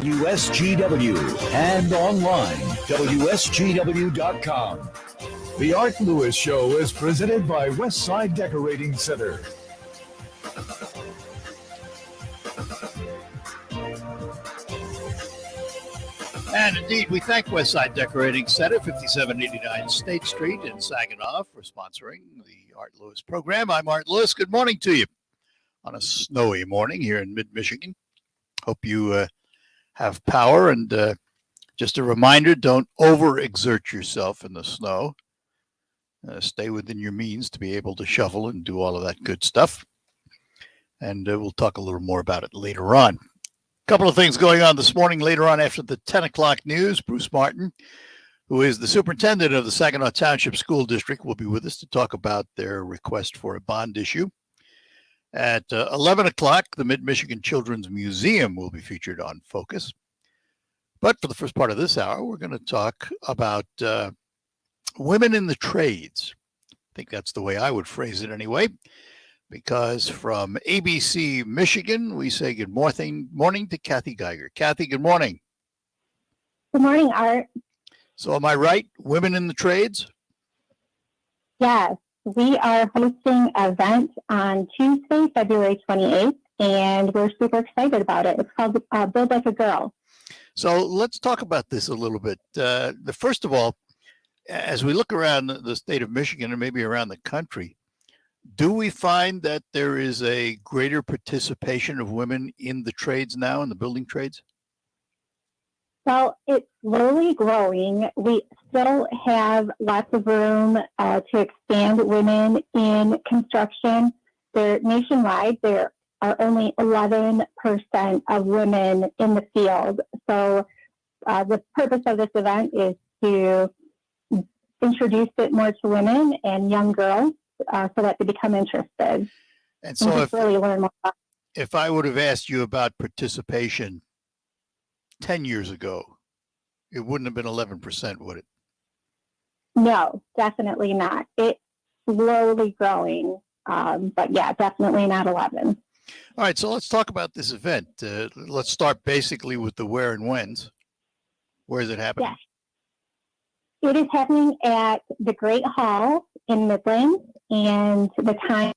WSGW and online, WSGW.com. The Art Lewis Show is presented by Westside Decorating Center. And indeed, we thank Westside Decorating Center, 5789 State Street in Saginaw, for sponsoring the Art Lewis program. I'm Art Lewis. Good morning to you on a snowy morning here in mid-Michigan. Hope you have power, and just a reminder, don't overexert yourself in the snow. Stay within your means to be able to shovel and do all of that good stuff. And we'll talk a little more about it later on. A couple of things going on this morning. Later on, after the 10 o'clock news, BruceMartin, who is the superintendent of the Saginaw Township School District, will be with us to talk about their request for a bond issue. At 11 o'clock, the MidMichigan Children's Museum will be featured on Focus. But for the first part of this hour, we're going to talk about women in the trades. I think that's the way I would phrase it anyway, because from ABC Michigan, we say good morning to Cathy Geiger. Cathy, good morning. Good morning, Art. So am I right? Women in the trades? Yes. We are hosting an event on Tuesday, February 28th, and we're super excited about it. It's called Build Like a Girl. So let's talk about this a little bit. First of all, as we look around the state of Michigan and maybe around the country, do we find that there is a greater participation of women in the trades now, in the building trades? Well, it's slowly growing. We still have lots of room to expand women in construction. Nationwide, there are only 11% of women in the field. So the purpose of this event is to introduce it more to women and young girls so that they become interested. And so really learn more about it. If I would have asked you about participation 10 years ago, it wouldn't have been 11%, would it? No, definitely not. It's slowly growing, but yeah, definitely not 11. All right, so let's talk about this event. Let's start basically with the where and whens. Where is it happening? Yes. It is happening at the Great Hall in Midland, and the time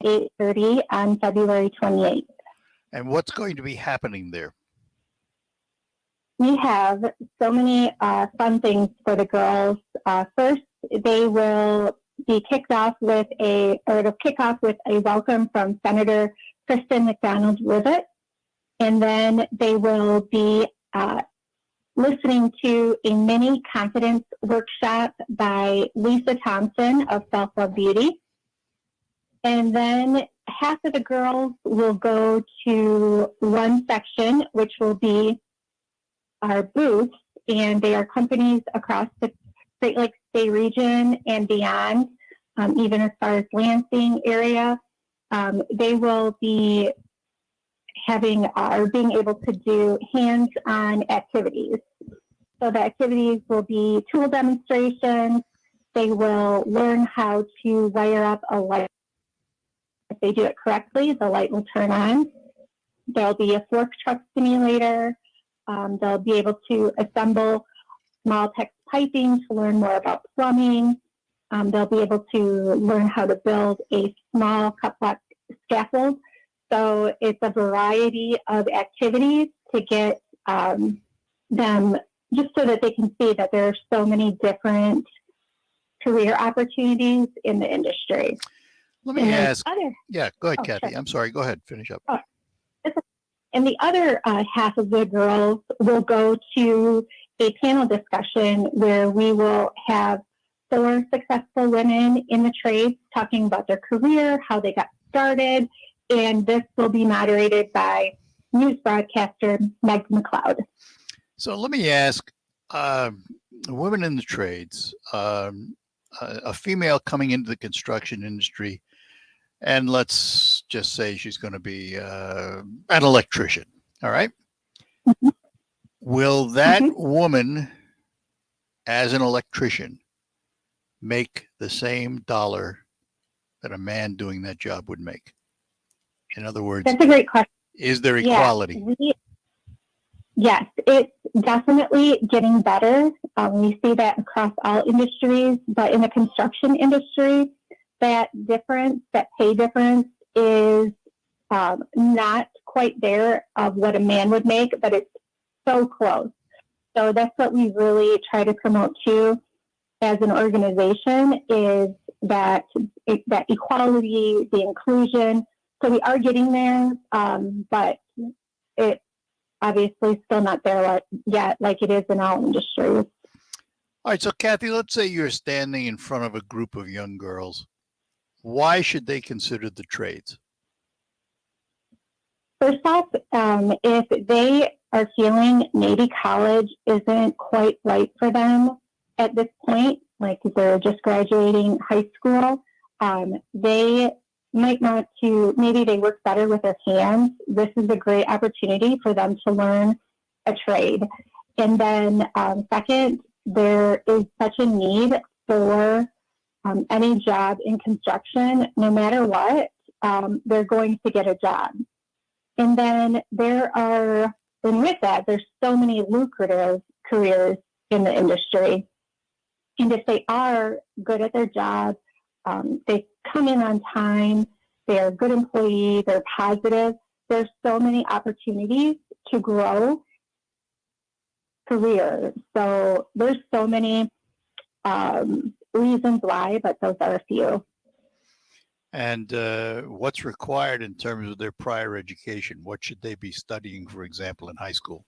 is 8:30 on February 28th. And what's going to be happening there? We have so many fun things for the girls. First, they will be kicked off with it'll kick off with a welcome from Senator Kristen McDonald-Rivet, and then they will be listening to a mini confidence workshop by Lisa Thompson of Self Love Beauty. And then half of the girls will go to one section, which will be our booths, and they are companies across the Great Lakes Bay region and beyond, even as far as Lansing area. They will be having or being able to do hands-on activities. So the activities will be tool demonstrations. They will learn how to wire up a light. If they do it correctly, the light will turn on. There'll be a fork truck simulator. They'll be able to assemble small text piping to learn more about plumbing. They'll be able to learn how to build a small cut block scaffold. So it's a variety of activities to get them, just so that they can see that there are so many different career opportunities in the industry. Let me ask. Go ahead, Oh, Cathy. sure. I'm sorry. Go ahead. Finish up. And the other half of the girls will go to a panel discussion where we will have 4 successful women in the trades talking about their career, how they got started, and this will be moderated by news broadcaster Meg McLeod. So let me ask, women in the trades, a female coming into the construction industry, and let's just say she's going to be an electrician, all right? Mm-hmm. Will that woman, as an electrician, make the same dollar that a man doing that job would make? In other words, That's a great question. is there equality? Yes, it's definitely getting better. We see that across all industries, but in the construction industry, that difference, that pay difference is not quite there of what a man would make, but it's so close. So that's what we really try to promote too as an organization, is that equality, the inclusion. So we are getting there, but it obviously still not there yet, like it is in all industries. All right, so Cathy, let's say you're standing in front of a group of young girls. Why should they consider the trades? First off, if they are feeling maybe college isn't quite right for them at this point, like they're just graduating high school, they might want to, maybe they work better with their hands. This is a great opportunity for them to learn a trade. And then second, there is such a need for any job in construction. No matter what, they're going to get a job. And then and with that, there's so many lucrative careers in the industry. And if they are good at their job, they come in on time, they're a good employee, they're positive, there's so many opportunities to grow careers. So there's so many reasons why, but those are a few. And what's required in terms of their prior education? What should they be studying, for example, in high school?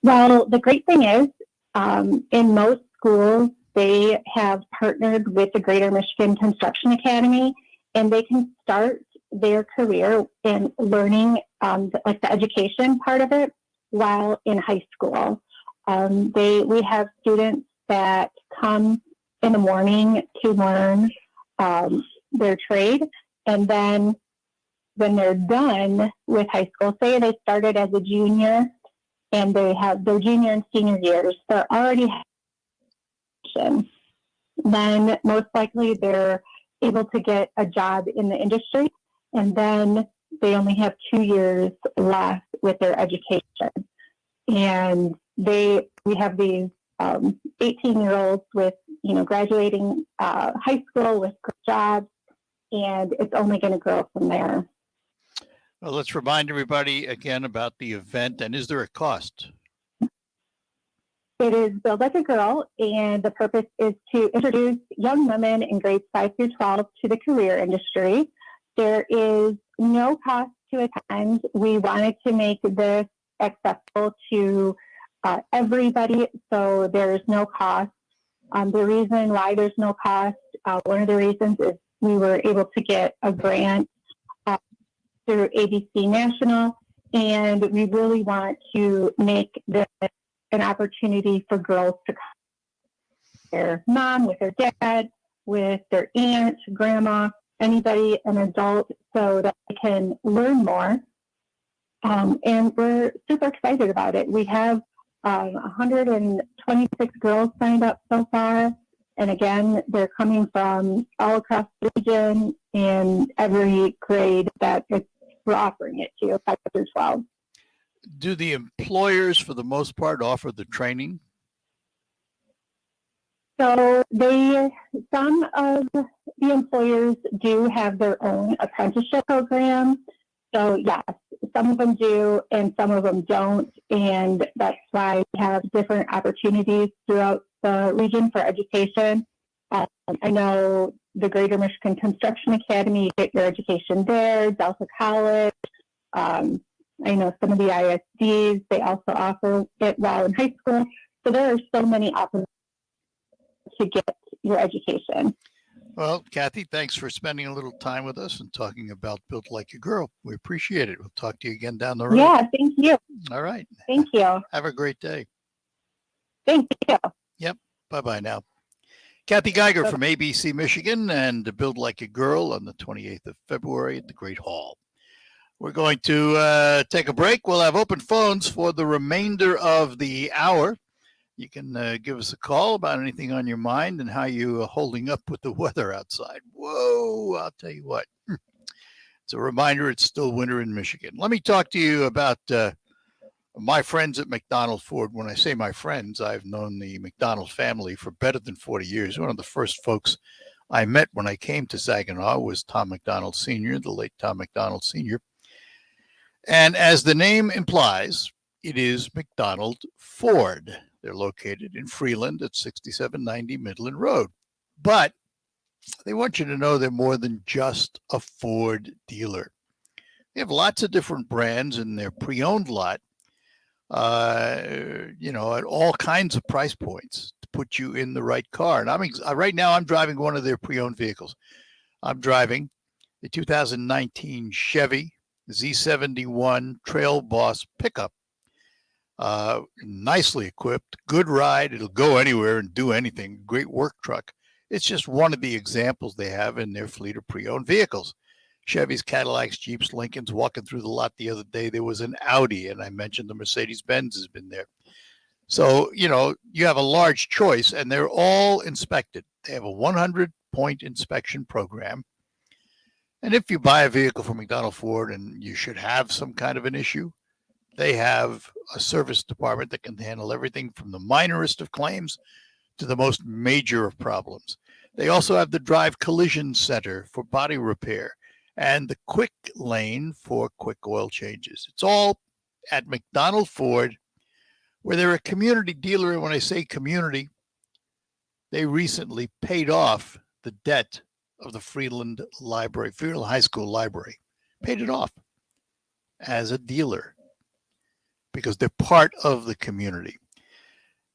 Well, the great thing is, in most schools, they have partnered with the Greater Michigan Construction Academy, and they can start their career in learning like the education part of it while in high school. We have students that come in the morning to learn their trade, and then when they're done with high school, say they started as a junior and they have their junior and senior years, they're already then most likely they're able to get a job in the industry, and then they only have 2 years left with their education. And we have these 18-year-olds with, graduating high school with jobs, and it's only going to grow from there. Well, let's remind everybody again about the event, and is there a cost? It is Build Like a Girl, and the purpose is to introduce young women in grades 5 through 12 to the career industry. There is no cost to attend. We wanted to make this accessible to everybody, so there's no cost. The reason why there's no cost, one of the reasons is we were able to get a grant through ABC National, and we really want to make this an opportunity for girls to come with their mom, with their dad, with their aunt, grandma, anybody, an adult, so that they can learn more. And we're super excited about it. We have 126 girls signed up so far. And again, they're coming from all across the region and every grade that we're offering it to, 5 through 12. Do the employers, for the most part, offer the training? So some of the employers do have their own apprenticeship program. So yes, some of them do and some of them don't. And that's why we have different opportunities throughout the region for education. I know the Greater Michigan Construction Academy, you get your education there, Delta College. I know some of the ISDs, they also offer it while in high school. So there are so many opportunities to get your education. Well, Cathy, thanks for spending a little time with us and talking about Built Like a Girl. We appreciate it. We'll talk to you again down the road. Yeah, thank you. All right. Thank you. Have a great day. Thank you. Yep. Bye-bye now. Cathy Geiger from ABC Michigan and Build Like a Girl on the 28th of February at the Great Hall. We're going to take a break. We'll have open phones for the remainder of the hour. You can give us a call about anything on your mind and how you're holding up with the weather outside. Whoa, I'll tell you what. It's a reminder it's still winter in Michigan. Let me talk to you about My friends at McDonald Ford, when I say my friends, I've known the McDonald family for better than 40 years. One of the first folks I met when I came to Saginaw was Tom McDonald Sr., the late Tom McDonald Sr. And as the name implies, it is McDonald Ford. They're located in Freeland at 6790 Midland Road. But they want you to know they're more than just a Ford dealer. They have lots of different brands in their pre-owned lot, at all kinds of price points to put you in the right car. And right now I'm driving one of their pre-owned vehicles. I'm driving the 2019 Chevy Z71 Trail Boss pickup. Nicely equipped, good ride. It'll go anywhere and do anything. Great work truck. It's just one of the examples they have in their fleet of pre-owned vehicles. Chevys, Cadillacs, Jeeps, Lincolns. Walking through the lot the other day, there was an Audi, and I mentioned the Mercedes-Benz has been there. So, you have a large choice, and they're all inspected. They have a 100-point inspection program. And if you buy a vehicle from McDonald Ford and you should have some kind of an issue, they have a service department that can handle everything from the minorest of claims to the most major of problems. They also have the Drive Collision Center for body repair and the Quick Lane for quick oil changes. It's all at McDonald Ford, where they're a community dealer. And when I say community, they recently paid off the debt of the Freeland High School Library. Paid it off as a dealer because they're part of the community.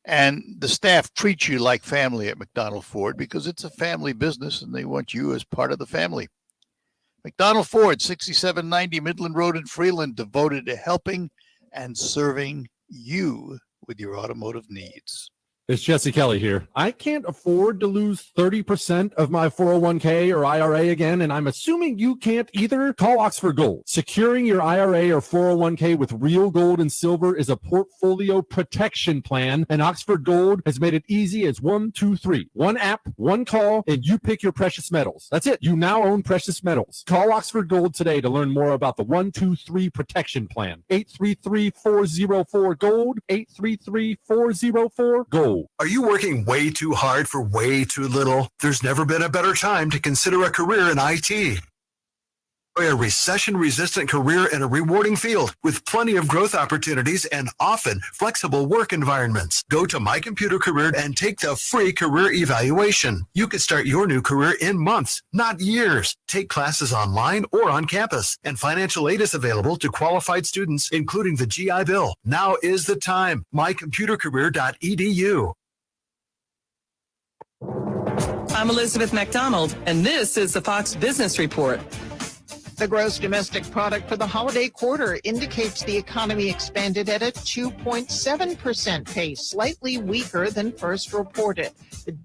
And the staff treats you like family at McDonald Ford because it's a family business and they want you as part of the family. McDonald Ford, 6790 Midland Road in Freeland, devoted to helping and serving you with your automotive needs. It's Jesse Kelly here. I can't afford to lose 30% of my 401k or IRA again, and I'm assuming you can't either. Call Oxford Gold. Securing your IRA or 401k with real gold and silver is a portfolio protection plan, and Oxford Gold has made it easy as 1, 2, 3. One app, one call, and you pick your precious metals. That's it. You now own precious metals. Call Oxford Gold today to learn more about the 1, 2, 3 protection plan. 833-404-GOLD, 833-404-GOLD. Are you working way too hard for way too little? There's never been a better time to consider a career in IT. A recession-resistant career in a rewarding field with plenty of growth opportunities and often flexible work environments. Go to My Computer Career and take the free career evaluation. You could start your new career in months, not years. Take classes online or on campus, and financial aid is available to qualified students, including the GI Bill. Now is the time. mycomputercareer.edu. I'm Elizabeth McDonald, and this is the Fox Business Report. The gross domestic product for the holiday quarter indicates the economy expanded at a 2.7% pace, slightly weaker than first reported. It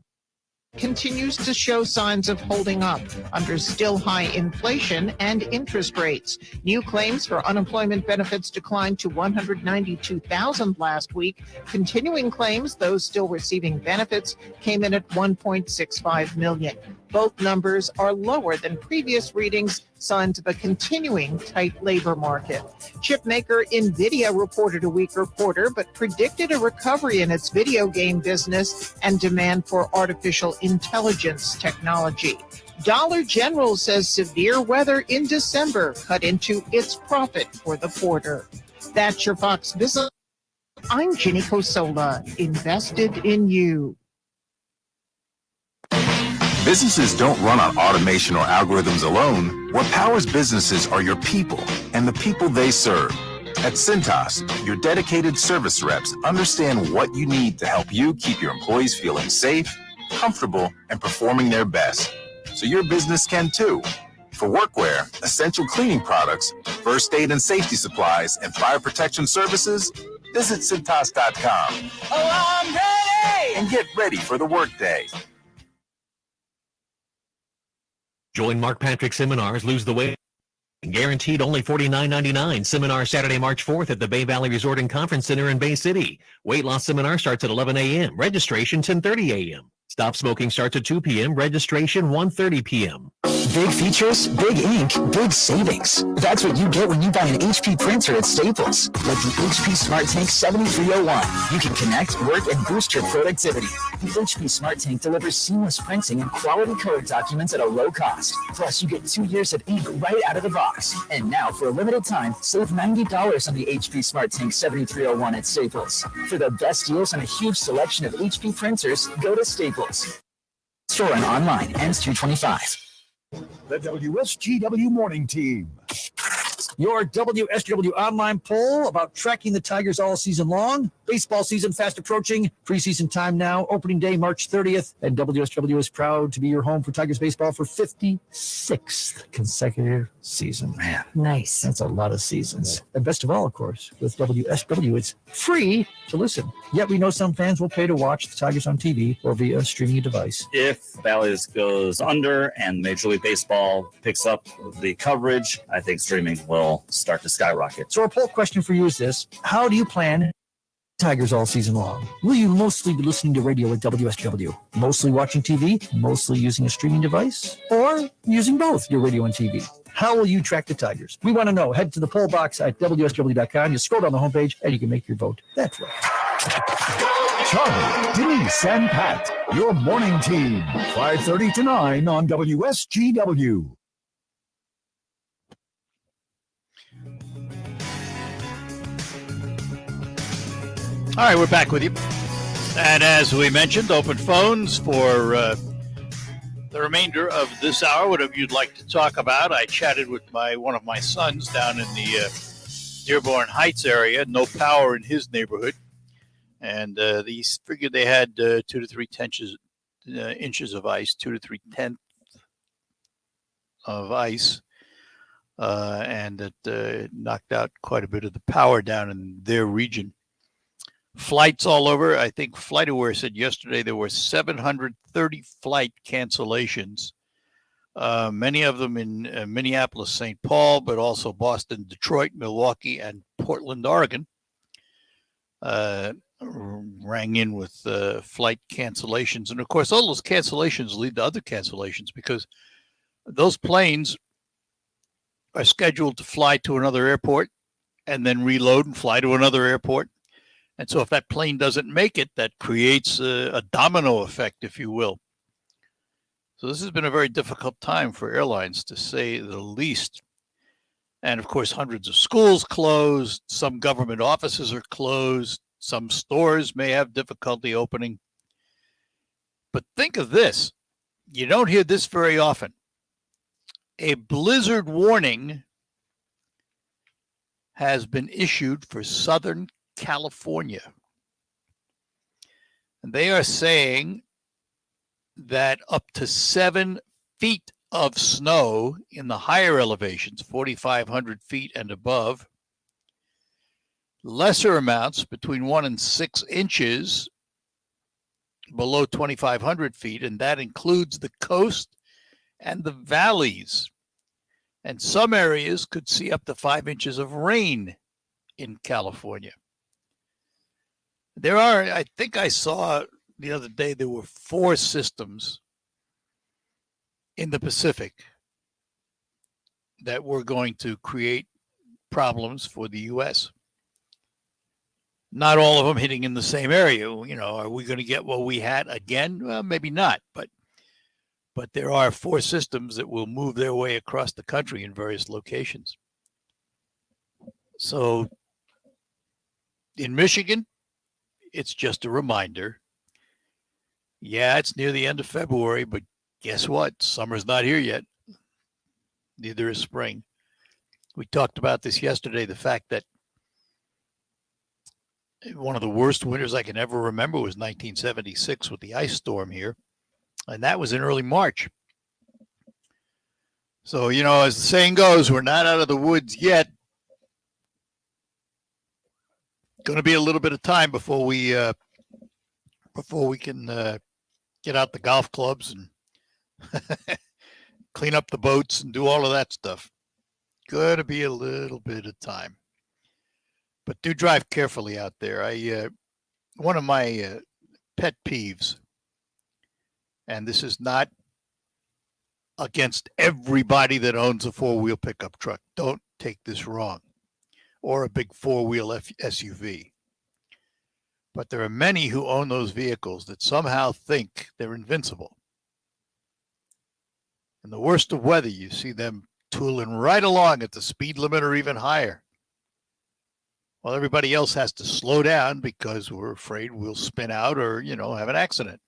continues to show signs of holding up under still high inflation and interest rates. New claims for unemployment benefits declined to 192,000 last week. Continuing claims, those still receiving benefits, came in at 1.65 million. Both numbers are lower than previous readings, signs of a continuing tight labor market. Chip maker NVIDIA reported a weaker quarter, but predicted a recovery in its video game business and demand for artificial intelligence technology. Dollar General says severe weather in December cut into its profit for the quarter. That's your Fox Business. I'm Ginny Cosola, invested in you. Businesses don't run on automation or algorithms alone. What powers businesses are your people and the people they serve. At Cintas, your dedicated service reps understand what you need to help you keep your employees feeling safe, comfortable, and performing their best. So your business can too. For workwear, essential cleaning products, first aid and safety supplies, and fire protection services, visit Cintas.com. Oh, I'm ready! And get ready for the workday. Join Mark Patrick Seminars, Lose the Weight. Guaranteed only $49.99. Seminar Saturday, March 4th at the Bay Valley Resort and Conference Center in Bay City. Weight loss seminar starts at 11 a.m. Registration 10:30 a.m. Stop Smoking starts at 2 p.m. Registration 1:30 p.m. Big features, big ink, big savings. That's what you get when you buy an HP printer at Staples. Like the HP Smart Tank 7301. You can connect, work, and boost your productivity. The HP Smart Tank delivers seamless printing and quality color documents at a low cost. Plus, you get 2 years of ink right out of the box. And now, for a limited time, save $90 on the HP Smart Tank 7301 at Staples. For the best deals on a huge selection of HP printers, go to Staples. Store and online, ends 2/25. The WSGW Morning Team. Your WSGW online poll about tracking the Tigers all season long. Baseball season fast approaching. Preseason time now. Opening day, March 30th. And WSGW is proud to be your home for Tigers baseball for 56th consecutive season. Man, nice. That's a lot of seasons. And best of all, of course, with WSW, it's free to listen. Yet we know some fans will pay to watch the Tigers on TV or via a streaming device. If Bally's goes under and Major League Baseball picks up the coverage, I think streaming will start to skyrocket. So our poll question for you is this. How do you plan Tigers all season long? Will you mostly be listening to radio at WSW? Mostly watching TV? Mostly using a streaming device? Or using both your radio and TV? How will you track the Tigers? We want to know. Head to the poll box at WSW.com. You scroll down the homepage and you can make your vote that way. Charlie, Denise, and Pat, your morning team. 5:30 to 9 on WSGW. All right, we're back with you. And as we mentioned, open phones for the remainder of this hour, whatever you'd like to talk about. I chatted with one of my sons down in the Dearborn Heights area, no power in his neighborhood. And they figured they had 2 to 3 inches of ice, 2 to 3 tenths of ice. And it knocked out quite a bit of the power down in their region. Flights all over. I think FlightAware said yesterday there were 730 flight cancellations, many of them in Minneapolis, St. Paul, but also Boston, Detroit, Milwaukee, and Portland, Oregon. Rang in with flight cancellations. And, of course, all those cancellations lead to other cancellations because those planes are scheduled to fly to another airport and then reload and fly to another airport. And so if that plane doesn't make it, that creates a domino effect, if you will. So this has been a very difficult time for airlines, to say the least. And, of course, hundreds of schools closed. Some government offices are closed. Some stores may have difficulty opening. But think of this. You don't hear this very often. A blizzard warning has been issued for Southern California. And they are saying that up to 7 feet of snow in the higher elevations, 4,500 feet and above, lesser amounts between 1 and 6 inches below 2,500 feet, and that includes the coast and the valleys. And some areas could see up to 5 inches of rain in California. There are, I think I saw the other day, there were 4 systems in the Pacific that were going to create problems for the U.S. Not all of them hitting in the same area. You know, are we going to get what we had again? Well, maybe not, but there are 4 systems that will move their way across the country in various locations. So in Michigan, it's just a reminder. Yeah, it's near the end of February, but guess what? Summer's not here yet. Neither is spring. We talked about this yesterday, the fact that one of the worst winters I can ever remember was 1976 with the ice storm here. And that was in early March. So, you know, as the saying goes, we're not out of the woods yet. Going to be a little bit of time before we can get out the golf clubs and clean up the boats and do all of that stuff. Going to be a little bit of time. But do drive carefully out there. One of my pet peeves And this is not against everybody that owns a four-wheel pickup truck. Don't take this wrong. Or a big four-wheel SUV. But there are many who own those vehicles that somehow think they're invincible. In the worst of weather, you see them tooling right along at the speed limit or even higher. While everybody else has to slow down because we're afraid we'll spin out or, have an accident.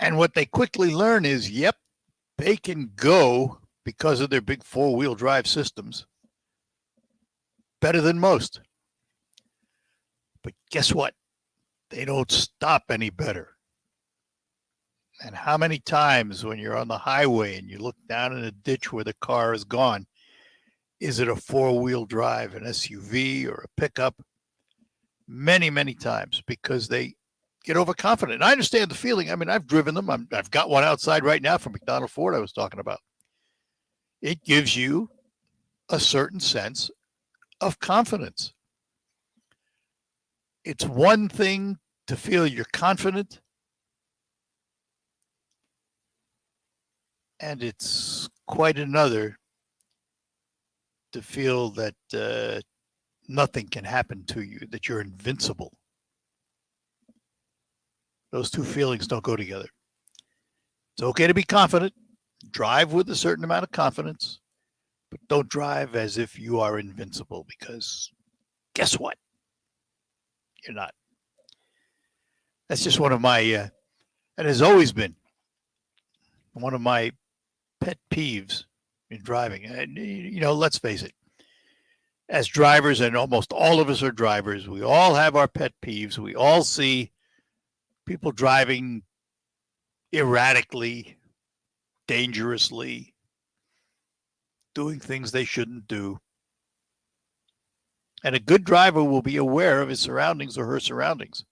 And what they quickly learn is, yep, they can go because of their big four-wheel drive systems better than most. But guess what? They don't stop any better. And how many times when you're on the highway and you look down in a ditch where the car is gone, is it a four-wheel drive, an SUV or a pickup? Many, many times, because they get overconfident. And I understand the feeling. I mean, I've driven them. I've got one outside right now from McDonald Ford I was talking about. It gives you a certain sense of confidence. It's one thing to feel you're confident, and it's quite another to feel that nothing can happen to you, that you're invincible. Those two feelings don't go together. It's okay to be confident, drive with a certain amount of confidence, but don't drive as if you are invincible, because guess what? You're not. That's just one of my, and has always been one of my pet peeves in driving. And, let's face it, as drivers, and almost all of us are drivers, we all have our pet peeves. We all see people driving erratically, dangerously, doing things they shouldn't do. And a good driver will be aware of his surroundings or her surroundings.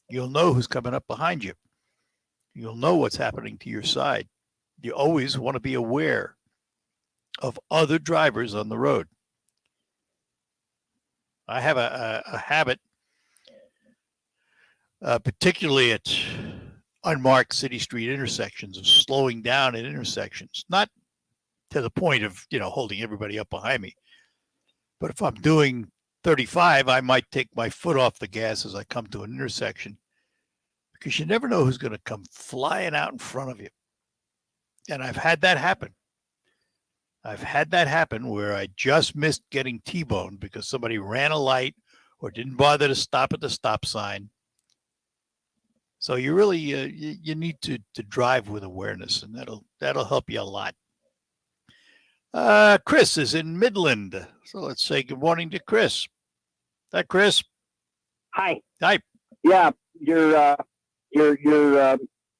You'll know who's coming up behind you. You'll know what's happening to your side. You always want to be aware of other drivers on the road. I have a habit, particularly at unmarked city street intersections, of slowing down at intersections, not to the point of, holding everybody up behind me. But if I'm doing 35, I might take my foot off the gas as I come to an intersection, because you never know who's going to come flying out in front of you. And I've had that happen. I've had that happen where I just missed getting T-boned because somebody ran a light or didn't bother to stop at the stop sign. So you really, you need to drive with awareness, and that'll help you a lot. Chris is in Midland. So let's say good morning to Chris. Hi, Chris. Hi. Hi. Yeah, you're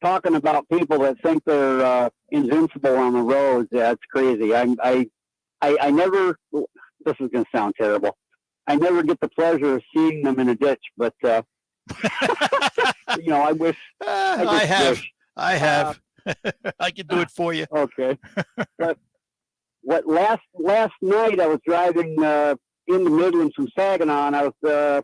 talking about people that think they're invincible on the roads. That's crazy. I never. This is going to sound terrible. I never get the pleasure of seeing them in a ditch, but I wish. I have. I can do it for you. Okay. But last night I was driving in the Midlands from Saginaw, and I was the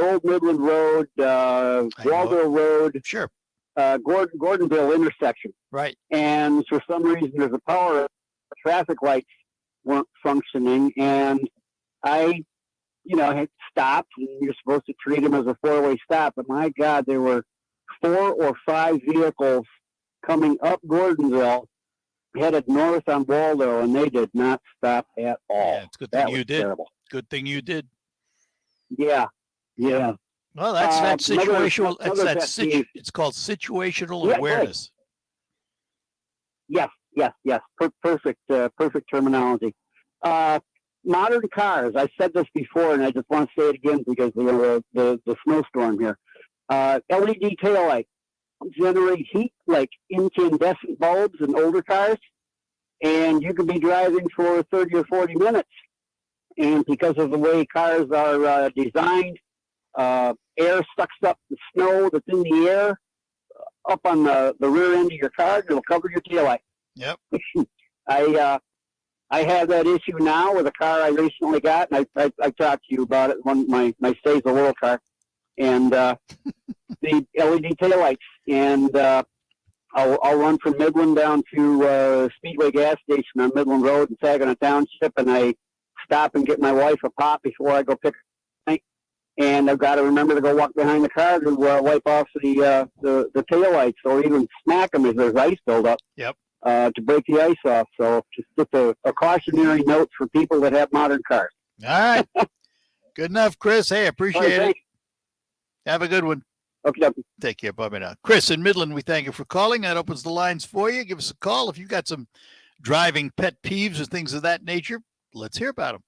old Midland Road, Walville Road, sure, Gordonville intersection, right? And for some reason, there's a power traffic lights weren't functioning, and I, had stopped. And you're supposed to treat them as a four-way stop, but my God, there were 4 or 5 vehicles coming up Gordonville, headed north on Waldo, and they did not stop at all. Yeah, it's a good thing you did. Terrible. Good thing you did. Yeah. Well, that's that situational. It's called situational awareness. Right. Yes. Perfect terminology. Modern cars. I said this before, and I just want to say it again because of the snowstorm here. LED taillight generate heat like incandescent bulbs in older cars, and you could be driving for 30 or 40 minutes. And because of the way cars are designed, air sucks up the snow that's in the air up on the rear end of your car. It'll cover your taillight. Yep. I have that issue now with a car I recently got, and I talked to you about it. My Stays a Little car. and the LED taillights. And I'll run from Midland down to Speedway gas station on Midland Road in Saginaw Township, and I stop and get my wife a pop before I go pick her. And I've got to remember to go walk behind the car to wipe off the taillights, or even smack them if there's ice buildup. Yep. To break the ice off. So just a cautionary note for people that have modern cars. All right. Good enough, Chris. Hey, appreciate it. Have a good one. Okay. Take care. Bye now. Chris in Midland, we thank you for calling. That opens the lines for you. Give us a call. If you've got some driving pet peeves or things of that nature, let's hear about them.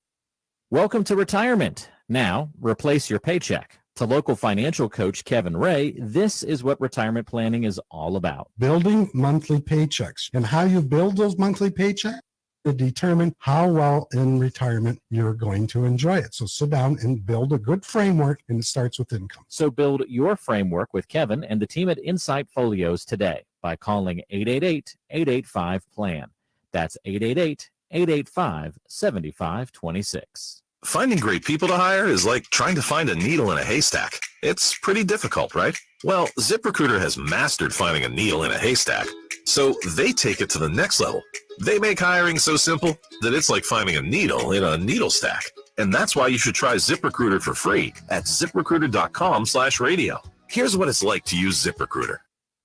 Welcome to retirement. Now, replace your paycheck. To local financial coach Kevin Ray, this is what retirement planning is all about. Building monthly paychecks, and how you build those monthly paychecks to determine how well in retirement you're going to enjoy it. So sit down and build a good framework, and it starts with income. So build your framework with Kevin and the team at Insight Folios today by calling 888-885-PLAN. That's 888-885-7526. Finding great people to hire is like trying to find a needle in a haystack. It's pretty difficult, right? Well, ZipRecruiter has mastered finding a needle in a haystack, so they take it to the next level. They make hiring so simple that it's like finding a needle in a needle stack. And that's why you should try ZipRecruiter for free at ZipRecruiter.com/radio. Here's what it's like to use ZipRecruiter.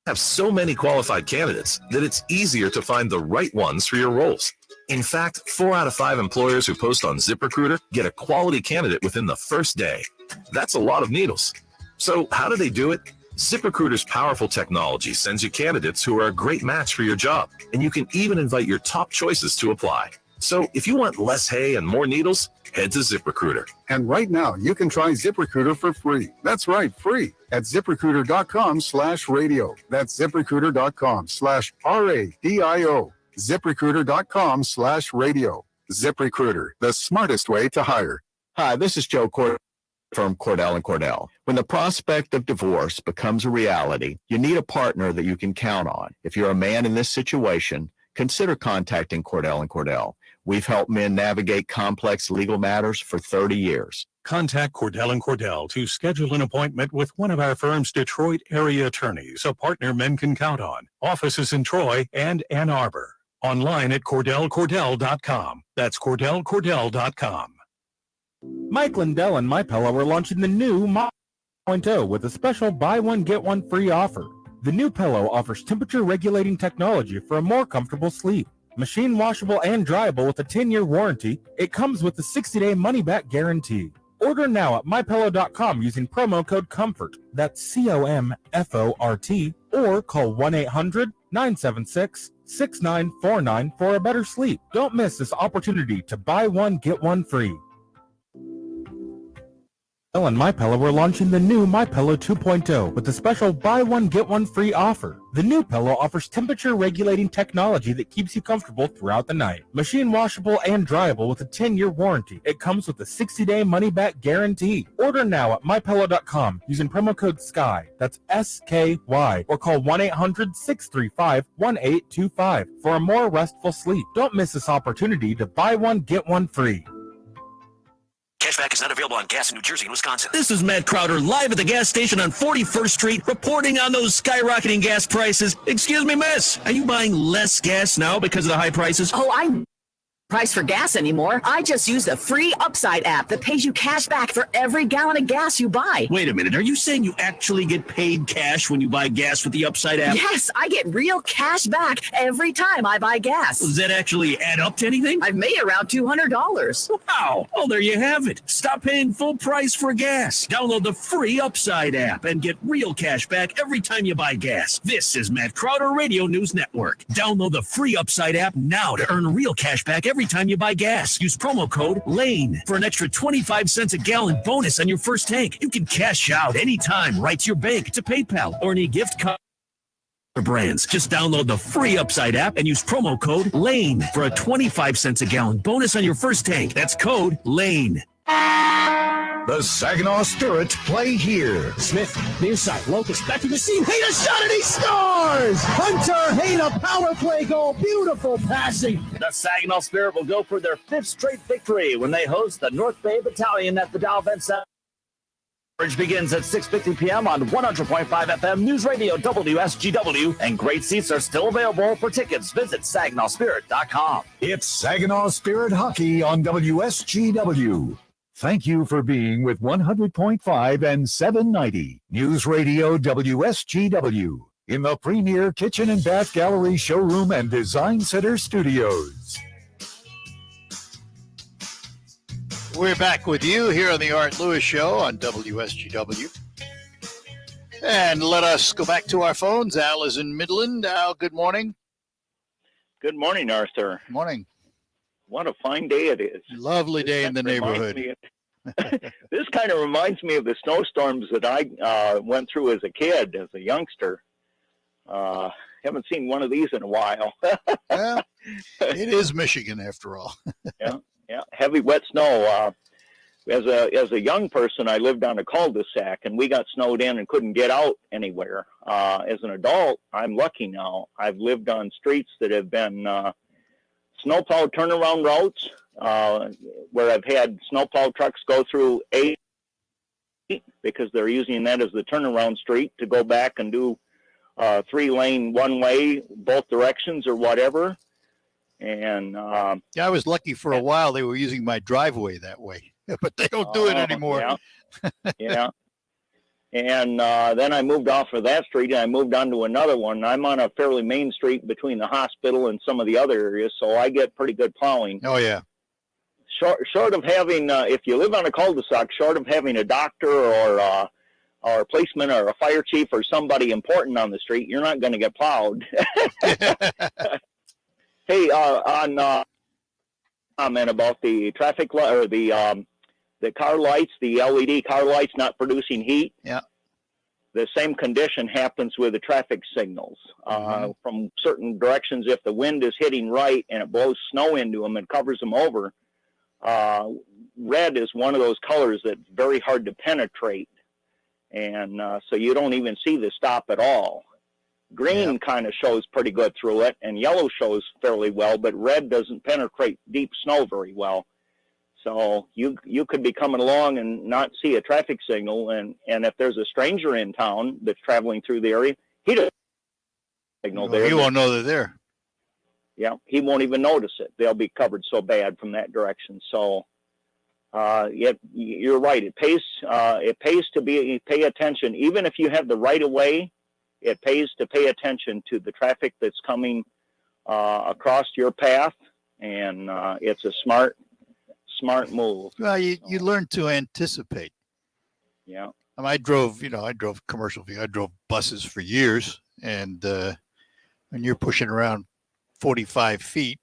Have so many qualified candidates that it's easier to find the right ones for your roles. In fact, 4 out of 5 employers who post on ZipRecruiter get a quality candidate within the first day. That's a lot of needles. So how do they do it? ZipRecruiter's powerful technology sends you candidates who are a great match for your job, and you can even invite your top choices to apply. So if you want less hay and more needles, head to ZipRecruiter. And right now, you can try ZipRecruiter for free. That's right, free at ZipRecruiter.com/radio. That's ZipRecruiter.com/RADIO. ZipRecruiter.com/radio. ZipRecruiter, the smartest way to hire. Hi, this is Joe from Cordell & Cordell. When the prospect of divorce becomes a reality, you need a partner that you can count on. If you're a man in this situation, consider contacting Cordell & Cordell. We've helped men navigate complex legal matters for 30 years. Contact Cordell & Cordell to schedule an appointment with one of our firm's Detroit area attorneys, a partner men can count on. Offices in Troy and Ann Arbor. Online at CordellCordell.com. That's CordellCordell.com. Mike Lindell and MyPillow are launching the new My 2.0 with a special buy one, get one free offer. The new pillow offers temperature-regulating technology for a more comfortable sleep. Machine washable and dryable with a 10-year warranty. It comes with a 60-day money-back guarantee. Order now at MyPillow.com using promo code COMFORT. That's COMFORT. Or call 1-800-976-6949 for a better sleep. Don't miss this opportunity to buy one, get one free. And MyPillow are launching the new MyPillow 2.0 with a special buy one, get one free offer. The new pillow offers temperature-regulating technology that keeps you comfortable throughout the night. Machine washable and dryable with a 10-year warranty. It comes with a 60-day money-back guarantee. Order now at MyPillow.com using promo code SKY. That's SKY. Or call 1-800-635-1825 for a more restful sleep. Don't miss this opportunity to buy one, get one free. Cashback is not available on gas in New Jersey and Wisconsin. This is Matt Crowder live at the gas station on 41st Street reporting on those skyrocketing gas prices. Excuse me, miss. Are you buying less gas now because of the high prices? Oh, I'm price for gas anymore. I just use the free Upside app that pays you cash back for every gallon of gas you buy. Wait a minute. Are you saying you actually get paid cash when you buy gas with the Upside app? Yes, I get real cash back every time I buy gas. Does that actually add up to anything? I've made around $200. Wow. Well, there you have it. Stop paying full price for gas. Download the free Upside app and get real cash back every time you buy gas. This is Matt Crowder Radio News Network. Download the free Upside app now to earn real cash back every time you buy gas. Use promo code LANE for an extra 25 cents a gallon bonus on your first tank. You can cash out anytime right to your bank, to PayPal, or any gift card brands. Just download the free Upside app and use promo code LANE for a 25 cents a gallon bonus on your first tank. That's code LANE. The Saginaw Spirit play here. Smith, near side, Locust back to the scene. Hayda shot and he scores! Hunter Hayda power play goal. Beautiful passing. The Saginaw Spirit will go for their 5th straight victory when they host the North Bay Battalion at the Dow Event Center Coverage begins at 6:50 p.m. on 100.5 FM News Radio WSGW, and great seats are still available. For tickets, visit SaginawSpirit.com. It's Saginaw Spirit Hockey on WSGW. Thank you for being with 100.5 and 790 News Radio WSGW in the premier kitchen and bath gallery showroom and design center studios. We're back with you here on the Art Lewis Show on WSGW. And let us go back to our phones. Al is in Midland. Al, good morning. Good morning, Arthur. Morning. What a fine day it is. Lovely day in the neighborhood. This kind of reminds me of the snowstorms that I went through as a kid, as a youngster. Haven't seen one of these in a while. Well, it is Michigan after all. Yeah, heavy wet snow. As a young person, I lived on a cul-de-sac, and we got snowed in and couldn't get out anywhere. As an adult, I'm lucky now. I've lived on streets that have been snowplow turnaround routes, where I've had snowplow trucks go through 8 because they're using that as the turnaround street to go back and do 3-lane one-way, both directions or whatever. And yeah, I was lucky for a while. They were using my driveway that way, but they don't do it anymore. Yeah. Yeah. And then I moved off of that street and I moved on to another one. I'm on a fairly main street between the hospital and some of the other areas, so I get pretty good plowing. Oh, yeah. Short of having, if you live on a cul-de-sac, short of having a doctor or a policeman or a fire chief or somebody important on the street, you're not going to get plowed. Hey, on comment about the traffic light or the car lights, the LED car lights not producing heat. Yeah. The same condition happens with the traffic signals. From certain directions, if the wind is hitting right and it blows snow into them and covers them over, red is one of those colors that's very hard to penetrate. And so you don't even see the stop at all. Green kind of shows pretty good through it, and yellow shows fairly well, but red doesn't penetrate deep snow very well. So you could be coming along and not see a traffic signal, and if there's a stranger in town that's traveling through the area, he doesn't signal there. He won't know they're there. Yeah, he won't even notice it. They'll be covered so bad from that direction. So you're right. It pays to pay attention, even if you have the right of way. It pays to pay attention to the traffic that's coming across your path, and it's a smart move. Well, you learn to anticipate. Yeah. I drove commercial vehicle. I drove buses for years, and when you're pushing around 45 feet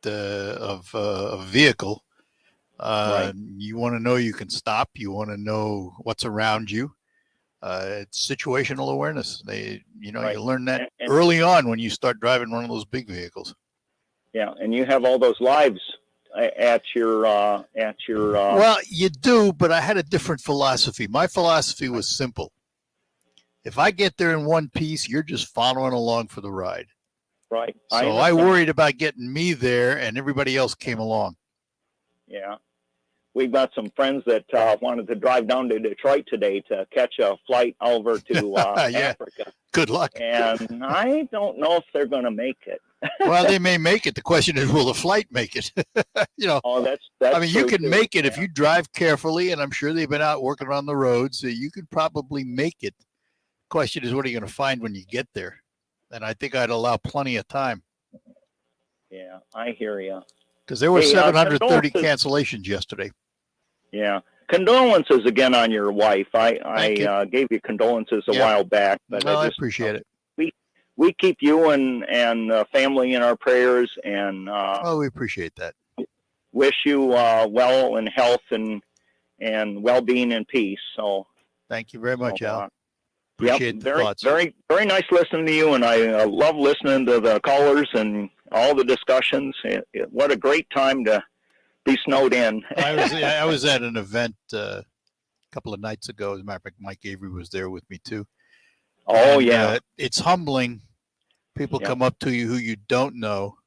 of a vehicle, Right. You want to know you can stop. You want to know what's around you. It's situational awareness. Right. You learn that And- early on when you start driving one of those big vehicles. Yeah, and you have all those lives at your Well, you do, but I had a different philosophy. My philosophy was simple. If I get there in one piece, you're just following along for the ride. right. So I understand. worried about getting me there, and everybody else came along. Yeah. We've got some friends that wanted to drive down to Detroit today to catch a flight over to Yeah. Africa. Good luck. And I don't know if they're going to make it. Well, they may make it. The question is, will the flight make it? Oh, that's I mean, you true, can too. make it if you drive carefully, and I'm sure they've been out working around the road, so you could probably make it. Question is, what are you going to find when you get there? And I think I'd allow plenty of time Yeah, I hear you. because there were Hey, 730 condolences. cancellations yesterday. Yeah. Condolences again on your wife. Thank I gave you condolences a Yeah. while back, but Well, I I just appreciate it. we keep you and family in our prayers, and Oh, we appreciate that. wish you well and health and well-being and peace. So Thank you very much, Al. yep, Appreciate the very thoughts. very very nice listening to you, and I love listening to the callers and all the discussions. What a great time to be snowed in. I was at an event a couple of nights ago. As a matter of fact, Mike Avery was there with me too. Oh, And, yeah. it's humbling. People Yeah. come up to you who you don't know,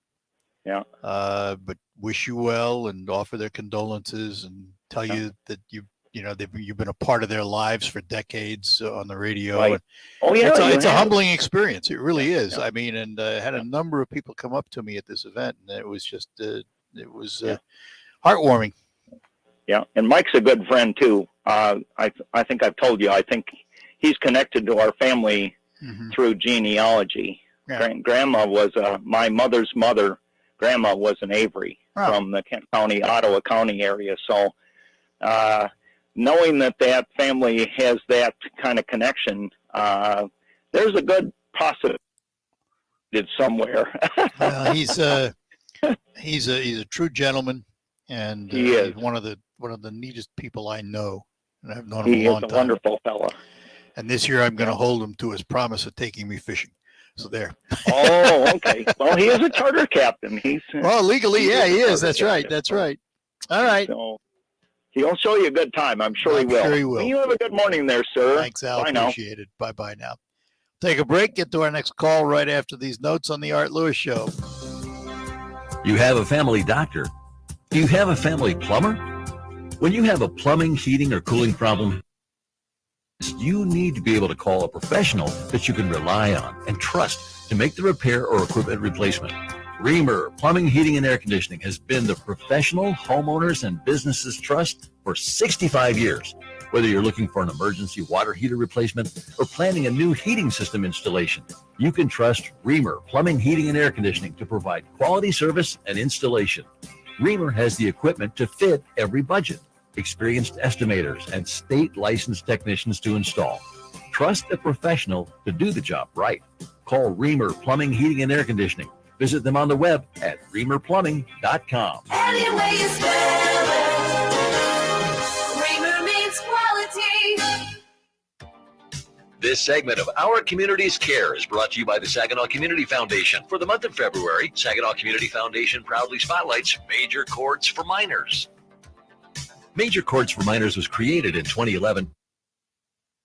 Yeah. but wish you well and offer their condolences and tell Yeah. you that you you've been a part of their lives for decades on the radio. Right. And Oh yeah, it's a humbling experience. It really is. I mean, and I had a number of people come up to me at this event, and it was just heartwarming. Yeah, and Mike's a good friend too. I think I've told you. I think he's connected to our family through genealogy. Yeah. Grandma was my mother's mother. Grandma was an Avery from the Kent County, Ottawa County area. So knowing that family has that kind of connection, there's a good possibility somewhere. He's a true gentleman, and he is one of the neatest people I know, and I've known him he a long is a time. wonderful fella. And this year I'm going to hold him to his promise of taking me fishing. So there. Oh, okay. Well, he is a charter captain. Legally, he is. That's right. That's right. All right. So he'll show you a good time. I'm sure he will. Sure he will. You have a good morning there, sir. Thanks, Al. Bye now. Appreciate it. Bye now. Take a break. Get to our next call right after these notes on the Art Lewis Show. You have a family doctor. Do you have a family plumber? When you have a plumbing, heating, or cooling problem, you need to be able to call a professional that you can rely on and trust to make the repair or equipment replacement. Reamer Plumbing, Heating, and Air Conditioning has been the professional homeowners and businesses trust for 65 years. Whether you're looking for an emergency water heater replacement or planning a new heating system installation, you can trust Reamer Plumbing, Heating, and Air Conditioning to provide quality service and installation. Reamer has the equipment to fit every budget, experienced estimators, and state licensed technicians to install. Trust a professional to do the job right. Call Reamer Plumbing, Heating, and Air Conditioning. Visit them on the web at reamerplumbing.com. Any way you spell it, Reamer means quality. This segment of Our Community's Care is brought to you by the Saginaw Community Foundation. For the month of February, Saginaw Community Foundation proudly spotlights Major Chords for Minors. Major Chords for Minors was created in 2011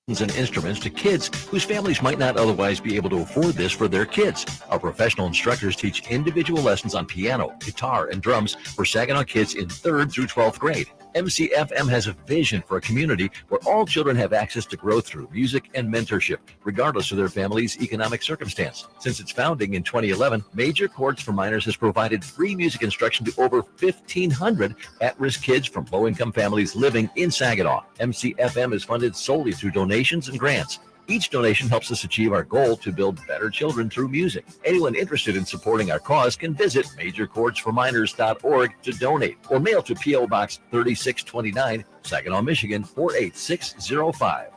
and instruments to kids whose families might not otherwise be able to afford this for their kids. Our professional instructors teach individual lessons on piano, guitar, and drums for Saginaw kids in 3rd through 12th grade. MCFM has a vision for a community where all children have access to growth through music and mentorship, regardless of their family's economic circumstance. Since its founding in 2011, Major Chords for Minors has provided free music instruction to over 1,500 at-risk kids from low-income families living in Saginaw. MCFM is funded solely through donations and grants. Each donation helps us achieve our goal to build better children through music. Anyone interested in supporting our cause can visit majorchordsforminors.org to donate or mail to P.O. Box 3629, Saginaw, Michigan 48605.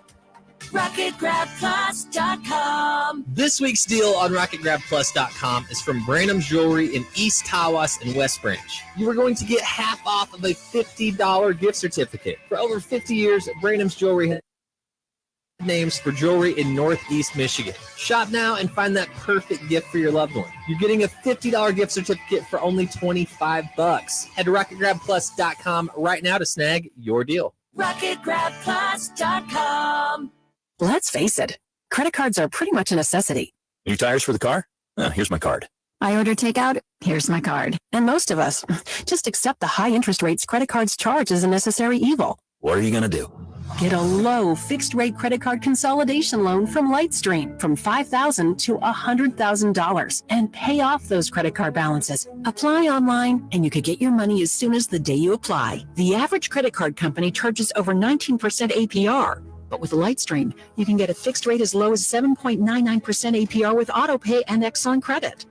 RocketGrabPlus.com. This week's deal on RocketGrabPlus.com is from Branham's Jewelry in East Tawas and West Branch. You are going to get half off of a $50 gift certificate. For over 50 years, Branham's Jewelry has names for jewelry in Northeast Michigan. Shop now and find that perfect gift for your loved one. You're getting a $50 gift certificate for only $25. Head to RocketGrabPlus.com right now to snag your deal. RocketGrabPlus.com. Let's face it, credit cards are pretty much a necessity. New tires for the car? Here's my card. I order takeout, here's my card. And most of us just accept the high interest rates credit cards charge as a necessary evil. What are you going to do? Get a low fixed-rate credit card consolidation loan from Lightstream from $5,000 to $100,000 and pay off those credit card balances. Apply online, and you could get your money as soon as the day you apply. The average credit card company charges over 19% APR. But with Lightstream, you can get a fixed rate as low as 7.99% APR with AutoPay and Exxon Credit.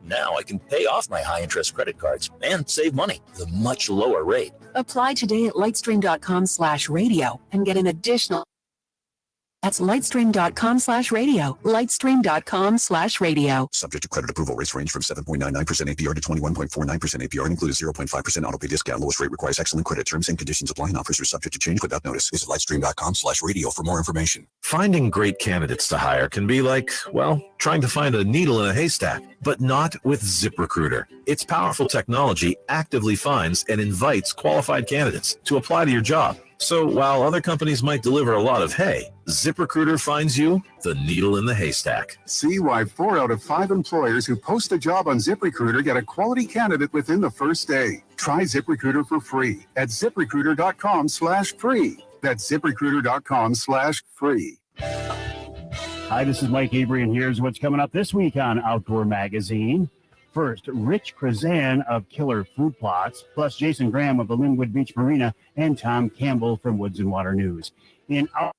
Now I can pay off my high-interest credit cards and save money with a much lower rate. Apply today at lightstream.com/radio and get an additional. That's lightstream.com/radio. Lightstream.com/radio. Subject to credit approval. Rates range from 7.99% APR to 21.49% APR and include a 0.5% auto pay discount. Lowest rate requires excellent credit. Terms and conditions apply and offers are subject to change without notice. Visit lightstream.com/radio for more information. Finding great candidates to hire can be like, well, trying to find a needle in a haystack, but not with ZipRecruiter. Its powerful technology actively finds and invites qualified candidates to apply to your job. So while other companies might deliver a lot of hay, ZipRecruiter finds you the needle in the haystack. See why 4 out of 5 employers who post a job on ZipRecruiter get a quality candidate within the first day. Try ZipRecruiter for free at ZipRecruiter.com/free. That's ZipRecruiter.com/free. Hi, this is Mike Avery, and here's what's coming up this week on Outdoor Magazine. First, Rich Krazan of Killer Food Plots, plus Jason Graham of the Linwood Beach Marina, and Tom Campbell from Woods and Water News. In our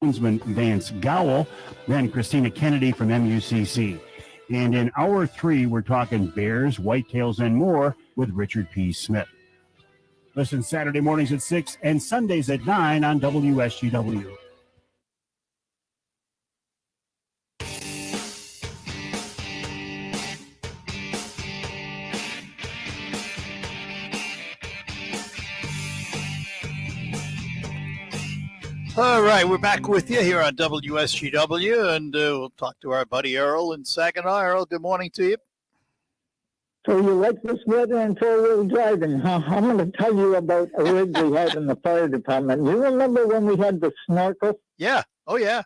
Vance Gowell, then Christina Kennedy from MUCC. And in hour 3, we're talking bears, whitetails, and more with Richard P. Smith. Listen Saturday mornings at 6 and Sundays at 9 on WSGW. All right, we're back with you here on WSGW, and we'll talk to our buddy Earl in Saginaw. Earl, good morning to you. So you like this weather and four-wheel driving, huh? I'm going to tell you about a rig we had in the fire department. You remember when we had the snorkel? Yeah. Oh, yeah.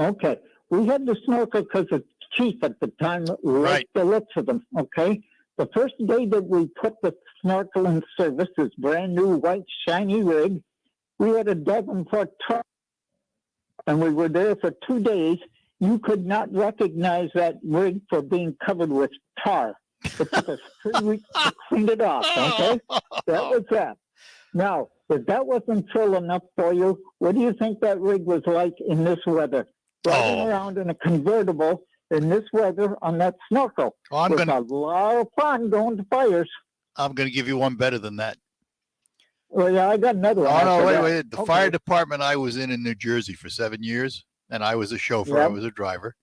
Okay. We had the snorkel because the chief at the time liked the looks of them, okay? The first day that we put the snorkel in service, this brand new white shiny rig, we had a 11-foot truck, and we were there for 2 days. You could not recognize that rig for being covered with tar. It took us 3 weeks to clean it off, okay? That was that. Now, if that wasn't full enough for you, what do you think that rig was like in this weather? Driving around in a convertible in this weather on that snorkel. Oh, a lot of fun going to fires. I'm going to give you one better than that. Well, yeah, I got another one. Oh, no, wait. The fire department I was in New Jersey for 7 years, and I was a chauffeur. I was a driver.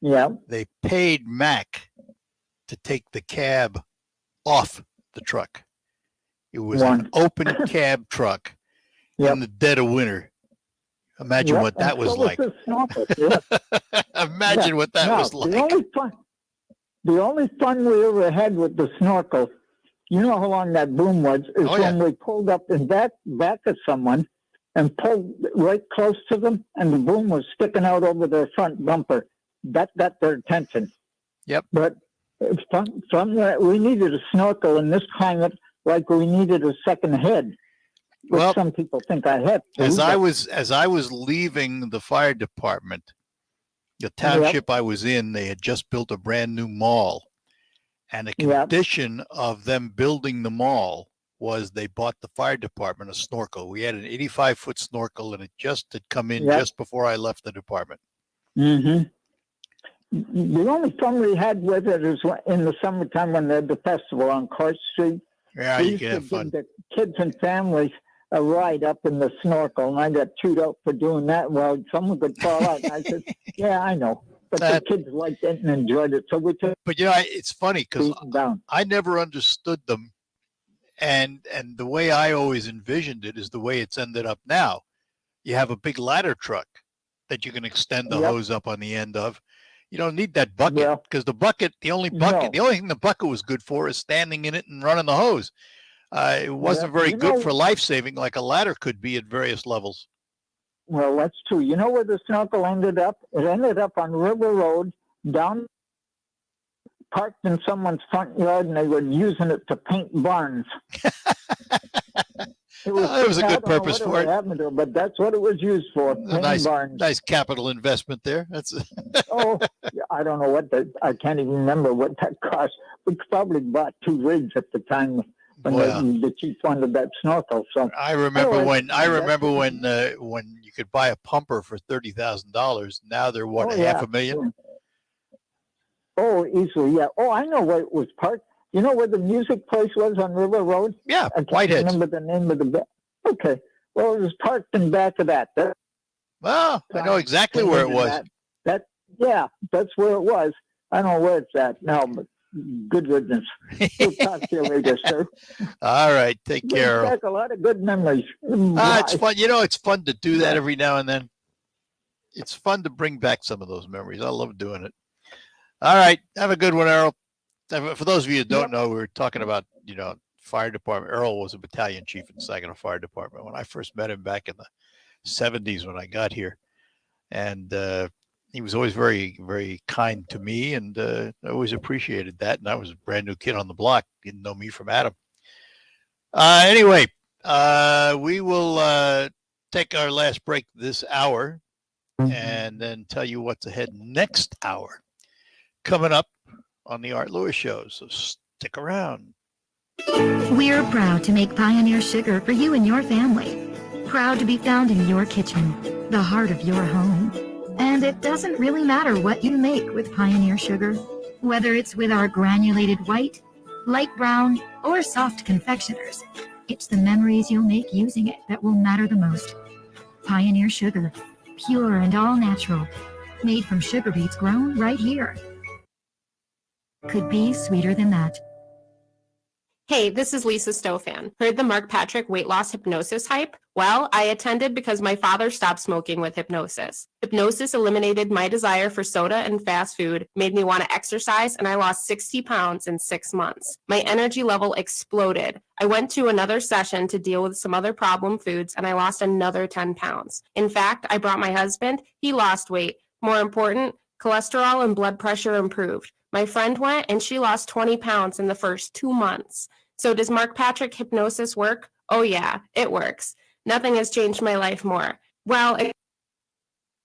Yeah. They paid Mac to take the cab off the truck. It was an open cab truck in the dead of winter. Imagine what that was like. Imagine what that was like. The only fun we ever had with the snorkel, you know how long that boom was, is when we pulled up in back of someone and pulled right close to them, and the boom was sticking out over their front bumper. That got their attention. Yep. But from that, we needed a snorkel in this climate like we needed a second head, which some people think I had. As I was leaving the fire department, the township I was in, they had just built a brand new mall. And the condition of them building the mall was they bought the fire department a snorkel. We had an 85-foot snorkel, and it just had come in just before I left the department. Mm-hmm. The only fun we had with it is in the summertime when they had the festival on Court Street. Yeah, you can have fun. The kids and families a ride up in the snorkel, and I got chewed out for doing that. Well, someone could fall out. And I said, yeah, I know. But the kids liked it and enjoyed it. So we took. But it's funny because I never understood them, and the way I always envisioned it is the way it's ended up now. You have a big ladder truck that you can extend the hose up on the end of. You don't need that bucket because the only thing the bucket was good for is standing in it and running the hose. It wasn't very good for life saving like a ladder could be at various levels. Well, that's true. You know where the snorkel ended up? It ended up on River Road, parked in someone's front yard, and they were using it to paint barns. It was a good purpose for it. But that's what it was used for. Nice capital investment there. That's I don't know I can't even remember what that cost. We probably bought 2 rigs at the time when the chief wanted that snorkel. So I remember when you could buy a pumper for $30,000. Now they're $500,000. Oh, easily, yeah. Oh, I know where it was parked. You know where the music place was on River Road? Yeah, I can't Whitehead. remember the name of the. Okay, well, it was parked in back of that. Well, I know exactly where it was. That's where it was. I don't know where it's at now, but good riddance. We'll talk to you later, sir. All right, take care. Back a lot of good memories. It's fun. It's fun to do that every now and then. It's fun to bring back some of those memories. I love doing it. All right, have a good one, Earl. For those of you who don't know, we were talking about, fire department. Earl was a battalion chief in the Saginaw Fire Department when I first met him back in the 70s when I got here. And he was always very, very kind to me, and I always appreciated that. And I was a brand new kid on the block, didn't know me from Adam. Anyway, We will take our last break this hour and then tell you what's ahead next hour. Coming up on the Art Lewis Show, so stick around. We're proud to make Pioneer Sugar for you and your family. Proud to be found in your kitchen, the heart of your home. And it doesn't really matter what you make with Pioneer Sugar, whether it's with our granulated white, light brown, or soft confectioners. It's the memories you'll make using it that will matter the most. Pioneer Sugar, pure and all natural, made from sugar beets grown right here. Could be sweeter than that. Hey, this is Lisa Stofan. Heard the Mark Patrick weight loss hypnosis hype? Well, I attended because my father stopped smoking with hypnosis. Hypnosis eliminated my desire for soda and fast food, made me want to exercise, and I lost 60 pounds in 6 months. My energy level exploded. I went to another session to deal with some other problem foods, and I lost another 10 pounds. In fact, I brought my husband. He lost weight. More important, cholesterol and blood pressure improved. My friend went, and she lost 20 pounds in the first 2 months. So does Mark Patrick hypnosis work? Oh yeah, it works. Nothing has changed my life more. Well,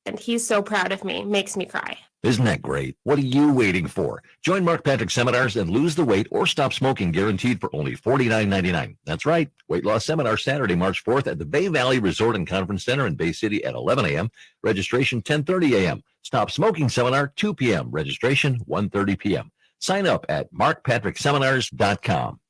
and he's so proud of me, makes me cry. Isn't that great? What are you waiting for? Join Mark Patrick seminars and lose the weight or stop smoking guaranteed for only $49.99. That's right. Weight loss seminar Saturday, March 4th at the Bay Valley Resort and Conference Center in Bay City at 11 a.m. Registration 10:30 a.m. Stop smoking seminar 2 p.m. Registration 1:30 p.m. Sign up at markpatrickseminars.com.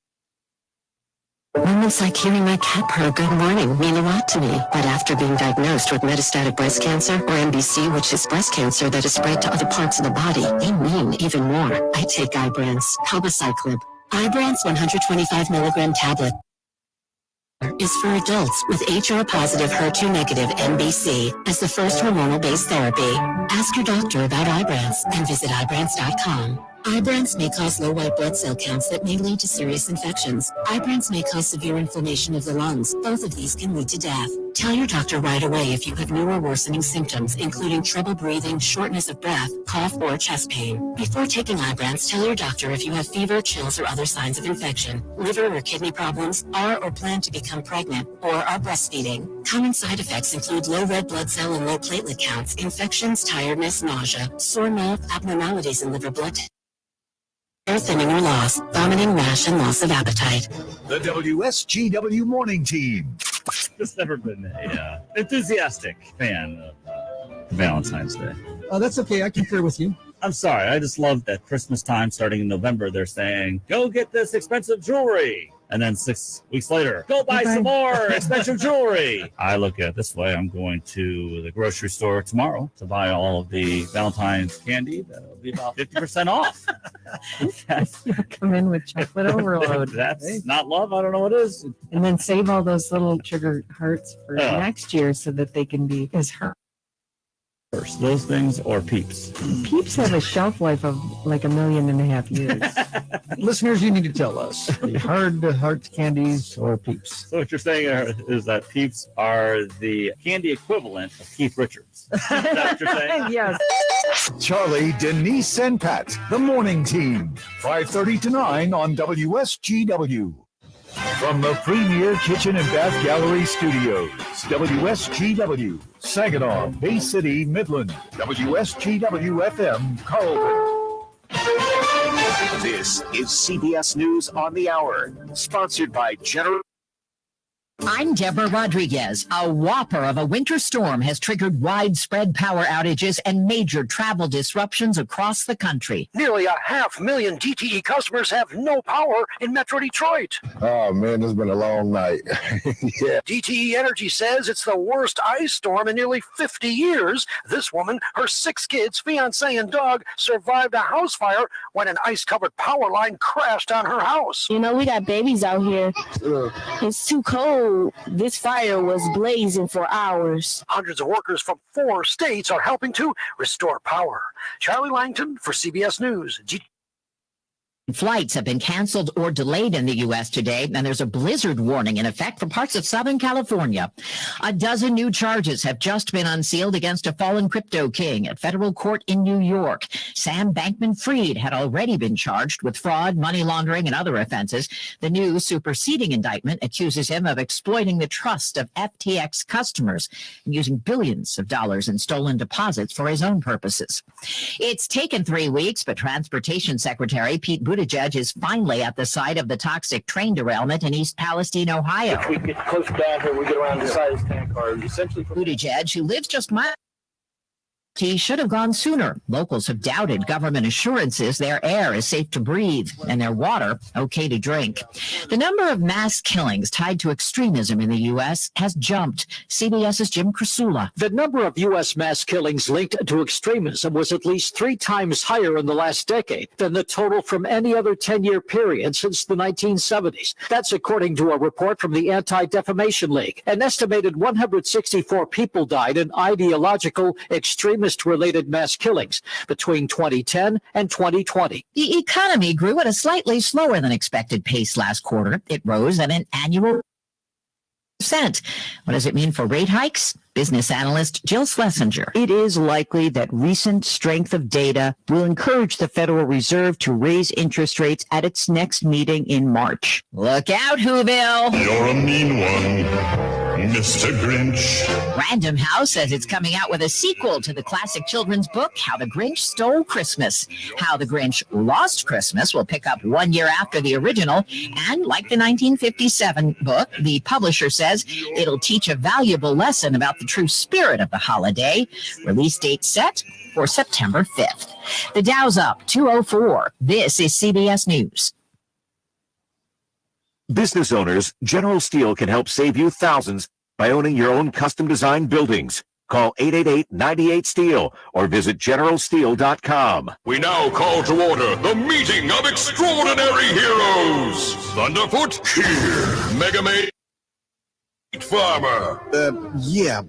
Moments like hearing my cat purr good morning mean a lot to me. But after being diagnosed with metastatic breast cancer, or MBC, which is breast cancer that is spread to other parts of the body, they mean even more. I take Ibrance, palbociclib. Ibrance 125 milligram tablet is for adults with HR-positive, HER2-negative MBC as the first hormonal-based therapy. Ask your doctor about Ibrance and visit Ibrance.com. Ibrance may cause low white blood cell counts that may lead to serious infections. Ibrance may cause severe inflammation of the lungs. Both of these can lead to death. Tell your doctor right away if you have new or worsening symptoms, including trouble breathing, shortness of breath, cough, or chest pain. Before taking Ibrance, tell your doctor if you have fever, chills, or other signs of infection, liver or kidney problems, are or plan to become pregnant, or are breastfeeding. Common side effects include low red blood cell and low platelet counts, infections, tiredness, nausea, sore mouth, abnormalities in liver blood, hair thinning or loss, vomiting, rash, and loss of appetite. The WSGW Morning Team. Just never been a enthusiastic fan of Valentine's Day. Oh, that's okay. I concur with you. I'm sorry. I just love that Christmas time, starting in November, they're saying, go get this expensive jewelry. And then 6 weeks later, go buy some more expensive jewelry. I look at it this way. I'm going to the grocery store tomorrow to buy all of the Valentine's candy. That'll be about 50% off. Come in with chocolate overload. That's not love. I don't know what it is. And then save all those little sugar hearts for next year so that they can be as hurt. Those things or Peeps? Peeps have a shelf life of like 1.5 million years. Listeners, you need to tell us. The hard heart candies or Peeps? So what you're saying is that Peeps are the candy equivalent of Keith Richards. Is that what you're saying? Yes. Charlie, Denise, and Pat, the Morning Team. 5:30 to 9 on WSGW. From the Premier Kitchen and Bath Gallery Studios, WSGW, Saginaw, Bay City, Midland, WSGW FM, Carlton. This is CBS News on the Hour, sponsored by General. I'm Deborah Rodriguez. A whopper of a winter storm has triggered widespread power outages and major travel disruptions across the country. Nearly 500,000 DTE customers have no power in Metro Detroit. Oh, man, it's been a long night. Yeah. DTE Energy says it's the worst ice storm in nearly 50 years. This woman, her 6 kids, fiance, and dog survived a house fire when an ice-covered power line crashed on her house. You know, we got babies out here. It's too cold. This fire was blazing for hours. Hundreds of workers from 4 states are helping to restore power. Charlie Langton for CBS News. Flights have been canceled or delayed in the U.S. today, and there's a blizzard warning in effect for parts of Southern California. A dozen new charges have just been unsealed against a fallen crypto king at federal court in New York. Sam Bankman-Fried had already been charged with fraud, money laundering, and other offenses. The new superseding indictment accuses him of exploiting the trust of FTX customers and using billions of dollars in stolen deposits for his own purposes. It's taken 3 weeks, but Transportation Secretary Pete Buttigieg is finally at the site of the toxic train derailment in East Palestine, Ohio. If we get close down here, we get around the side of this tank car. Essentially, Buttigieg, who lives just miles, he should have gone sooner. Locals have doubted government assurances their air is safe to breathe and their water okay to drink. The number of mass killings tied to extremism in the U.S. has jumped. CBS's Jim Krasula. The number of U.S. mass killings linked to extremism was at least 3 times higher in the last decade than the total from any other 10-year period since the 1970s. That's according to a report from the Anti-Defamation League. An estimated 164 people died in ideological extremist-related mass killings between 2010 and 2020. The economy grew at a slightly slower than expected pace last quarter. It rose at an annual %. What does it mean for rate hikes? Business analyst Jill Schlesinger. It is likely that recent strength of data will encourage the Federal Reserve to raise interest rates at its next meeting in March. Look out, Whoville! You're a mean one, Mr. Grinch. Random House says it's coming out with a sequel to the classic children's book, How the Grinch Stole Christmas. How the Grinch Lost Christmas will pick up 1 year after the original, and like the 1957 book, the publisher says it'll teach a valuable lesson about the true spirit of the holiday. Release date set for September 5th. The Dow's up 204. This is CBS News. Business owners, General Steel can help save you thousands by owning your own custom-designed buildings. Call 888-98-STEEL or visit GeneralSteel.com. We now call to order the meeting of extraordinary heroes. Thunderfoot, here. Mega Man Farmer.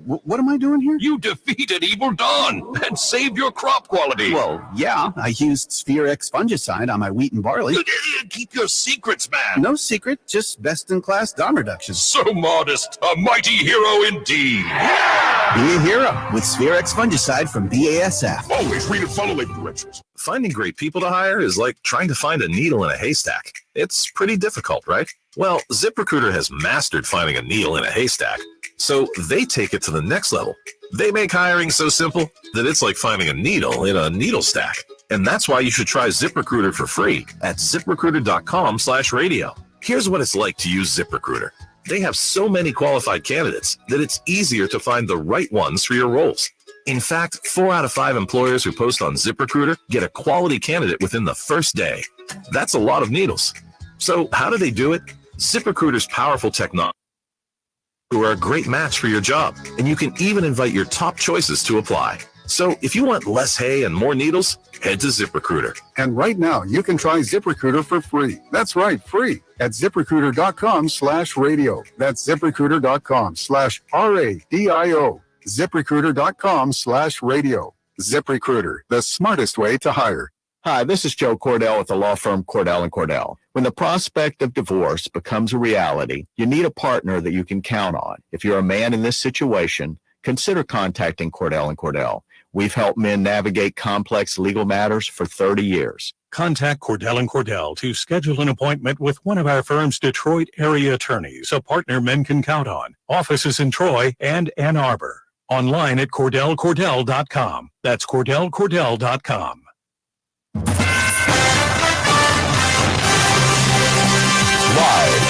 What am I doing here? You defeated Evil Dawn and saved your crop quality. Well, yeah, I used Sphere X fungicide on my wheat and barley. Keep your secrets, man. No secret, just best-in-class Dawn reduction. So modest, a mighty hero indeed. Be a hero with Sphere X fungicide from BASF. Always read and follow label directions. Finding great people to hire is like trying to find a needle in a haystack. It's pretty difficult, right? Well, ZipRecruiter has mastered finding a needle in a haystack, so they take it to the next level. They make hiring so simple that it's like finding a needle in a needle stack. And that's why you should try ZipRecruiter for free at ZipRecruiter.com/radio. Here's what it's like to use ZipRecruiter. They have so many qualified candidates that it's easier to find the right ones for your roles. In fact, 4 out of 5 employers who post on ZipRecruiter get a quality candidate within the first day. That's a lot of needles. So how do they do it? ZipRecruiter's powerful technology are a great match for your job, and you can even invite your top choices to apply. So if you want less hay and more needles, head to ZipRecruiter. And right now, you can try ZipRecruiter for free. That's right, free at ZipRecruiter.com/radio. That's ZipRecruiter.com/RADIO. ZipRecruiter.com/radio. ZipRecruiter, the smartest way to hire. Hi, this is Joe Cordell with the law firm Cordell & Cordell. When the prospect of divorce becomes a reality, you need a partner that you can count on. If you're a man in this situation, consider contacting Cordell & Cordell. We've helped men navigate complex legal matters for 30 years. Contact Cordell & Cordell to schedule an appointment with one of our firm's Detroit area attorneys, a partner men can count on. Offices in Troy and Ann Arbor. Online at CordellCordell.com. That's CordellCordell.com. Live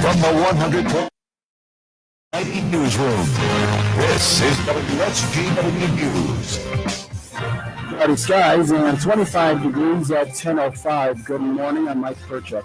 from the 100.90 newsroom, this is WSGW News. Cloudy skies and 25 degrees at 10:05. Good morning, I'm Mike Perchuk.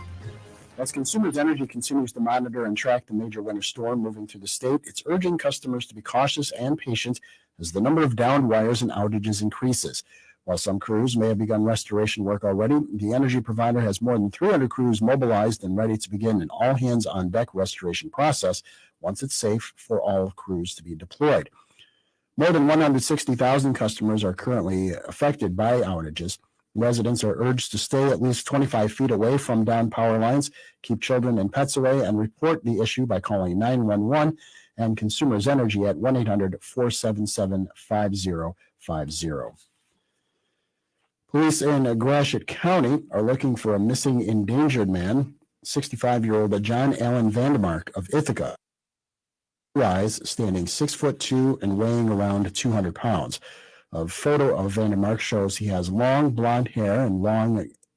As Consumers Energy continues to monitor and track the major winter storm moving through the state, it's urging customers to be cautious and patient as the number of downed wires and outages increases. While some crews may have begun restoration work already, the energy provider has more than 300 crews mobilized and ready to begin an all-hands-on-deck restoration process once it's safe for all crews to be deployed. More than 160,000 customers are currently affected by outages. Residents are urged to stay at least 25 feet away from downed power lines, keep children and pets away, and report the issue by calling 911 and Consumers Energy at 1-800-477-5050. Police in Gratiot County are looking for a missing endangered man, 65-year-old John Allen Vandermark of Ithaca. Rise, standing 6'2" and weighing around 200 pounds. A photo of Vandermark shows he has long blonde hair and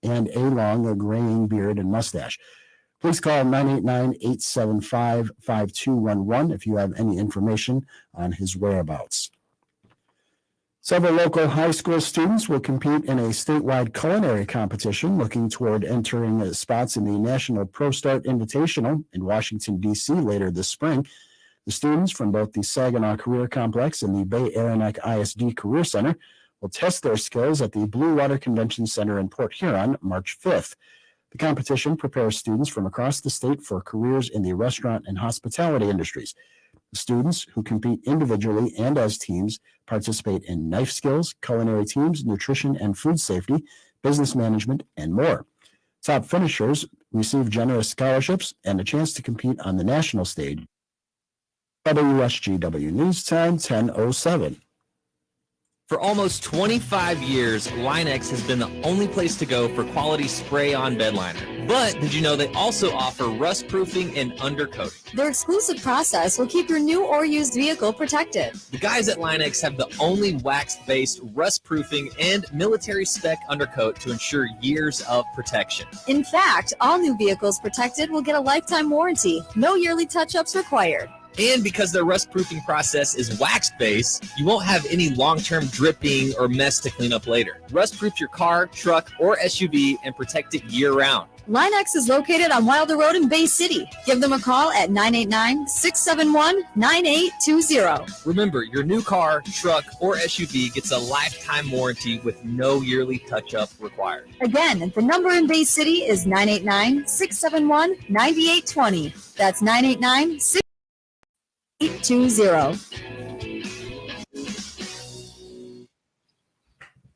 a long graying beard and mustache. Please call 989-875-5211 if you have any information on his whereabouts. Several local high school students will compete in a statewide culinary competition looking toward entering spots in the National Pro Start Invitational in Washington, D.C. later this spring. The students from both the Saginaw Career Complex and the Bay Aranac ISD Career Center will test their skills at the Blue Water Convention Center in Port Huron March 5th. The competition prepares students from across the state for careers in the restaurant and hospitality industries. The students, who compete individually and as teams, participate in knife skills, culinary teams, nutrition and food safety, business management, and more. Top finishers receive generous scholarships and a chance to compete on the national stage. WSGW News Time 10:07. For almost 25 years, Linex has been the only place to go for quality spray-on bed liner. But did you know they also offer rust proofing and undercoating? Their exclusive process will keep your new or used vehicle protected. The guys at Linex have the only wax-based rust proofing and military spec undercoat to ensure years of protection. In fact, all new vehicles protected will get a lifetime warranty. No yearly touch-ups required. And because their rust proofing process is wax-based, you won't have any long-term dripping or mess to clean up later. Rust proof your car, truck, or SUV and protect it year-round. Linex is located on Wilder Road in Bay City. Give them a call at 989-671-9820. Remember, your new car, truck, or SUV gets a lifetime warranty with no yearly touch-up required. Again, the number in Bay City is 989-671-9820. That's 989-671-9820.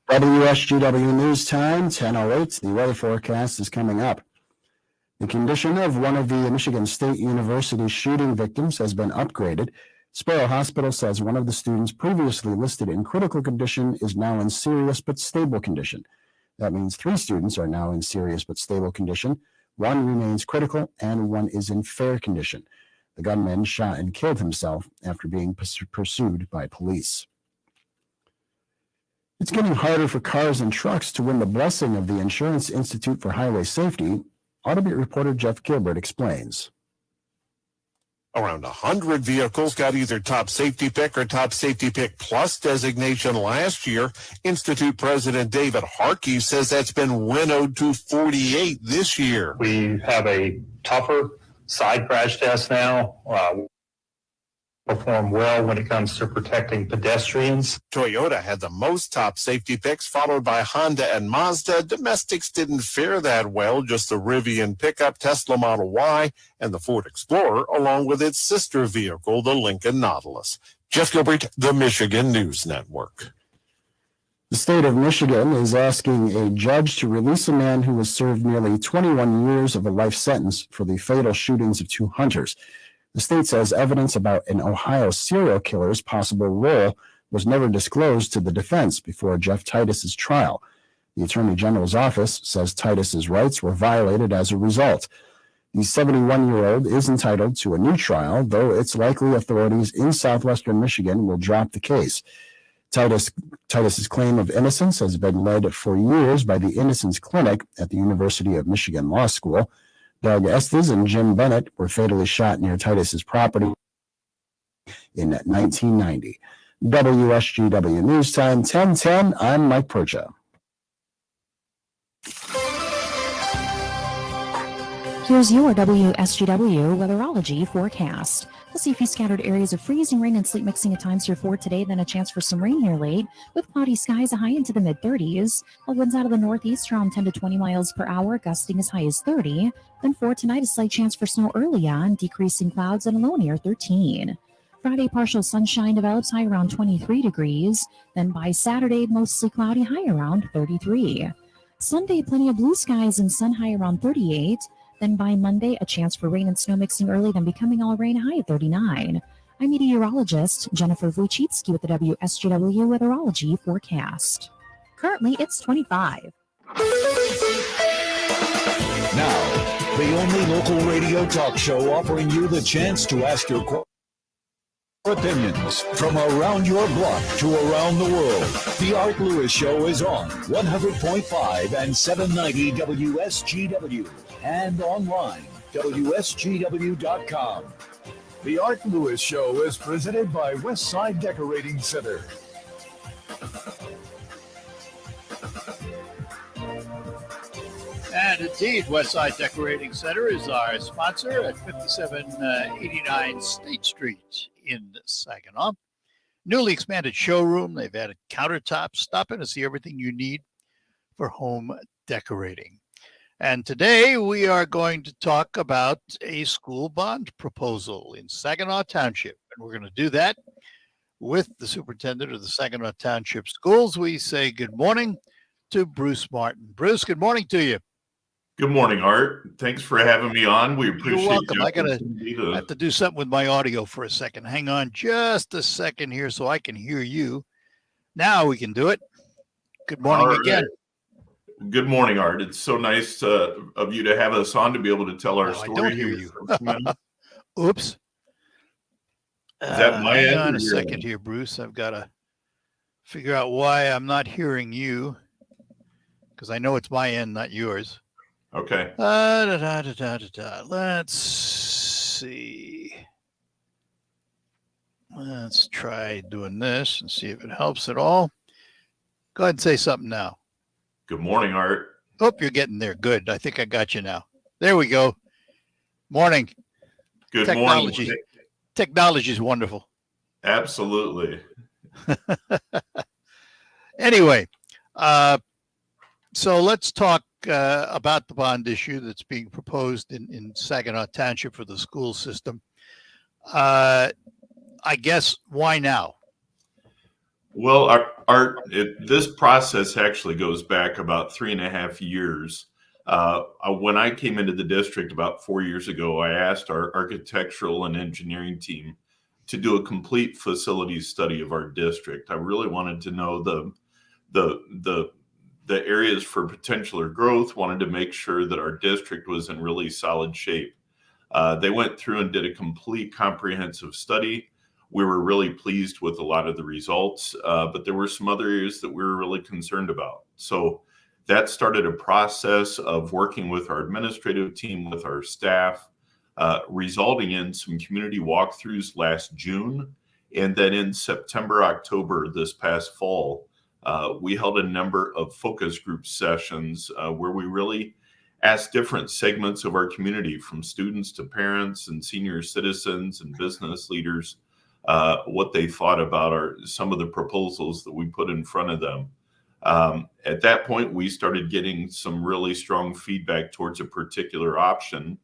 WSGW News Time 10:08. The weather forecast is coming up. The condition of one of the Michigan State University shooting victims has been upgraded. Sparrow Hospital says one of the students previously listed in critical condition is now in serious but stable condition. That means 3 students are now in serious but stable condition. 1 remains critical and 1 is in fair condition. The gunman shot and killed himself after being pursued by police. It's getting harder for cars and trucks to win the blessing of the Insurance Institute for Highway Safety. Autobit reporter Jeff Gilbert explains. Around 100 vehicles got either Top Safety Pick or Top Safety Pick Plus designation last year. Institute President David Harkey says that's been winnowed to 48 this year. We have a tougher side crash test now. Perform well when it comes to protecting pedestrians. Toyota had the most top safety picks, followed by Honda and Mazda. Domestics didn't fare that well, just the Rivian pickup, Tesla Model Y, and the Ford Explorer, along with its sister vehicle, the Lincoln Nautilus. Jeff Gilbert, the Michigan News Network. The state of Michigan is asking a judge to release a man who has served nearly 21 years of a life sentence for the fatal shootings of 2 hunters. The state says evidence about an Ohio serial killer's possible role was never disclosed to the defense before Jeff Titus's trial. The Attorney General's office says Titus's rights were violated as a result. The 71-year-old is entitled to a new trial, though it's likely authorities in southwestern Michigan will drop the case. Titus's claim of innocence has been led for years by the Innocence Clinic at the University of Michigan Law School. Doug Estes and Jim Bennett were fatally shot near Titus's property in 1990. WSGW News Time 10:10. I'm Mike Percha. Here's your WSGW weatherology forecast. We'll see a few scattered areas of freezing rain and sleet mixing at times here for today, then a chance for some rain here late, with cloudy skies a high into the mid-30s, while winds out of the northeast around 10 to 20 miles per hour, gusting as high as 30. Then for tonight, a slight chance for snow early on, decreasing clouds and a low near 13. Friday, partial sunshine develops high around 23 degrees. Then by Saturday, mostly cloudy, high around 33. Sunday, plenty of blue skies and sun high around 38. Then by Monday, a chance for rain and snow mixing early, then becoming all rain high at 39. I'm meteorologist Jennifer Wojcicki with the WSGW Weatherology forecast. Currently, it's 25. Now, the only local radio talk show offering you the chance to ask your opinions from around your block to around the world. The Art Lewis Show is on 100.5 and 790 WSGW and online, WSGW.com. The Art Lewis Show is presented by Westside Decorating Center. And indeed, Westside Decorating Center is our sponsor at 5789 State Street in Saginaw. Newly expanded showroom. They've added countertops. Stop in to see everything you need for home decorating. And today we are going to talk about a school bond proposal in Saginaw Township. And we're going to do that with the superintendent of the Saginaw Township Schools. We say good morning to Bruce Martin. Bruce, good morning to you. Good morning, Art. Thanks for having me on. We appreciate You're welcome. I have to do something with my audio for a second. Hang on just a second here so I can hear you. Now we can do it. Good morning again. Good morning, Art. It's so nice of you to have us on to be able to tell our story. I don't hear you. Oops. Is that my hang end? on a second here, Bruce. I've got to figure out why I'm not hearing you, because I know it's my end, not yours. Okay. Let's see. Let's try doing this and see if it helps at all. Go ahead and say something now. Good morning, Art. Hope you're getting there. Good. I think I got you now. There we go. Morning. Good morning. Technology is wonderful. Absolutely. Anyway, so let's talk about the bond issue that's being proposed in Saginaw Township for the school system. I guess, why now? Well, Art, this process actually goes back about 3.5 years. When I came into the district about 4 years ago, I asked our architectural and engineering team to do a complete facility study of our district. I really wanted to know the areas for potential or growth, wanted to make sure that our district was in really solid shape. They went through and did a complete comprehensive study. We were really pleased with a lot of the results, but there were some other areas that we were really concerned about. So that started a process of working with our administrative team, with our staff, resulting in some community walkthroughs last June. And then in September, October, this past fall, we held a number of focus group sessions where we really asked different segments of our community, from students to parents and senior citizens and business leaders, what they thought about some of the proposals that we put in front of them. At that point, we started getting some really strong feedback towards a particular option.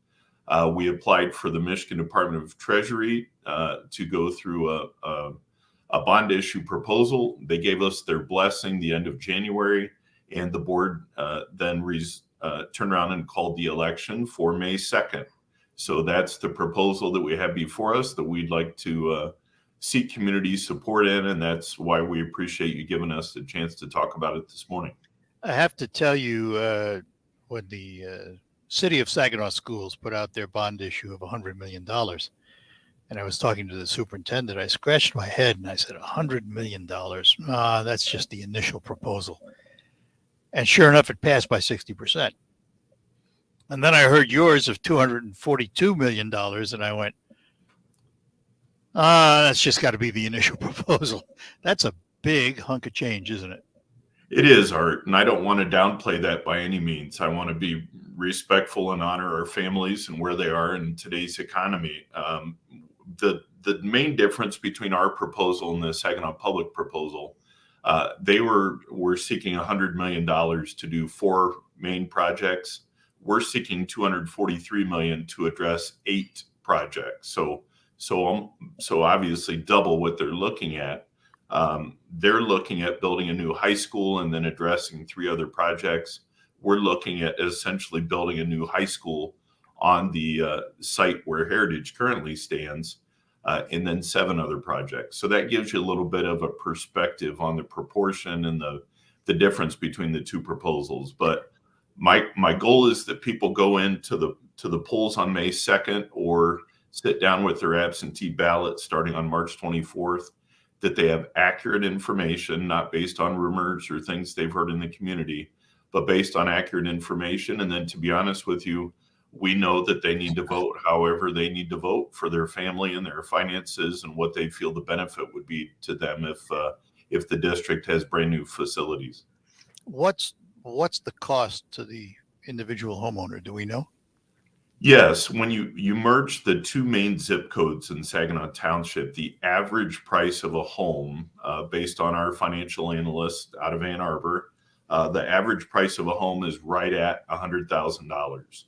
We applied for the Michigan Department of Treasury to go through a bond issue proposal. They gave us their blessing the end of January, and the board then turned around and called the election for May 2nd. So that's the proposal that we have before us that we'd like to seek community support in, and that's why we appreciate you giving us the chance to talk about it this morning. I have to tell you, when the City of Saginaw Schools put out their bond issue of $100 million, and I was talking to the superintendent, I scratched my head and I said, $100 million? That's just the initial proposal. And sure enough, it passed by 60%. And then I heard yours of $242 million, and I went, that's just got to be the initial proposal. That's a big hunk of change, isn't it? It is, Art, and I don't want to downplay that by any means. I want to be respectful and honor our families and where they are in today's economy. The main difference between our proposal and the Saginaw Public proposal, they were seeking $100 million to do 4 main projects. We're seeking $243 million to address 8 projects. So obviously double what they're looking at. They're looking at building a new high school and then addressing 3 other projects. we're looking at essentially building a new high school on the site where Heritage currently stands, and then 7 other projects. So that gives you a little bit of a perspective on the proportion and the difference between the 2 proposals. But my goal is that people go into the polls on May 2nd or sit down with their absentee ballot starting on March 24th, that they have accurate information, not based on rumors or things they've heard in the community, but based on accurate information. And then, to be honest with you, we know that they need to vote however they need to vote for their family and their finances and what they feel the benefit would be to them if the district has brand new facilities. What's the cost to the individual homeowner? Do we know? Yes, when you merge the 2 main zip codes in Saginaw Township, the average price of a home, based on our financial analyst out of Ann Arbor, the average price of a home is right at $100,000.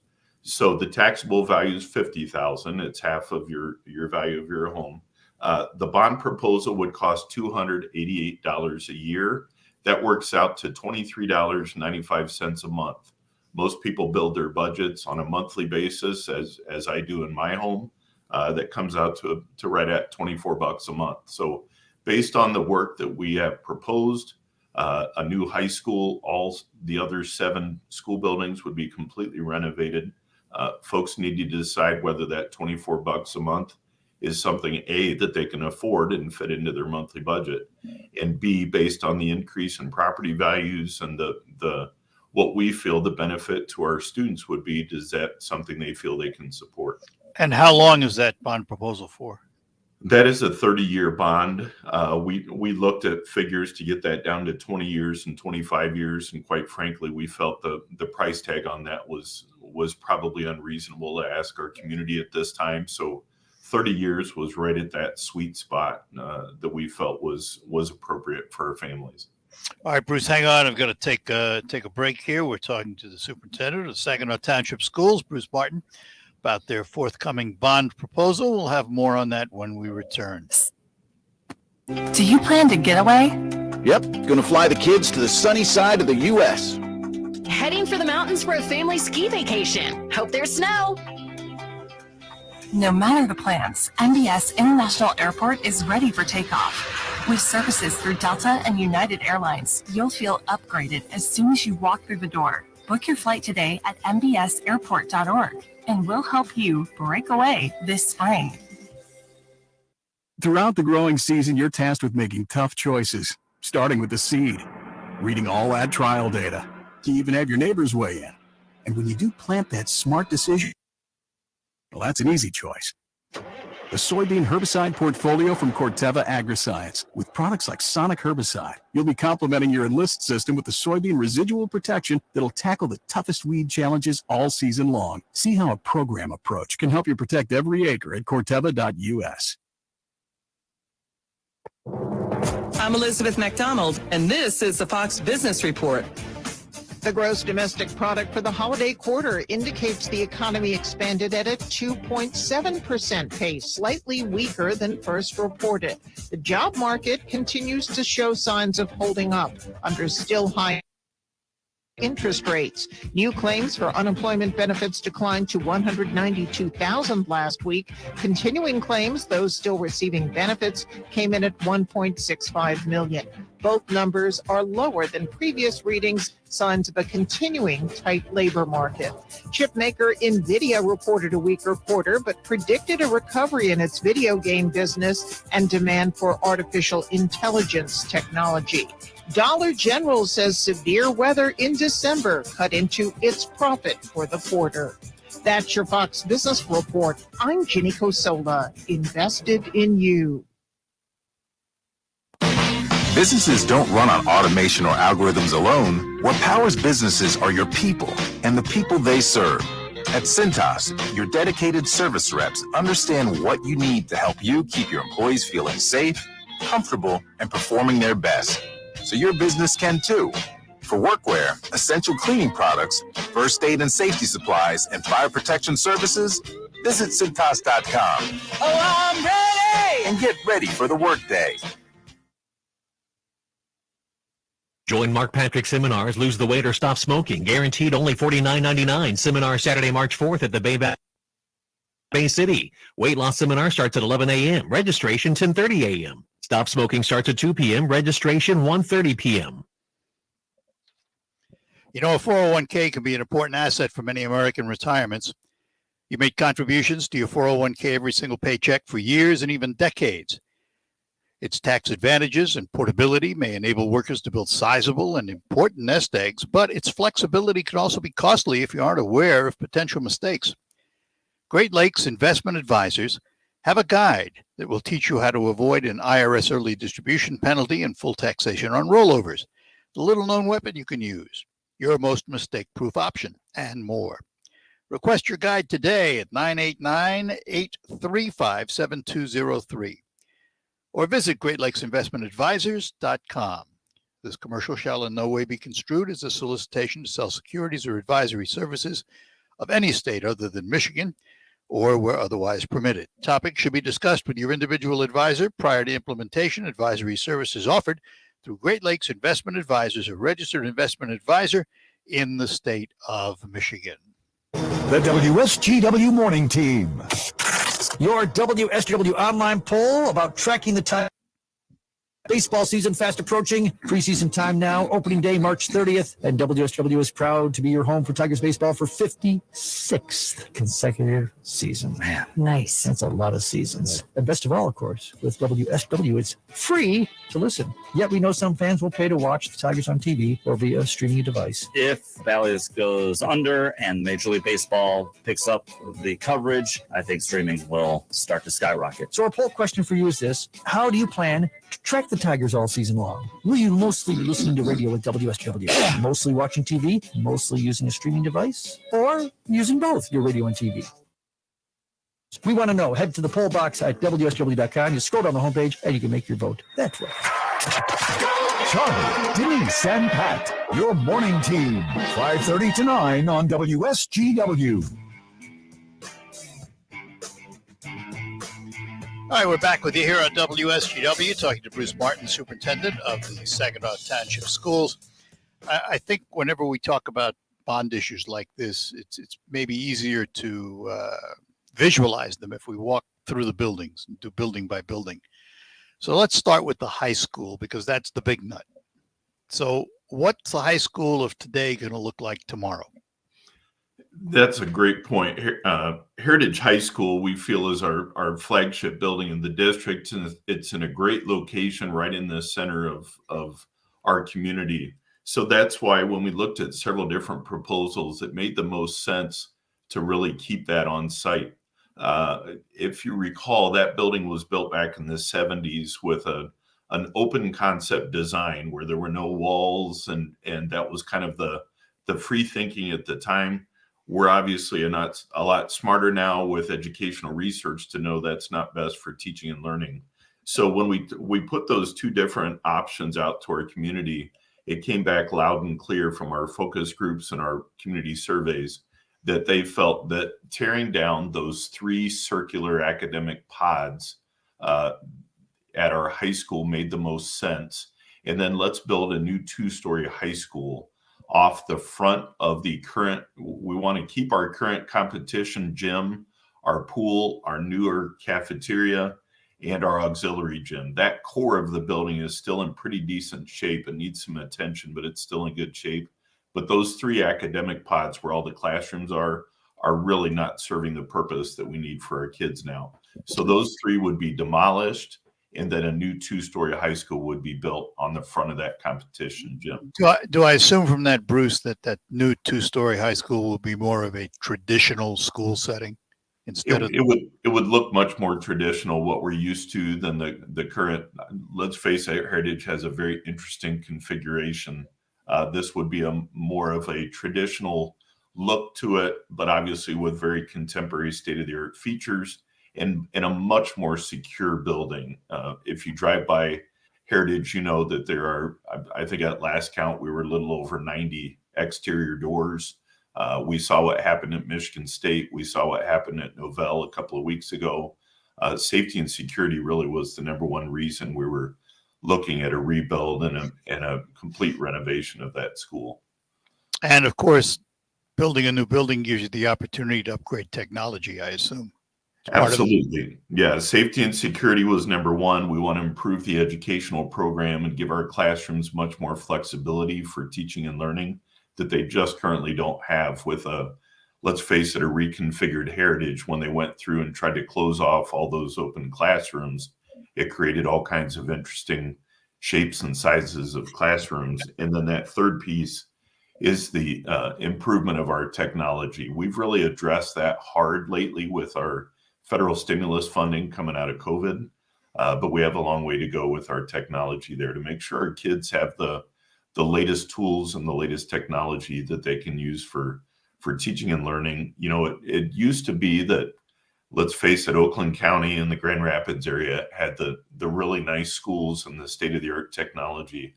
So the taxable value is $50,000. It's half of your value of your home. The bond proposal would cost $288 a year. That works out to $23.95 a month. Most people build their budgets on a monthly basis, as I do in my home. That comes out to right at $24 a month. So based on the work that we have proposed, a new high school, all the other 7 school buildings would be completely renovated. Folks need to decide whether that $24 a month is something, A, that they can afford and fit into their monthly budget, and B, based on the increase in property values and the what we feel the benefit to our students would be. Is that something they feel they can support? And how long is that bond proposal for? That is a 30-year bond. We looked at figures to get that down to 20 years and 25 years. And quite frankly, we felt the price tag on that was probably unreasonable to ask our community at this time. So 30 years was right at that sweet spot that we felt was appropriate for our families. All right, Bruce, hang on. I've got to take a break here. We're talking to the superintendent of Saginaw Township Schools, BruceMartin, about their forthcoming bond proposal. We'll have more on that when we return. Do you plan to get away? Yep, gonna fly the kids to the sunny side of the U.S. Heading for the mountains for a family ski vacation. Hope there's snow. No matter the plans, MBS International Airport is ready for takeoff. With services through Delta and United Airlines, you'll feel upgraded as soon as you walk through the door. Book your flight today at mbsairport.org, and we'll help you break away this spring. Throughout the growing season, you're tasked with making tough choices, starting with the seed, reading all ad trial data. You even have your neighbors weigh in. And when you do plant that smart decision, well, that's an easy choice. The soybean herbicide portfolio from Corteva Agriscience. With products like Sonic Herbicide, you'll be complementing your Enlist system with the soybean residual protection that'll tackle the toughest weed challenges all season long. See how a program approach can help you protect every acre at Corteva.us. I'm Elizabeth McDonald, and this is the Fox Business Report. The gross domestic product for the holiday quarter indicates the economy expanded at a 2.7% pace, slightly weaker than first reported. The job market continues to show signs of holding up under still high interest rates. New claims for unemployment benefits declined to 192,000 last week. Continuing claims, those still receiving benefits, came in at 1.65 million. Both numbers are lower than previous readings, signs of a continuing tight labor market. Chip maker NVIDIA reported a weaker quarter, but predicted a recovery in its video game business and demand for artificial intelligence technology. Dollar General says severe weather in December cut into its profit for the quarter. That's your Fox Business Report. I'm Ginny Cosola, invested in you. Businesses don't run on automation or algorithms alone. What powers businesses are your people and the people they serve. At Cintas, your dedicated service reps understand what you need to help you keep your employees feeling safe, comfortable, and performing their best. So your business can too. For workwear, essential cleaning products, first aid and safety supplies, and fire protection services, visit Cintas.com. Oh, I'm ready! And get ready for the workday. Join Mark Patrick Seminars, Lose the Weight or Stop Smoking. Guaranteed only $49.99. Seminar Saturday, March 4th at the Bay City. Weight loss seminar starts at 11 a.m. Registration 10:30 a.m. Stop smoking starts at 2 p.m. Registration 1:30 p.m. You know, a 401k can be an important asset for many American retirements. You made contributions to your 401k every single paycheck for years and even decades. Its tax advantages and portability may enable workers to build sizable and important nest eggs, but its flexibility can also be costly if you aren't aware of potential mistakes. Great Lakes Investment Advisors have a guide that will teach you how to avoid an IRS early distribution penalty and full taxation on rollovers, the little-known weapon you can use, your most mistake-proof option, and more. Request your guide today at 989-835-7203 or visit GreatLakesInvestmentAdvisors.com. This commercial shall in no way be construed as a solicitation to sell securities or advisory services of any state other than Michigan or where otherwise permitted. Topics should be discussed with your individual advisor prior to implementation. Advisory services offered through Great Lakes Investment Advisors, a registered investment advisor in the state of Michigan. The WSGW Morning Team. Your WSGW online poll about tracking the time. Baseball season fast approaching. Preseason time now. Opening day, March 30th. And WSGW is proud to be your home for Tigers baseball for 56th consecutive season. Man, nice. That's a lot of seasons. And best of all, of course, with WSGW, it's free to listen. Yet we know some fans will pay to watch the Tigers on TV or via streaming device. If Valley's goes under and Major League Baseball picks up the coverage, I think streaming will start to skyrocket. So our poll question for you is this. How do you plan to track the Tigers all season long? Will you mostly be listening to radio with WSGW? Mostly watching TV? Mostly using a streaming device? Or using both your radio and TV? We want to know. Head to the poll box at WSW.com. You scroll down the homepage and you can make your vote that way. Charlie, Denise, and Pat, your morning team. 5:30 to 9 on WSGW. All right, we're back with you here on WSGW, talking to Bruce Martin, Superintendent of the Saginaw Township Schools. I think whenever we talk about bond issues like this, it's maybe easier to visualize them if we walk through the buildings and do building by building. So let's start with the high school because that's the big nut. So what's the high school of today going to look like tomorrow? That's a great point. Heritage High School, we feel, is our flagship building in the district, and it's in a great location right in the center of our community. So that's why when we looked at several different proposals, it made the most sense to really keep that on site. If you recall, that building was built back in the 70s with an open concept design where there were no walls, and that was kind of the free thinking at the time. We're obviously a lot smarter now with educational research to know that's not best for teaching and learning. So when we put those two different options out to our community, it came back loud and clear from our focus groups and our community surveys that they felt that tearing down those three circular academic pods at our high school made the most sense. And then let's build a new 2-story high school off the front of the current. We want to keep our current competition gym, our pool, our newer cafeteria, and our auxiliary gym. That core of the building is still in pretty decent shape. It needs some attention, but it's still in good shape. But those three academic pods where all the classrooms are really not serving the purpose that we need for our kids now. So those three would be demolished, and then a new 2-story high school would be built on the front of that competition gym. Do I assume from that, Bruce, that new 2-story high school will be more of a traditional school setting instead of? It would look much more traditional, what we're used to, than the current. Let's face it, Heritage has a very interesting configuration. This would be more of a traditional look to it, but obviously with very contemporary state-of-the-art features and a much more secure building. If you drive by Heritage, you know that there are, I think at last count, we were a little over 90 exterior doors. We saw what happened at Michigan State. We saw what happened at Novell a couple of weeks ago. Safety and security really was the number one reason we were looking at a rebuild and a complete renovation of that school. And of course, building a new building gives you the opportunity to upgrade technology, I assume. Absolutely. Yeah. Safety and security was number one. We want to improve the educational program and give our classrooms much more flexibility for teaching and learning that they just currently don't have with let's face it, a reconfigured Heritage. When they went through and tried to close off all those open classrooms, it created all kinds of interesting shapes and sizes of classrooms. And then that third piece is the improvement of our technology. We've really addressed that hard lately with our federal stimulus funding coming out of COVID, but we have a long way to go with our technology there to make sure our kids have the latest tools and the latest technology that they can use for teaching and learning. You know, it used to be that, let's face it, Oakland County and the Grand Rapids area had the really nice schools and the state-of-the-art technology.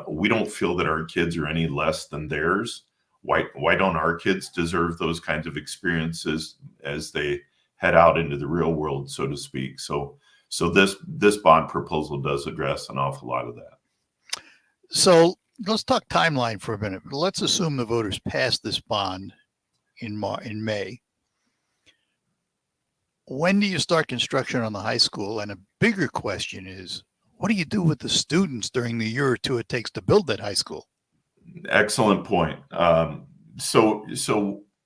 We don't feel that our kids are any less than theirs. Why don't our kids deserve those kinds of experiences as they head out into the real world, so to speak? So this bond proposal does address an awful lot of that. So let's talk timeline for a minute. Let's assume the voters pass this bond in May. When do you start construction on the high school? And a bigger question is, what do you do with the students during the year or two it takes to build that high school? Excellent point. So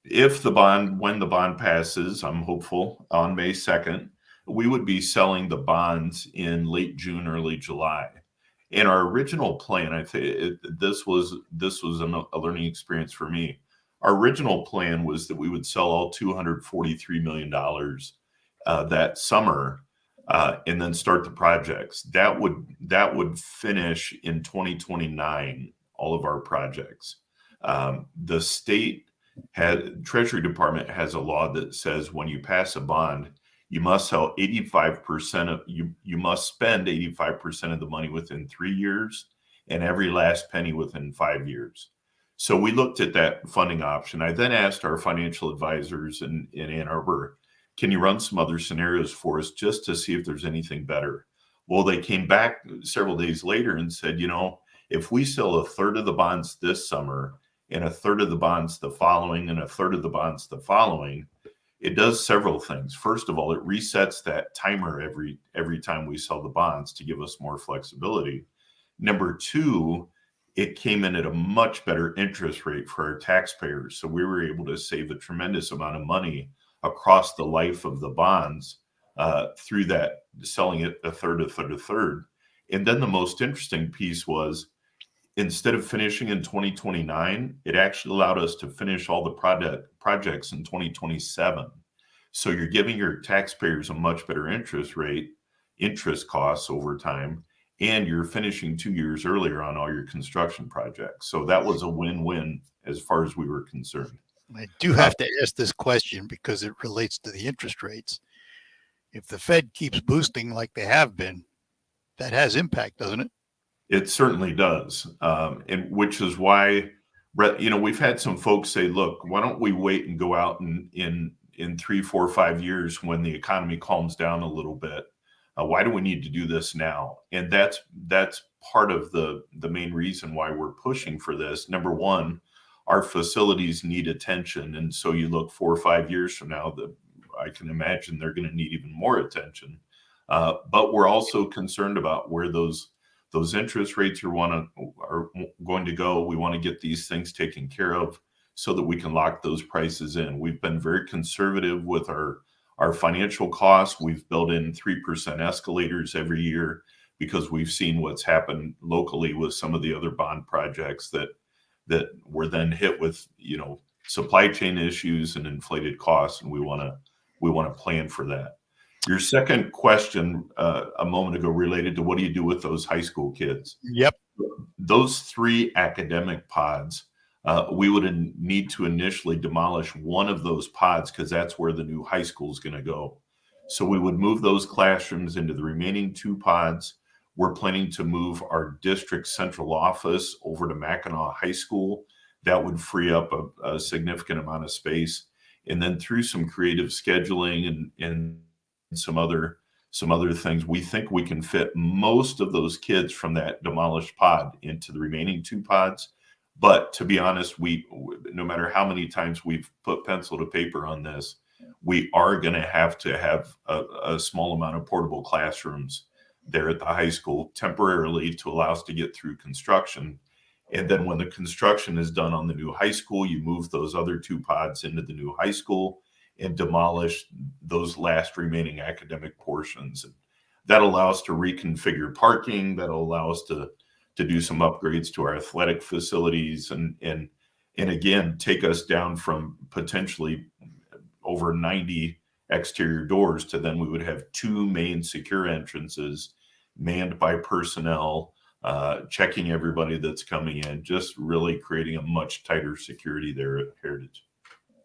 when the bond passes, I'm hopeful on May 2nd, we would be selling the bonds in late June, early July. In our original plan, I think this was a learning experience for me. Our original plan was that we would sell all $243 million that summer, and then start the projects. That would finish in 2029, all of our projects. The state Treasury Department has a law that says when you pass a bond, you must sell 85% of you must spend 85% of the money within 3 years and every last penny within 5 years. So we looked at that funding option. I then asked our financial advisors in Ann Arbor, can you run some other scenarios for us just to see if there's anything better? Well, they came back several days later and said, you know, if we sell a third of the bonds this summer and a third of the bonds the following and a third of the bonds the following, it does several things. First of all, it resets that timer every time we sell the bonds to give us more flexibility. Number two, it came in at a much better interest rate for our taxpayers. So we were able to save a tremendous amount of money across the life of the bonds through that, selling it a third. And then the most interesting piece was, instead of finishing in 2029, it actually allowed us to finish all the projects in 2027. So you're giving your taxpayers a much better interest costs over time, and you're finishing 2 years earlier on all your construction projects. So that was a win-win as far as we were concerned. I do have to ask this question because it relates to the interest rates. If the Fed keeps boosting like they have been, that has impact, doesn't it? It certainly does. And which is why, you know, we've had some folks say, look, why don't we wait and go out in 3, 4, 5 years when the economy calms down a little bit? Why do we need to do this now? And that's part of the main reason why we're pushing for this. Number one, our facilities need attention. And so you look 4 or 5 years from now, I can imagine they're going to need even more attention. But we're also concerned about where those interest rates are going to go. We want to get these things taken care of so that we can lock those prices in. We've been very conservative with our financial costs. We've built in 3% escalators every year because we've seen what's happened locally with some of the other bond projects that were then hit with, you know, supply chain issues and inflated costs, and we want to plan for that. Your second question a moment ago related to what do you do with those high school kids? Yep. Those 3 academic pods, we would need to initially demolish one of those pods because that's where the new high school is going to go. So we would move those classrooms into the remaining 2 pods. We're planning to move our district central office over to Mackinac High School. That would free up a significant amount of space. And then through some creative scheduling and some other some other things. We think we can fit most of those kids from that demolished pod into the remaining 2 pods. But to be honest, no matter how many times we've put pencil to paper on this, we are going to have a small amount of portable classrooms there at the high school temporarily to allow us to get through construction. And then when the construction is done on the new high school, you move those other 2 pods into the new high school and demolish those last remaining academic portions. And that allows us to reconfigure parking. That'll allow us to do some upgrades to our athletic facilities and again, take us down from potentially over 90 exterior doors to then we would have 2 main secure entrances manned by personnel, checking everybody that's coming in, just really creating a much tighter security there at Heritage.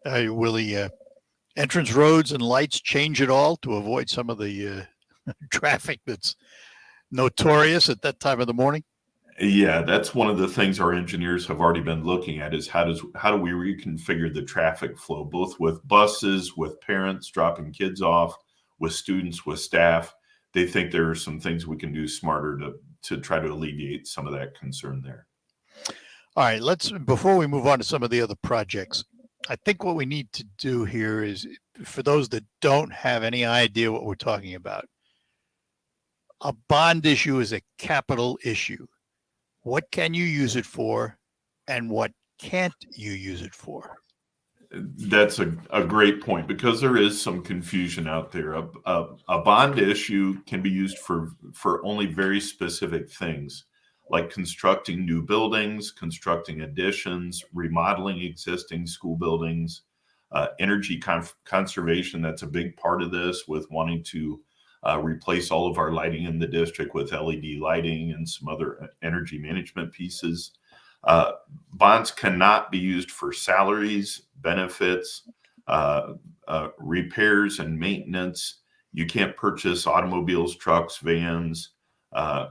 Will the entrance roads and lights change at all to avoid some of the traffic that's notorious at that time of the morning? Yeah, that's one of the things our engineers have already been looking at is how do we reconfigure the traffic flow, both with buses, with parents dropping kids off, with students, with staff. They think there are some things we can do smarter to try to alleviate some of that concern there. All right, before we move on to some of the other projects, I think what we need to do here is, for those that don't have any idea what we're talking about, a bond issue is a capital issue. What can you use it for, and what can't you use it for? That's a great point, because there is some confusion out there. A bond issue can be used for only very specific things, like constructing new buildings, constructing additions, remodeling existing school buildings, energy conservation. That's a big part of this, with wanting to replace all of our lighting in the district with LED lighting and some other energy management pieces. Bonds cannot be used for salaries, benefits, repairs and maintenance. You can't purchase automobiles, trucks, vans.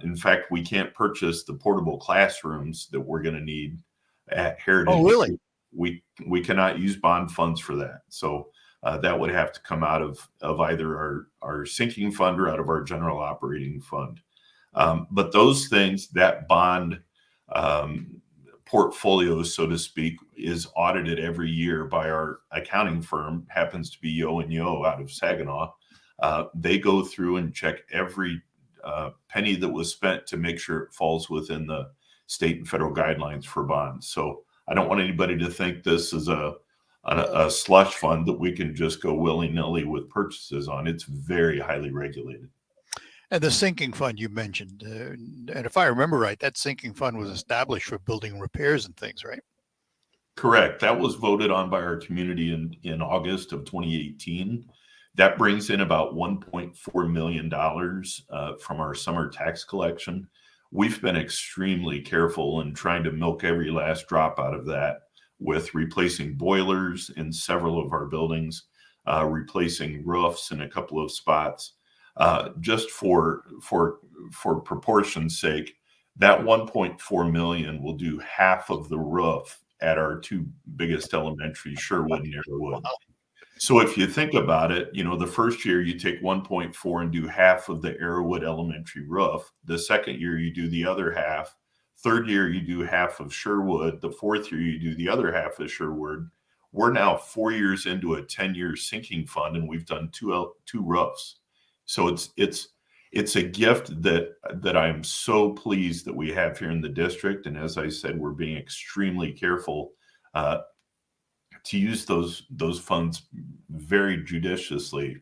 In fact, we can't purchase the portable classrooms that we're going to need at Heritage. Oh, really? We cannot use bond funds for that. So that would have to come out of either our sinking fund or out of our general operating fund. But those things, that bond portfolio, so to speak, is audited every year by our accounting firm, happens to be Yo and Yo out of Saginaw. They go through and check every penny that was spent to make sure it falls within the state and federal guidelines for bonds. So I don't want anybody to think this is a slush fund that we can just go willy-nilly with purchases on. It's very highly regulated. And the sinking fund you mentioned, and if I remember right, that sinking fund was established for building repairs and things, right? Correct. That was voted on by our community in August of 2018. That brings in about $1.4 million from our summer tax collection. We've been extremely careful in trying to milk every last drop out of that, with replacing boilers in several of our buildings, replacing roofs in a couple of spots. Just for proportion's sake, that 1.4 million will do half of the roof at our 2 biggest elementary, Sherwood and Arrowwood. So if you think about it, the first year you take 1.4 and do half of the Arrowwood elementary roof. The second year you do the other half. Third year you do half of Sherwood. The fourth year you do the other half of Sherwood. We're now 4 years into a 10-year sinking fund, and we've done two roofs. So it's a gift that I'm so pleased that we have here in the district. And as I said, we're being extremely careful to use those funds very judiciously.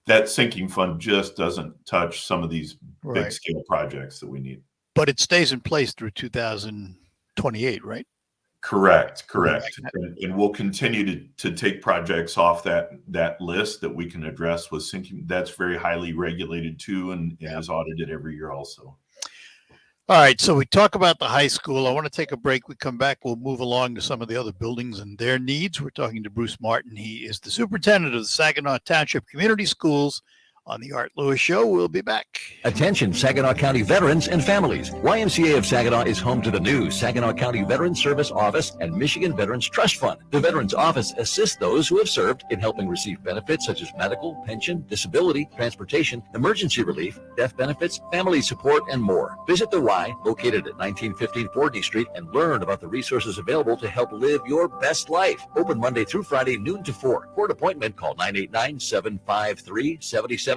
That sinking fund just doesn't touch some of these big scale projects that we need. But it stays in place through 2028, right? Correct. And we'll continue to take projects off that list that we can address with sinking. That's very highly regulated too, and is audited every year also. All right, so we talk about the high school. I want to take a break. We come back, we'll move along to some of the other buildings and their needs. We're talking to Bruce Martin. He is the superintendent of the Saginaw Township Community Schools On the Art Lewis Show, we'll be back. Attention, Saginaw County veterans and families. YMCA of Saginaw is home to the new Saginaw County Veterans Service Office and Michigan Veterans Trust Fund. The Veterans Office assists those who have served in helping receive benefits such as medical, pension, disability, transportation, emergency relief, death benefits, family support, and more. Visit the Y, located at 1915 Fordney Street, and learn about the resources available to help live your best life. Open Monday through Friday, noon to 4. For an appointment, call 989-753-7721,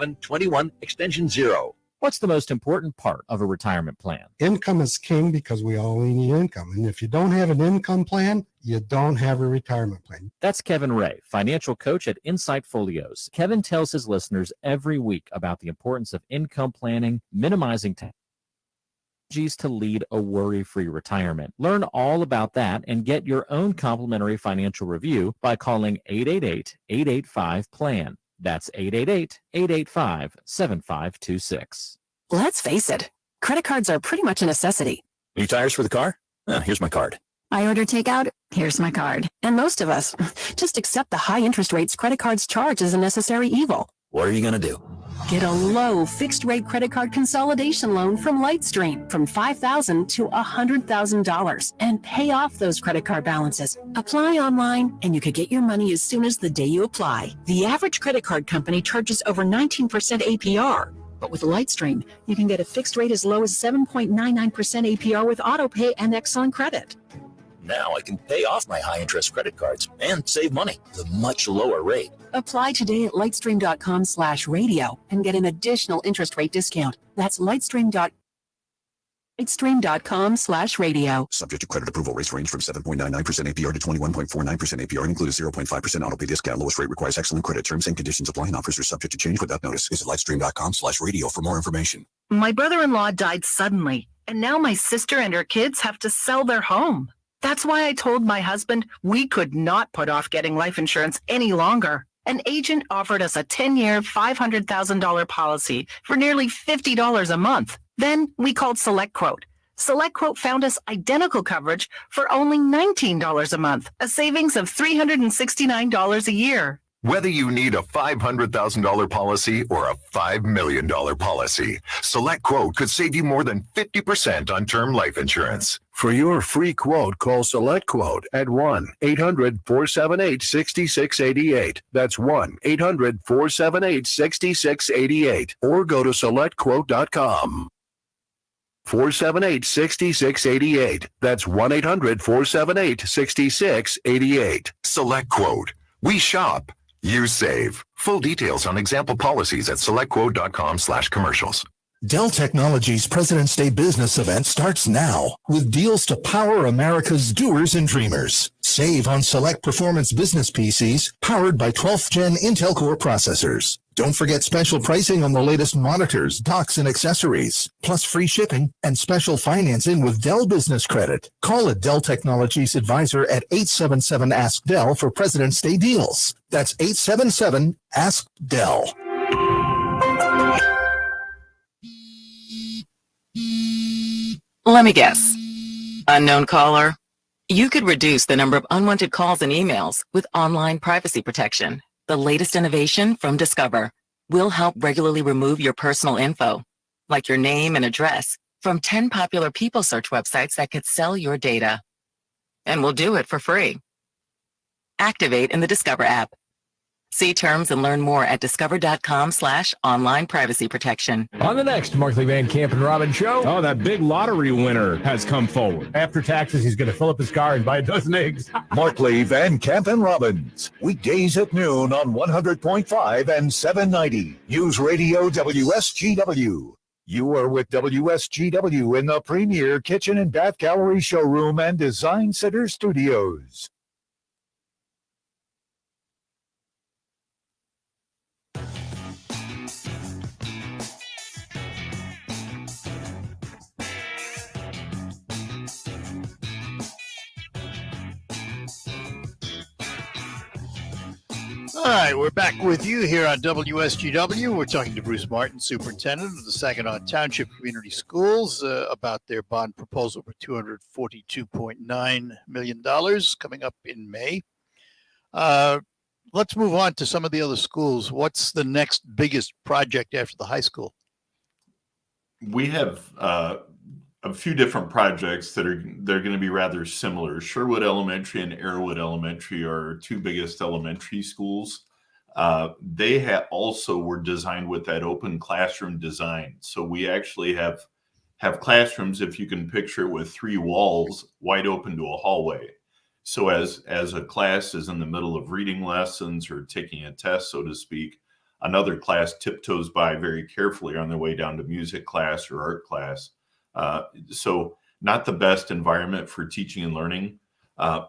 extension 0. What's the most important part of a retirement plan? Income is king because we all need income. And if you don't have an income plan, you don't have a retirement plan. That's Kevin Ray, financial coach at Insight Folios. Kevin tells his listeners every week about the importance of income planning, minimizing strategies to lead a worry-free retirement. Learn all about that and get your own complimentary financial review by calling 888-885-PLAN. That's 888-885-7526. Let's face it, credit cards are pretty much a necessity. New tires for the car? Here's my card. I order takeout, here's my card. And most of us just accept the high interest rates credit cards charge as a necessary evil. What are you going to do? Get a low fixed-rate credit card consolidation loan from Lightstream from $5,000 to $100,000 and pay off those credit card balances. Apply online, and you could get your money as soon as the day you apply. The average credit card company charges over 19% APR. But with Lightstream, you can get a fixed rate as low as 7.99% APR with AutoPay and Excellent Credit. Now I can pay off my high-interest credit cards and save money at a much lower rate. Apply today at lightstream.com/radio and get an additional interest rate discount. That's lightstream.com/radio. Subject to credit approval. Rates range from 7.99% APR to 21.49% APR and include a 0.5% auto-pay discount. Lowest rate requires excellent credit. Terms and conditions apply and offers are subject to change without notice. Visit lightstream.com/radio for more information. My brother-in-law died suddenly, and now my sister and her kids have to sell their home. That's why I told my husband we could not put off getting life insurance any longer. An agent offered us a 10-year, $500,000 policy for nearly $50 a month. Then we called SelectQuote. SelectQuote found us identical coverage for only $19 a month, a savings of $369 a year. Whether you need a $500,000 policy or a $5 million policy, SelectQuote could save you more than 50% on term life insurance. For your free quote, call SelectQuote at 1-800-478-6688. That's 1-800-478-6688. Or go to SelectQuote.com. 478-6688. That's 1-800-478-6688. SelectQuote. We shop. You save. Full details on example policies at selectquote.com/commercials. Dell Technologies President's Day business event starts now with deals to power America's doers and dreamers. Save on select performance business PCs powered by 12th Gen Intel Core processors. Don't forget special pricing on the latest monitors, docks, and accessories, plus free shipping and special financing with Dell Business Credit. Call a Dell Technologies advisor at 877-ASK-DELL for President's Day deals. That's 877-ASK-DELL. Let me guess. Unknown caller. You could reduce the number of unwanted calls and emails with online privacy protection. The latest innovation from Discover will help regularly remove your personal info, like your name and address, from 10 popular people search websites that could sell your data. And we'll do it for free. Activate in the Discover app. See terms and learn more at discover.com/online privacy protection. On the next Markley Van Camp and Robin show, that big lottery winner has come forward. After taxes, he's going to fill up his car and buy a dozen eggs. Markley, Van Camp, and Robbins. Weekdays at noon on 100.5 and 790. News Radio WSGW. You are with WSGW in the premier kitchen and bath gallery showroom and design center studios. All right, we're back with you here on WSGW. We're talking to Bruce Martin, Superintendent of the Saginaw Township Community Schools, about their bond proposal for $242.9 million coming up in May. Let's move on to some of the other schools. What's the next biggest project after the high school? We have a few different projects they're going to be rather similar. Sherwood Elementary and Arrowwood Elementary are our two biggest elementary schools. They also were designed with that open classroom design. So we actually have classrooms, if you can picture, with three walls wide open to a hallway. So as a class is in the middle of reading lessons or taking a test, so to speak, another class tiptoes by very carefully on their way down to music class or art class. So not the best environment for teaching and learning.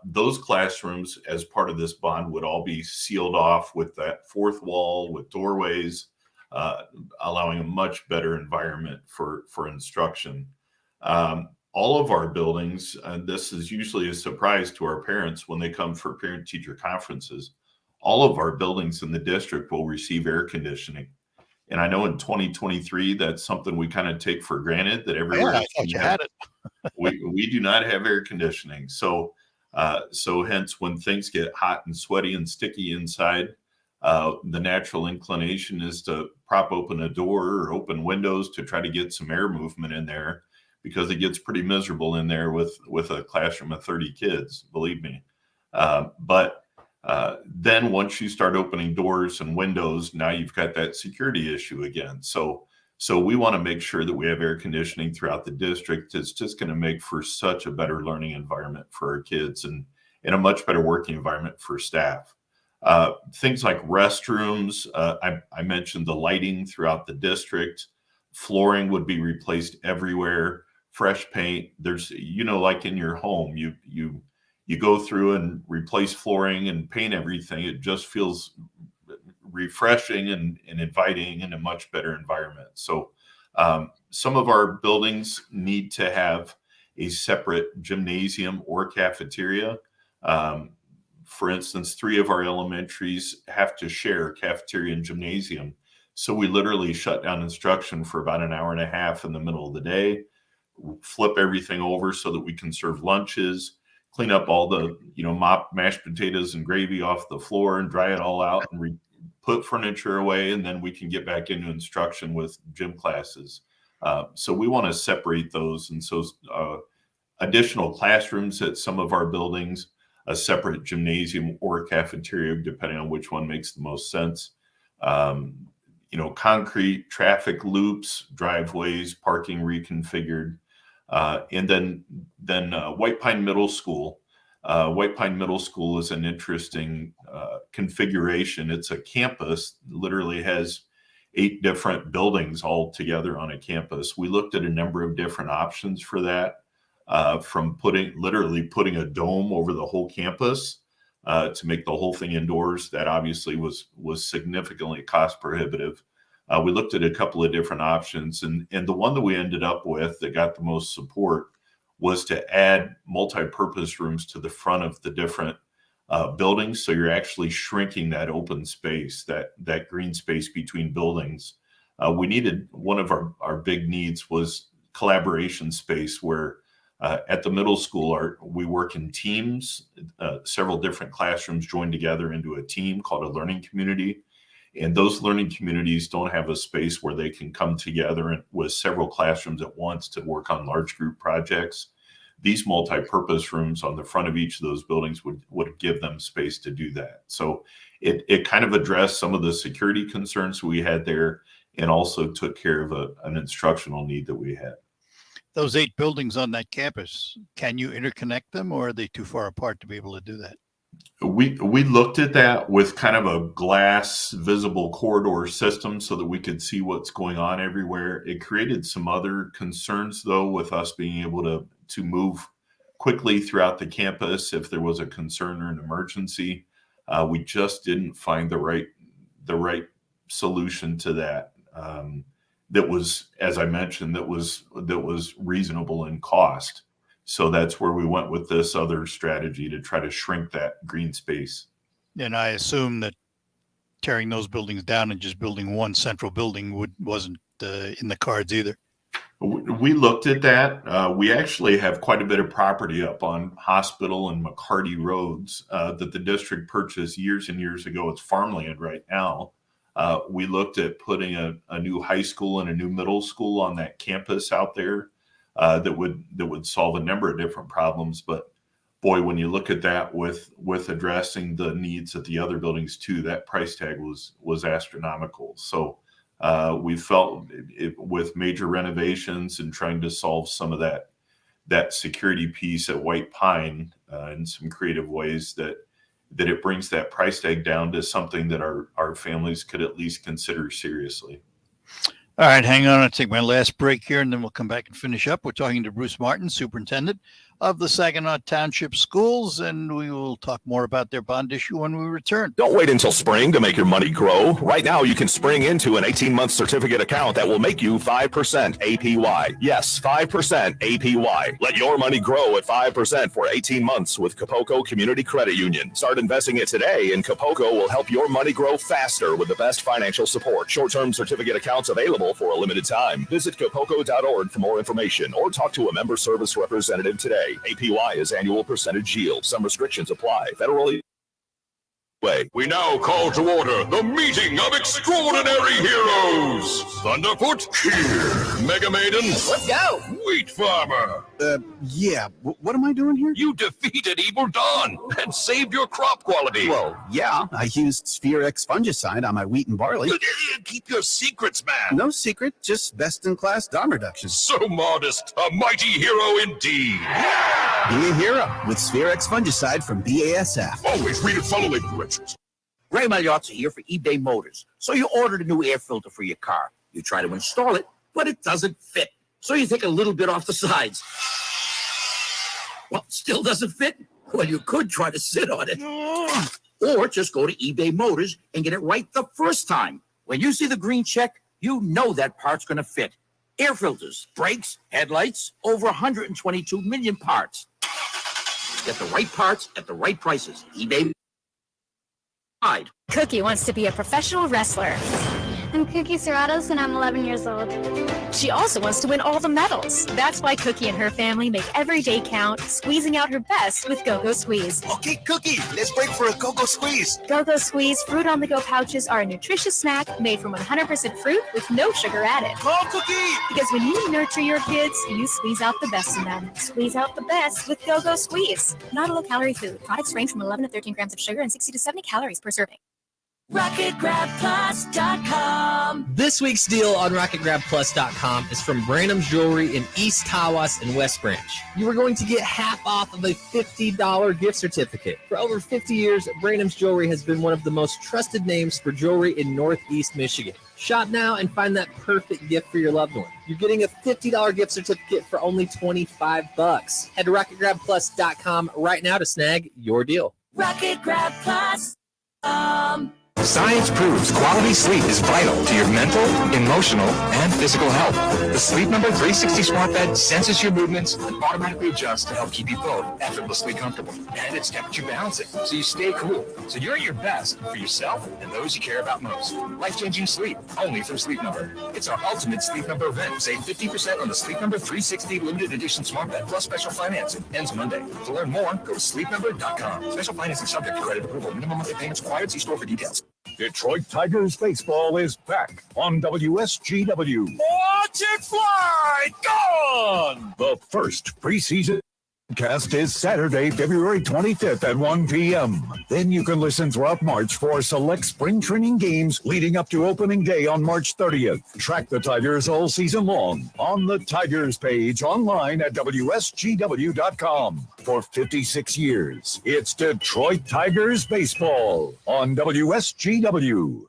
Those classrooms, as part of this bond, would all be sealed off with that fourth wall with doorways, allowing a much better environment for instruction. All of our buildings, and this is usually a surprise to our parents when they come for parent-teacher conferences, all of our buildings in the district will receive air conditioning. And I know in 2023, that's something we kind of take for granted that everywhere. Yeah, I thought you had it. we do not have air conditioning. So hence when things get hot and sweaty and sticky inside, the natural inclination is to prop open a door or open windows to try to get some air movement in there, because it gets pretty miserable in there with a classroom of 30 kids, believe me. But then once you start opening doors and windows, now you've got that security issue again. So we want to make sure that we have air conditioning throughout the district. It's just going to make for such a better learning environment for our kids and a much better working environment for staff. Things like restrooms, I mentioned the lighting throughout the district. Flooring would be replaced everywhere. Fresh paint. There's, like in your home, you go through and replace flooring and paint everything. It just feels refreshing and inviting and a much better environment. So some of our buildings need to have a separate gymnasium or cafeteria. For instance, 3 of our elementaries have to share cafeteria and gymnasium. So we literally shut down instruction for about an hour and a half in the middle of the day, flip everything over so that we can serve lunches, clean up all the, mop mashed potatoes and gravy off the floor and dry it all out and put furniture away. And then we can get back into instruction with gym classes. So we want to separate those. And so additional classrooms at some of our buildings, a separate gymnasium or cafeteria, depending on which one makes the most sense. Concrete traffic loops, driveways, parking reconfigured. And then White Pine Middle School. White Pine Middle School is an interesting configuration. It's a campus, literally has 8 different buildings all together on a campus. We looked at a number of different options for that, from literally putting a dome over the whole campus to make the whole thing indoors. That obviously was significantly cost prohibitive. We looked at a couple of different options, and the one that we ended up with that got the most support was to add multi-purpose rooms to the front of the different buildings. So you're actually shrinking that open space, that green space between buildings. We needed, one of our big needs was collaboration space, where at the middle school we work in teams. Several different classrooms join together into a team called a learning community. And those learning communities don't have a space where they can come together with several classrooms at once to work on large group projects. These multi-purpose rooms on the front of each of those buildings would give them space to do that. So it kind of addressed some of the security concerns we had there, and also took care of an instructional need that we had. Those 8 buildings on that campus, can you interconnect them, or are they too far apart to be able to do that? We looked at that with kind of a glass visible corridor system so that we could see what's going on everywhere. It created some other concerns, though, with us being able to move quickly throughout the campus if there was a concern or an emergency. We just didn't find the right solution to that. That was, as I mentioned, that was reasonable in cost. So that's where we went with this other strategy to try to shrink that green space. And I assume that tearing those buildings down and just building one central building wasn't in the cards either. We looked at that. We actually have quite a bit of property up on Hospital and McCarty roads that the district purchased years and years ago. It's farmland right now. We looked at putting a new high school and a new middle school on that campus out there that would solve a number of different problems. But boy, when you look at that with addressing the needs at the other buildings too, that price tag was astronomical. So we felt with major renovations and trying to solve some of that security piece at White Pine in some creative ways that it brings that price tag down to something that our families could at least consider seriously. All right, hang on. I'll take my last break here, and then we'll come back and finish up. We're talking to Bruce Martin, Superintendent of the Saginaw Township Schools, and we will talk more about their bond issue when we return. Don't wait until spring to make your money grow. Right now, you can spring into an 18-month certificate account that will make you 5% APY. Yes, 5% APY. Let your money grow at 5% for 18 months with Capocco Community Credit Union. Start investing it today, and Capocco will help your money grow faster with the best financial support. Short-term certificate accounts available for a limited time. Visit capocco.org for more information or talk to a member service representative today. APY is annual percentage yield. Some restrictions apply. Federally. We now call to order the meeting of extraordinary heroes. Thunderfoot here. Mega Maiden. Let's go. Wheat Farmer. Yeah. What am I doing here? You defeated Evil Dawn and saved your crop quality. Well, yeah. I used Sphere X fungicide on my wheat and barley. Keep your secrets, man. No secret, just best-in-class DOM reduction. So modest. A mighty hero indeed. Be a hero with Sphere X fungicide from BASF. Always read and follow label directions. Ray Magliozzi here for eBay Motors. So you ordered a new air filter for your car. You try to install it, but it doesn't fit. So you take a little bit off the sides. Well, still doesn't fit? Well, you could try to sit on it. Or just go to eBay Motors and get it right the first time. When you see the green check, you know that part's going to fit. Air filters, brakes, headlights, over 122 million parts. Get the right parts at the right prices. eBay. Cookie wants to be a professional wrestler. I'm Cookie Serratos and I'm 11 years old. She also wants to win all the medals. That's why Cookie and her family make every day count, squeezing out her best with Go-Go Squeeze. Okay, Cookie, let's break for a Go-Go Squeeze. Go-Go Squeeze Fruit on the Go pouches are a nutritious snack made from 100% fruit with no sugar added. Go, Cookie! Because when you nurture your kids, you squeeze out the best in them. Squeeze out the best with Go-Go Squeeze. Not a low-calorie food. Products range from 11 to 13 grams of sugar and 60 to 70 calories per serving. RocketGrabPlus.com. This week's deal on RocketGrabPlus.com is from Branham's Jewelry in East Tawas and West Branch. You are going to get half off of a $50 gift certificate. For over 50 years, Branham's Jewelry has been one of the most trusted names for jewelry in Northeast Michigan. Shop now and find that perfect gift for your loved one. You're getting a $50 gift certificate for only $25. Head to RocketGrabPlus.com right now to snag your deal. RocketGrabPlus.com. Science proves quality sleep is vital to your mental, emotional, and physical health. The Sleep Number 360 smart bed senses your movements and automatically adjusts to help keep you both effortlessly comfortable. And it's temperature balancing, so you stay cool. So you're at your best for yourself and those you care about most. Life-changing sleep, only from Sleep Number. It's our ultimate Sleep Number event. Save 50% on the Sleep Number 360 limited edition smart bed plus special financing. Ends Monday. To learn more, go to sleepnumber.com. Special financing subject to credit approval. Minimum monthly payments required. See store for details. Detroit Tigers baseball is back on WSGW. Watch it fly! Gone! The first preseason cast is Saturday, February 25th at 1 p.m. Then you can listen throughout March for select spring training games leading up to opening day on March 30th. Track the Tigers all season long on the Tigers page online at WSGW.com. For 56 years, it's Detroit Tigers baseball on WSGW.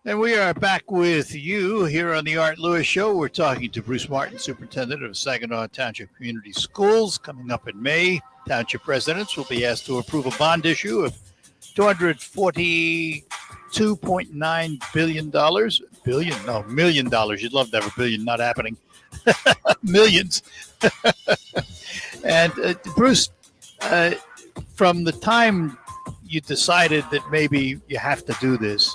And we are back with you here on the Art Lewis Show. We're talking to Bruce Martin, Superintendent of Saginaw Township Community Schools. Coming up in May, Township residents will be asked to approve a bond issue of $242.9 billion. $1 million. You'd love to have a billion, not happening. Millions. And Bruce, from the time you decided that maybe you have to do this,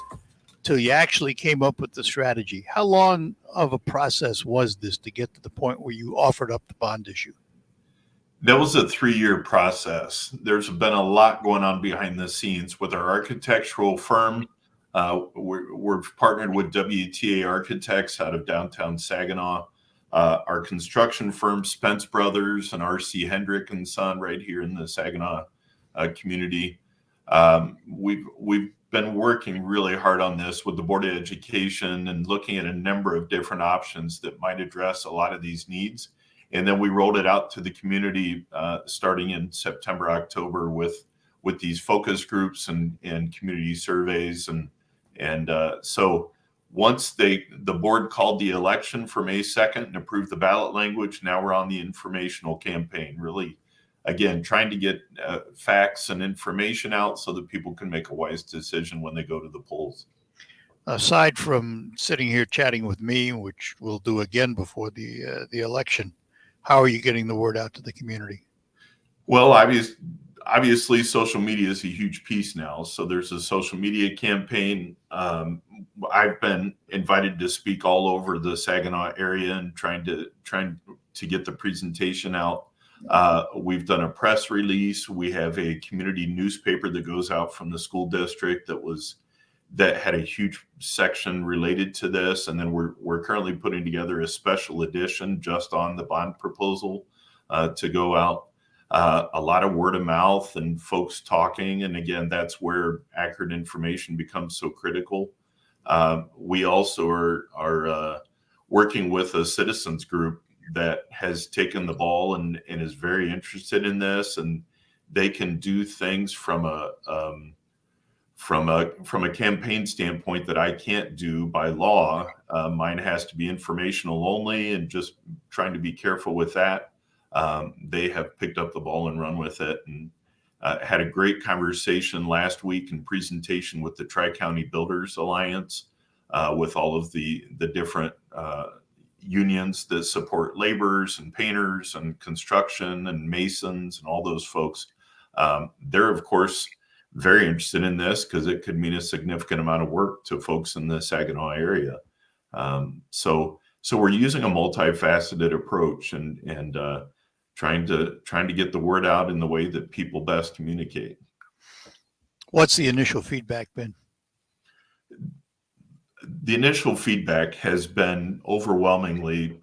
till you actually came up with the strategy. How long of a process was this to get to the point where you offered up the bond issue? That was a 3-year process. There's been a lot going on behind the scenes with our architectural firm. We're partnered with WTA Architects out of downtown Saginaw. Our construction firm, Spence Brothers and R.C. Hendrick and Son, right here in the Saginaw community. We've been working really hard on this with the Board of Education and looking at a number of different options that might address a lot of these needs. And then we rolled it out to the community starting in September, October with these focus groups and community surveys. And so once the board called the election for May 2nd and approved the ballot language, now we're on the informational campaign, really, again, trying to get facts and information out so that people can make a wise decision when they go to the polls. Aside from sitting here chatting with me, which we'll do again before the election, how are you getting the word out to the community? Well, obviously, social media is a huge piece now. So there's a social media campaign. I've been invited to speak all over the Saginaw area and trying to get the presentation out. We've done a press release. We have a community newspaper that goes out from the school district that had a huge section related to this. And then we're currently putting together a special edition just on the bond proposal to go out. A lot of word of mouth and folks talking. And again, that's where accurate information becomes so critical. We also are working with a citizens group that has taken the ball and is very interested in this. And they can do things from a campaign standpoint that I can't do by law. Mine has to be informational only, and just trying to be careful with that. They have picked up the ball and run with it, and had a great conversation last week and presentation with the Tri-County Builders Alliance, with all of the different unions that support laborers and painters and construction and masons and all those folks. They're, of course, very interested in this because it could mean a significant amount of work to folks in the Saginaw area. So we're using a multifaceted approach and trying to get the word out in the way that people best communicate. What's the initial feedback been? The initial feedback has been overwhelmingly,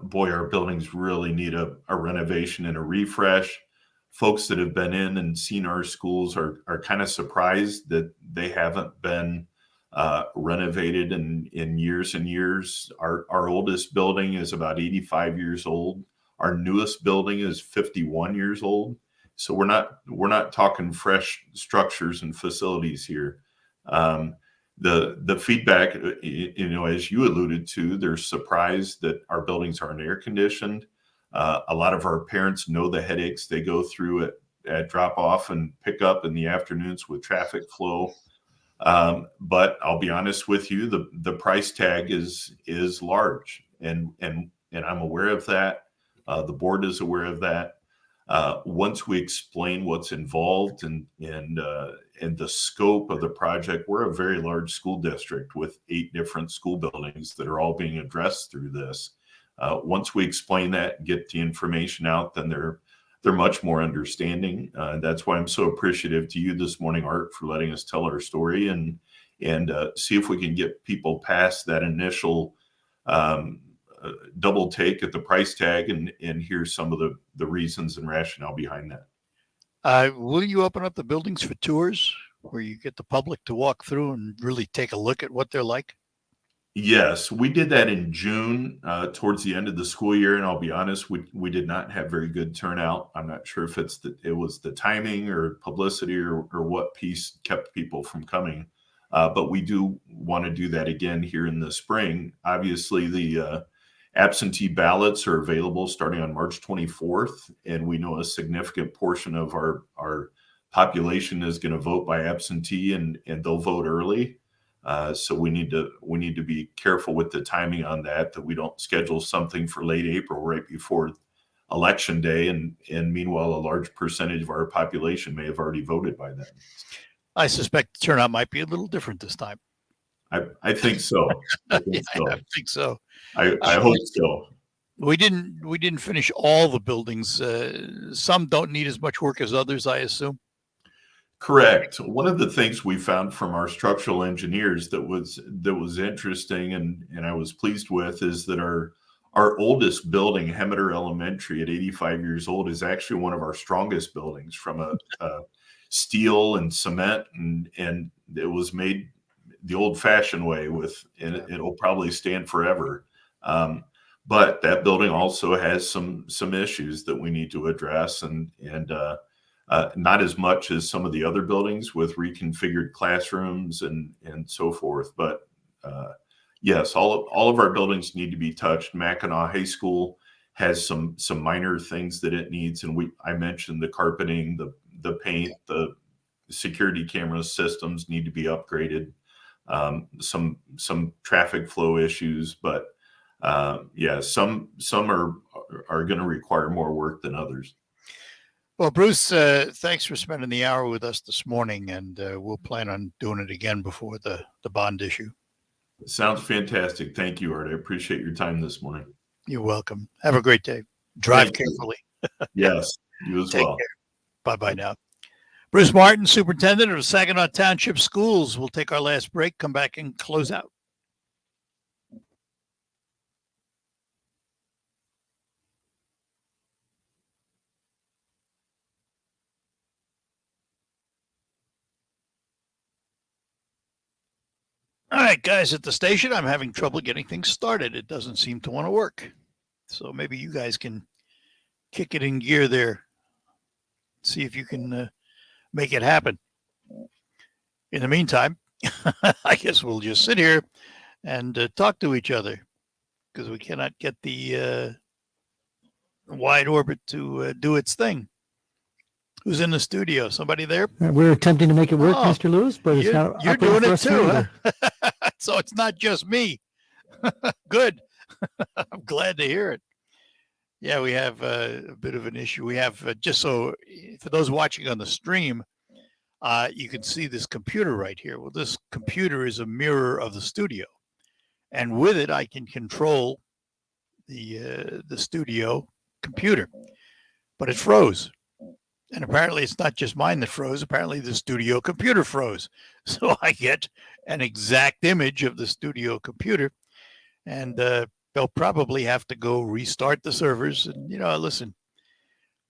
boy, our buildings really need a renovation and a refresh. Folks that have been in and seen our schools are kind of surprised that they haven't been renovated in years and years. Our oldest building is about 85 years old. Our newest building is 51 years old. So we're not talking fresh structures and facilities here. The feedback, as you alluded to, they're surprised that our buildings aren't air conditioned. A lot of our parents know the headaches they go through at drop off and pick up in the afternoons with traffic flow. But I'll be honest with you, the price tag is large, and I'm aware of that. The board is aware of that. Once we explain what's involved and the scope of the project, we're a very large school district with 8 different school buildings that are all being addressed through this. Once we explain that and get the information out, then they're much more understanding. That's why I'm so appreciative to you this morning, Art, for letting us tell our story and see if we can get people past that initial double take at the price tag and hear some of the reasons and rationale behind that. Will you open up the buildings for tours where you get the public to walk through and really take a look at what they're like? Yes, we did that in June, towards the end of the school year, and I'll be honest, we did not have very good turnout. I'm not sure if it was the timing or publicity or what piece kept people from coming, but we do want to do that again here in the spring. Obviously, the absentee ballots are available starting on March 24th, and we know a significant portion of our population is going to vote by absentee, and they'll vote early. So we need to be careful with the timing on that we don't schedule something for late April right before election day, and meanwhile a large percentage of our population may have already voted by then. I suspect the turnout might be a little different this time. I think so. I think so. I think so. I hope so. We didn't finish all the buildings. Some don't need as much work as others, I assume. Correct. One of the things we found from our structural engineers that was interesting and I was pleased with is that our oldest building, Hemeter Elementary, at 85 years old, is actually one of our strongest buildings from a steel and cement, and it was made the old-fashioned way and it'll probably stand forever. But that building also has some issues that we need to address, and not as much as some of the other buildings with reconfigured classrooms and so forth. But yes, all of our buildings need to be touched. Mackinac High School has some minor things that it needs, and I mentioned the carpeting, the paint, the security camera systems need to be upgraded. Some traffic flow issues, but some are going to require more work than others. Well, Bruce, thanks for spending the hour with us this morning, and we'll plan on doing it again before the bond issue. Sounds fantastic. Thank you, Art. I appreciate your time this morning. You're welcome. Have a great day. Drive carefully. Yes, you as well. Bye-bye now. BruceMartin, Superintendent of Saginaw Township Schools. We'll take our last break, come back and close out. All right, guys, at the station, I'm having trouble getting things started. It doesn't seem to want to work. So maybe you guys can kick it in gear there. See if you can make it happen. In the meantime, I guess we'll just sit here and talk to each other because we cannot get the wide orbit to do its thing. Who's in the studio? Somebody there? We're attempting to make it work, Mr. Lewis, but it's not. You're doing it too, huh? So it's not just me. Good. I'm glad to hear it. Yeah, we have a bit of an issue. We have just so for those watching on the stream, you can see this computer right here. Well, this computer is a mirror of the studio, and with it, I can control the studio computer. But it froze. And apparently it's not just mine that froze. Apparently the studio computer froze. So I get an exact image of the studio computer. And they'll probably have to go restart the servers. And, listen,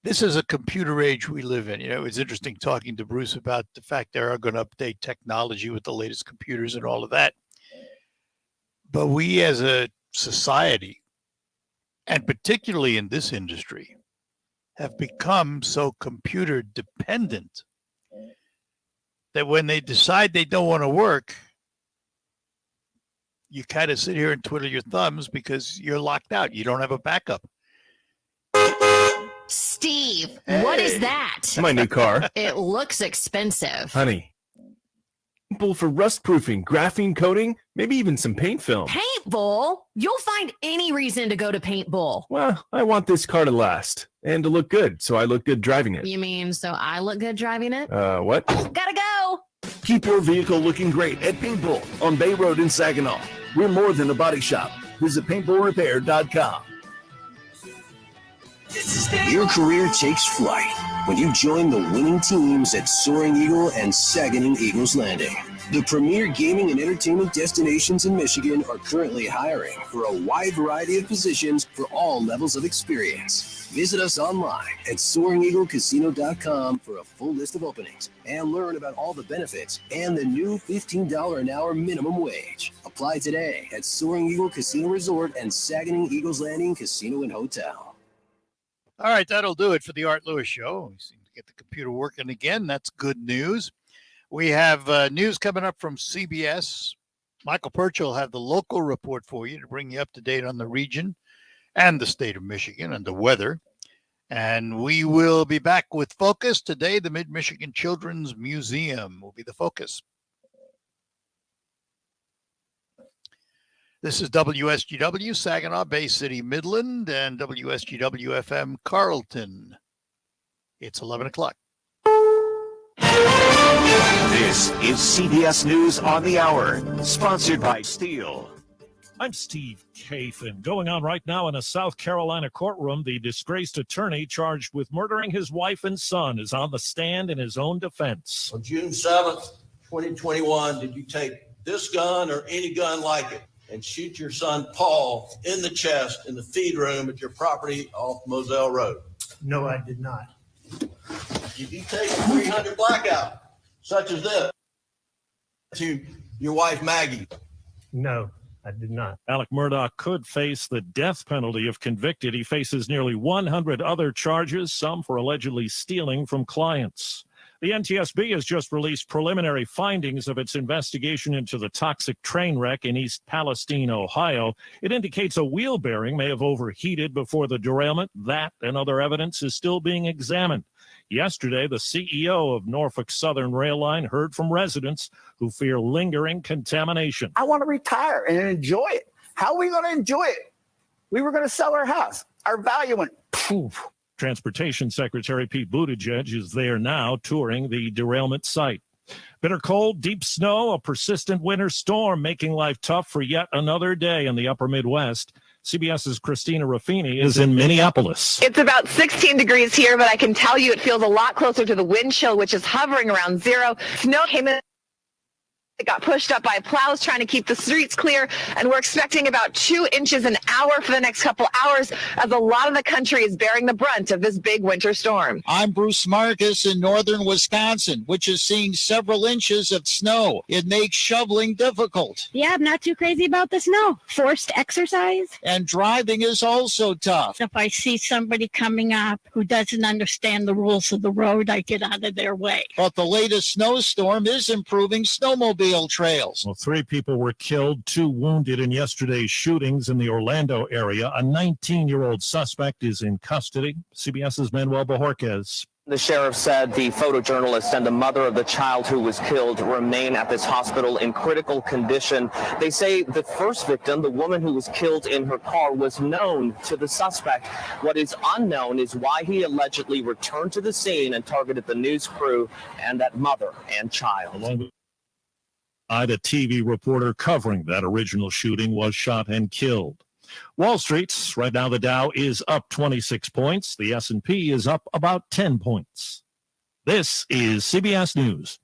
this is a computer age we live in. It's interesting talking to Bruce about the fact they are going to update technology with the latest computers and all of that. But we as a society, and particularly in this industry, have become so computer dependent that when they decide they don't want to work, you kind of sit here and twiddle your thumbs because you're locked out. You don't have a backup. Steve, what is that? My new car. It looks expensive. Honey. Simple for rust proofing, graphene coating, maybe even some paint film. Paintball? You'll find any reason to go to paintball. Well, I want this car to last and to look good, so I look good driving it. You mean so I look good driving it? What? Gotta go. Keep your vehicle looking great at Paintball on Bay Road in Saginaw. We're more than a body shop. Visit paintballrepair.com. Your career takes flight when you join the winning teams at Soaring Eagle and Saginaw Eagles Landing. The premier gaming and entertainment destinations in Michigan are currently hiring for a wide variety of positions for all levels of experience. Visit us online at SoaringEagleCasino.com for a full list of openings and learn about all the benefits and the new $15 an hour minimum wage. Apply today at Soaring Eagle Casino Resort and Saginaw Eagles Landing Casino and Hotel. All right, that'll do it for the Art Lewis Show. We seem to get the computer working again. That's good news. We have news coming up from CBS. Michael Perch will have the local report for you to bring you up to date on the region and the state of Michigan and the weather. And we will be back with Focus today. The MidMichigan Children's Museum will be the focus. This is WSGW, Saginaw, Bay City, Midland, and WSGW-FM, Carlton. It's 11 o'clock. This is CBS News on the Hour, sponsored by Steel. I'm Steve Kathan. Going on right now in a South Carolina courtroom, the disgraced attorney charged with murdering his wife and son is on the stand in his own defense. On June 7th, 2021, did you take this gun or any gun like it and shoot your son Paul in the chest in the feed room at your property off Moselle Road? No, I did not. Did you take a 300 blackout, such as this, to your wife Maggie? No, I did not. Alec Murdaugh could face the death penalty if convicted. He faces nearly 100 other charges, some for allegedly stealing from clients. The NTSB has just released preliminary findings of its investigation into the toxic train wreck in East Palestine, Ohio. It indicates a wheel bearing may have overheated before the derailment. That and other evidence is still being examined. Yesterday, the CEO of Norfolk Southern Rail Line heard from residents who fear lingering contamination. I want to retire and enjoy it. How are we going to enjoy it? We were going to sell our house. Our value went poof. Transportation Secretary Pete Buttigieg is there now touring the derailment site. Bitter cold, deep snow, a persistent winter storm making life tough for yet another day in the upper Midwest. CBS's Christina Ruffini is in Minneapolis. It's about 16 degrees here, but I can tell you it feels a lot closer to the wind chill, which is hovering around zero. Snow came in. It got pushed up by plows trying to keep the streets clear, and we're expecting about 2 inches an hour for the next couple hours as a lot of the country is bearing the brunt of this big winter storm. I'm Bruce Marcus in northern Wisconsin, which is seeing several inches of snow. It makes shoveling difficult. Yeah, I'm not too crazy about the snow. Forced exercise. And driving is also tough. If I see somebody coming up who doesn't understand the rules of the road, I get out of their way. But the latest snowstorm is improving snowmobile trails. Well, 3 people were killed, 2 wounded in yesterday's shootings in the Orlando area. A 19-year-old suspect is in custody. CBS's Manuel Bojorquez. The sheriff said the photojournalist and the mother of the child who was killed remain at this hospital in critical condition. They say the first victim, the woman who was killed in her car, was known to the suspect. What is unknown is why he allegedly returned to the scene and targeted the news crew and that mother and child. The TV reporter covering that original shooting was shot and killed. Wall Street, right now the Dow is up 26 points. The S&P is up about 10 points. This is CBS News.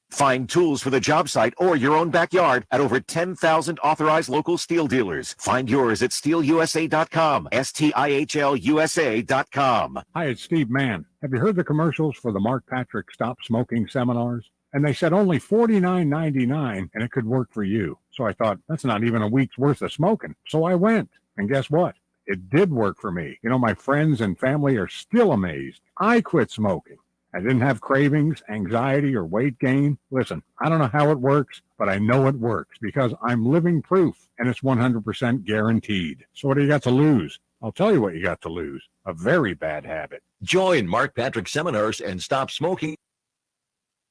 Find tools for the job site or your own backyard at over 10,000 authorized local steel dealers. Find yours at steelusa.com, STIHLUSA.com. Hi, it's Steve Mann. Have you heard the commercials for the Mark Patrick Stop Smoking seminars? And they said only $49.99 and it could work for you. So I thought, that's not even a week's worth of smoking. So I went. And guess what? It did work for me. You know, my friends and family are still amazed. I quit smoking. I didn't have cravings, anxiety, or weight gain. Listen, I don't know how it works, but I know it works because I'm living proof, and it's 100% guaranteed. So what do you got to lose? I'll tell you what you got to lose. A very bad habit. Join Mark Patrick seminars and stop smoking.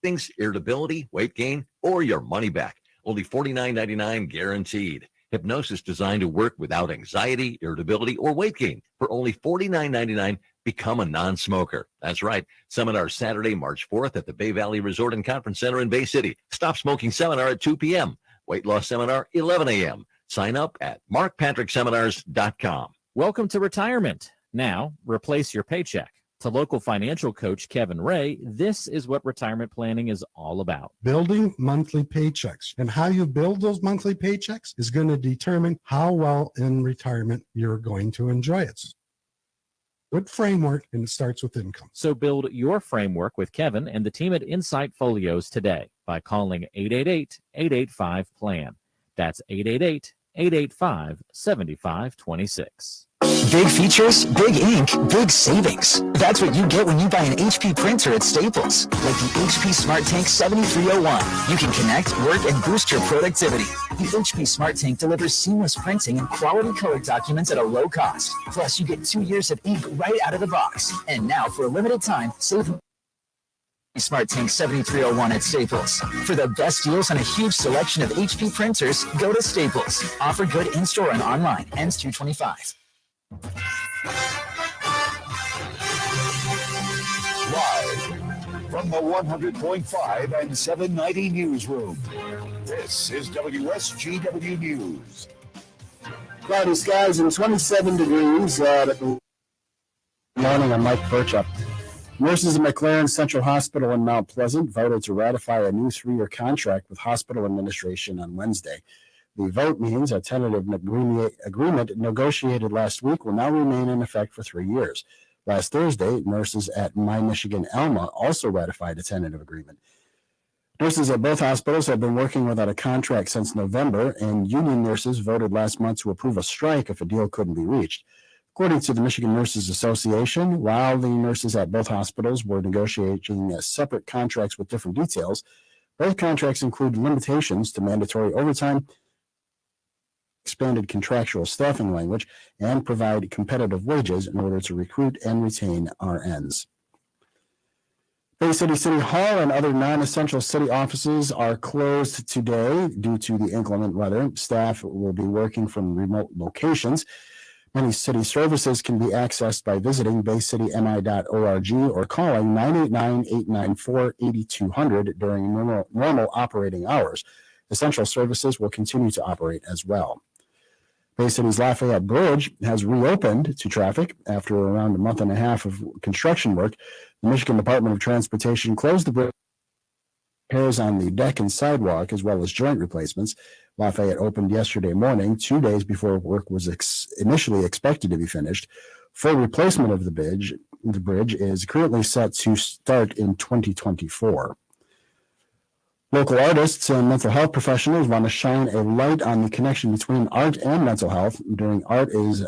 Things, irritability, weight gain, or your money back. Only $49.99 guaranteed. Hypnosis designed to work without anxiety, irritability, or weight gain. For only $49.99, become a non-smoker. That's right. Seminar Saturday, March 4th at the Bay Valley Resort and Conference Center in Bay City. Stop smoking seminar at 2 p.m. Weight loss seminar, 11 a.m. Sign up at markpatrickseminars.com. Welcome to retirement. Now, replace your paycheck. To local financial coach Kevin Ray, this is what retirement planning is all about. Building monthly paychecks. And how you build those monthly paychecks is going to determine how well in retirement you're going to enjoy it. Good framework, and it starts with income. So build your framework with Kevin and the team at Insight Folios today by calling 888-885-PLAN. That's 888-885-7526. Big features, big ink, big savings. That's what you get when you buy an HP printer at Staples. Like the HP Smart Tank 7301. You can connect, work, and boost your productivity. The HP Smart Tank delivers seamless printing and quality color documents at a low cost. Plus, you get 2 years of ink right out of the box. And now, for a limited time, save Smart Tank 7301 at Staples. For the best deals on a huge selection of HP printers, go to Staples. Offer good in-store and online. Ends 2/25. Live From the 100.5 and 790 newsroom, this is WSGW News. Cloudy skies and 27 degrees. Morning, I'm Mike Birchup. Nurses at McLaren Central Hospital in Mount Pleasant voted to ratify a new 3-year contract with hospital administration on Wednesday. The vote means a tentative agreement negotiated last week will now remain in effect for 3 years. Last Thursday, nurses at MidMichigan Alma also ratified a tentative agreement. Nurses at both hospitals have been working without a contract since November, and union nurses voted last month to approve a strike if a deal couldn't be reached. According to the Michigan Nurses Association, while the nurses at both hospitals were negotiating separate contracts with different details, both contracts include limitations to mandatory overtime, expanded contractual staffing language, and provide competitive wages in order to recruit and retain RNs. Bay City Hall and other non-essential city offices are closed today due to the inclement weather. Staff will be working from remote locations. Many city services can be accessed by visiting baycitymi.org or calling 989-894-8200 during normal operating hours. Essential services will continue to operate as well. Bay City's Lafayette Bridge has reopened to traffic after around a month and a half of construction work. The Michigan Department of Transportation closed the bridge. Repairs on the deck and sidewalk, as well as joint replacements. Lafayette opened yesterday morning, 2 days before work was initially expected to be finished. Full replacement of the bridge is currently set to start in 2024. Local artists and mental health professionals want to shine a light on the connection between art and mental health during Art is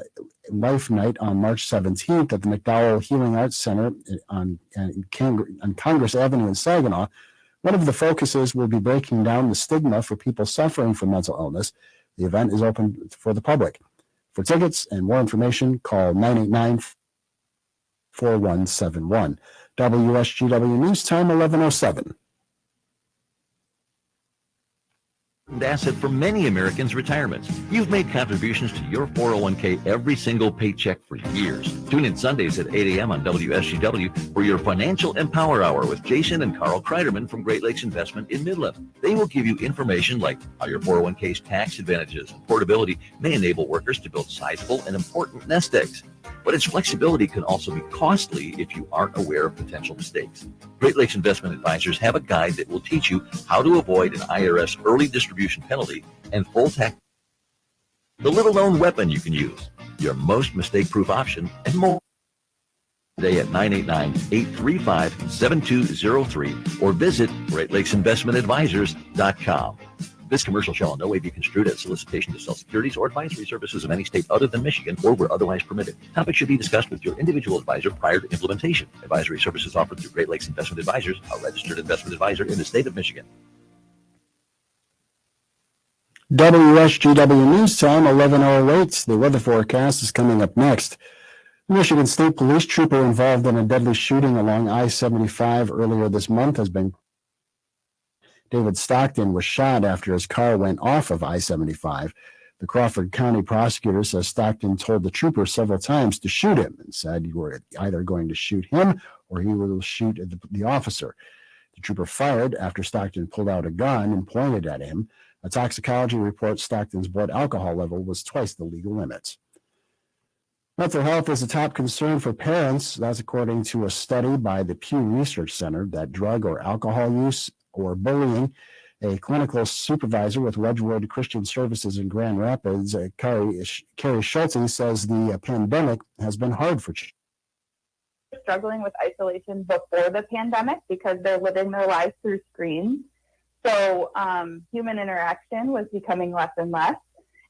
Life Night on March 17th at the McDowell Healing Arts Center on Congress Avenue in Saginaw. One of the focuses will be breaking down the stigma for people suffering from mental illness. The event is open for the public. For tickets and more information, call 989-4171. WSGW News Time 11:07. Asset for many Americans' retirements. You've made contributions to your 401k every single paycheck for years. Tune in Sundays at 8 a.m. on WSGW for your Financial Empower Hour with Jason and Carl Kreiderman from Great Lakes Investment in Midland. They will give you information like how your 401k's tax advantages and portability may enable workers to build sizable and important nest eggs. But its flexibility can also be costly if you aren't aware of potential mistakes. Great Lakes Investment Advisors have a guide that will teach you how to avoid an IRS early distribution penalty and full tax. The little-known weapon you can use, your most mistake-proof option, and more. Today at 989-835-7203 or visit GreatLakesInvestmentAdvisors.com. This commercial shall in no way be construed as solicitation to sell securities or advisory services of any state other than Michigan or where otherwise permitted. Topics should be discussed with your individual advisor prior to implementation. Advisory services offered through Great Lakes Investment Advisors, a registered investment advisor in the state of Michigan. WSGW News Time 11:08. The weather forecast is coming up next. Michigan State Police trooper involved in a deadly shooting along I-75 earlier this month has been. David Stockton was shot after his car went off of I-75. The Crawford County prosecutor says Stockton told the trooper several times to shoot him and said you were either going to shoot him or he will shoot the officer. The trooper fired after Stockton pulled out a gun and pointed at him. A toxicology report Stockton's blood alcohol level was twice the legal limits. Mental health is a top concern for parents. That's according to a study by the Pew Research Center that drug or alcohol use or bullying. A clinical supervisor with Wedgwood Christian Services in Grand Rapids, Carrie Schulte, says the pandemic has been hard for children. Struggling with isolation before the pandemic because they're living their lives through screens. So human interaction was becoming less and less.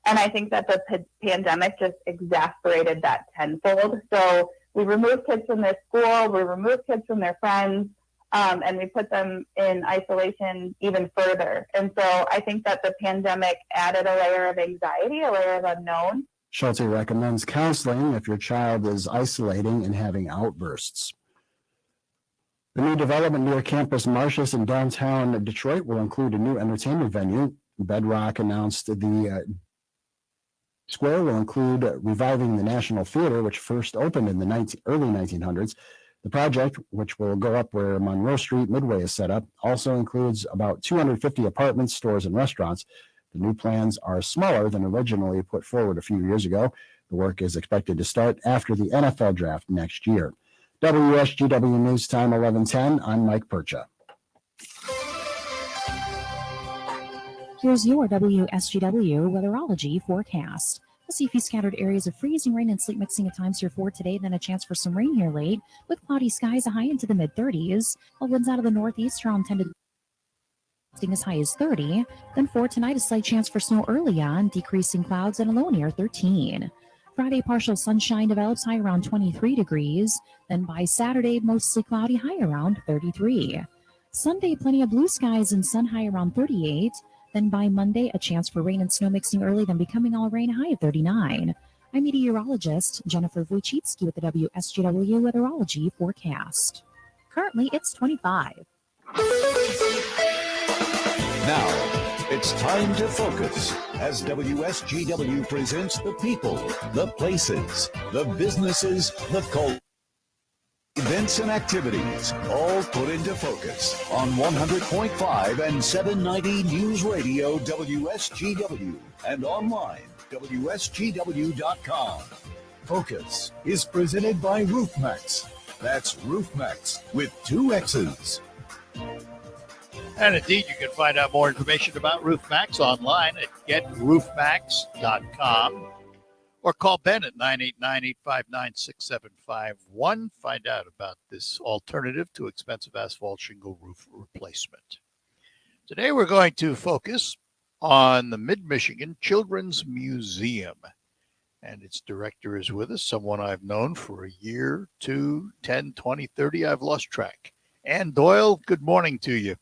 And I think that the pandemic just exacerbated that tenfold. So we removed kids from their school, we removed kids from their friends, and we put them in isolation even further. And so I think that the pandemic added a layer of anxiety, a layer of unknown. Schulte recommends counseling if your child is isolating and having outbursts. The new development near Campus Martius in downtown Detroit will include a new entertainment venue. Bedrock announced the square will include reviving the National Theater, which first opened in the early 1900s. The project, which will go up where Monroe Street Midway is set up, also includes about 250 apartments, stores, and restaurants. The new plans are smaller than originally put forward a few years ago. The work is expected to start after the NFL draft next year. WSGW News Time 11:10. I'm Mike Percha. Here's your WSGW weatherology forecast. We'll see a few scattered areas of freezing rain and sleet mixing at times here for today, then a chance for some rain here late, with cloudy skies a high into the mid-30s, while winds out of the northeast around 10 to as high as 30. Then for tonight, a slight chance for snow early on, decreasing clouds and a low near 13. Friday, partial sunshine develops high around 23 degrees. Then by Saturday, mostly cloudy, high around 33. Sunday, plenty of blue skies and sun, high around 38. Then by Monday, a chance for rain and snow mixing early, then becoming all rain, high of 39. I'm meteorologist Jennifer Wojcicki with the WSGW weatherology forecast. Currently, it's 25. Now, it's time to focus as WSGW presents the people, the places, the businesses, the culture, events and activities, all put into focus on 100.5 and 790 News Radio WSGW and online WSGW.com. Focus is presented by RoofMax. That's RoofMax with 2 X's. And indeed, you can find out more information about RoofMax online at getroofmax.com or call Ben at 989-859-6751. Find out about this alternative to expensive asphalt shingle roof replacement. Today, we're going to focus on the MidMichigan Children's Museum. And its director is with us, someone I've known for a year, 2, 10, 20, 30. I've lost track. Ann Doyle, good morning to you.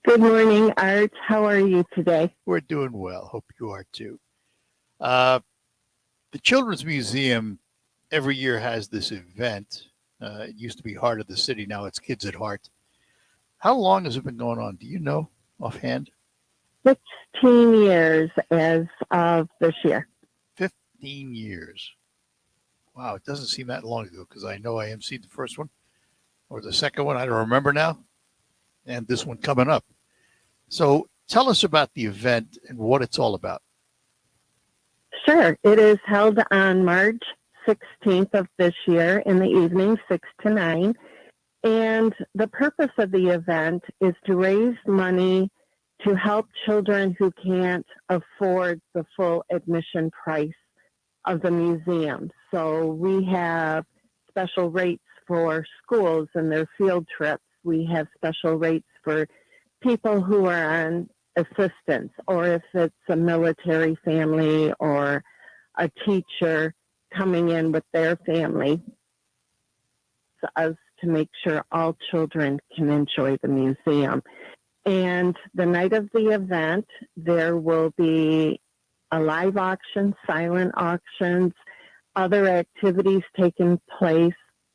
Good morning, Art. How are you today? We're doing well. Hope you are too. The Children's Museum every year has this event. It used to be Heart of the City. Now it's Kids at Heart. How long has it been going on? Do you know offhand? 16 years as of this year. 15 years. Wow, it doesn't seem that long ago because I know I emceed the first one or the second one. I don't remember now. And this one coming up. So tell us about the event and what it's all about. Sure. It is held on March 16th of this year in the evening, 6 to 9. And the purpose of the event is to raise money to help children who can't afford the full admission price of the museum. So we have special rates for schools and their field trips. We have special rates for people who are on assistance, or if it's a military family or a teacher coming in with their family. It's us to make sure all children can enjoy the museum. And the night of the event, there will be a live auction, silent auctions, other activities taking place.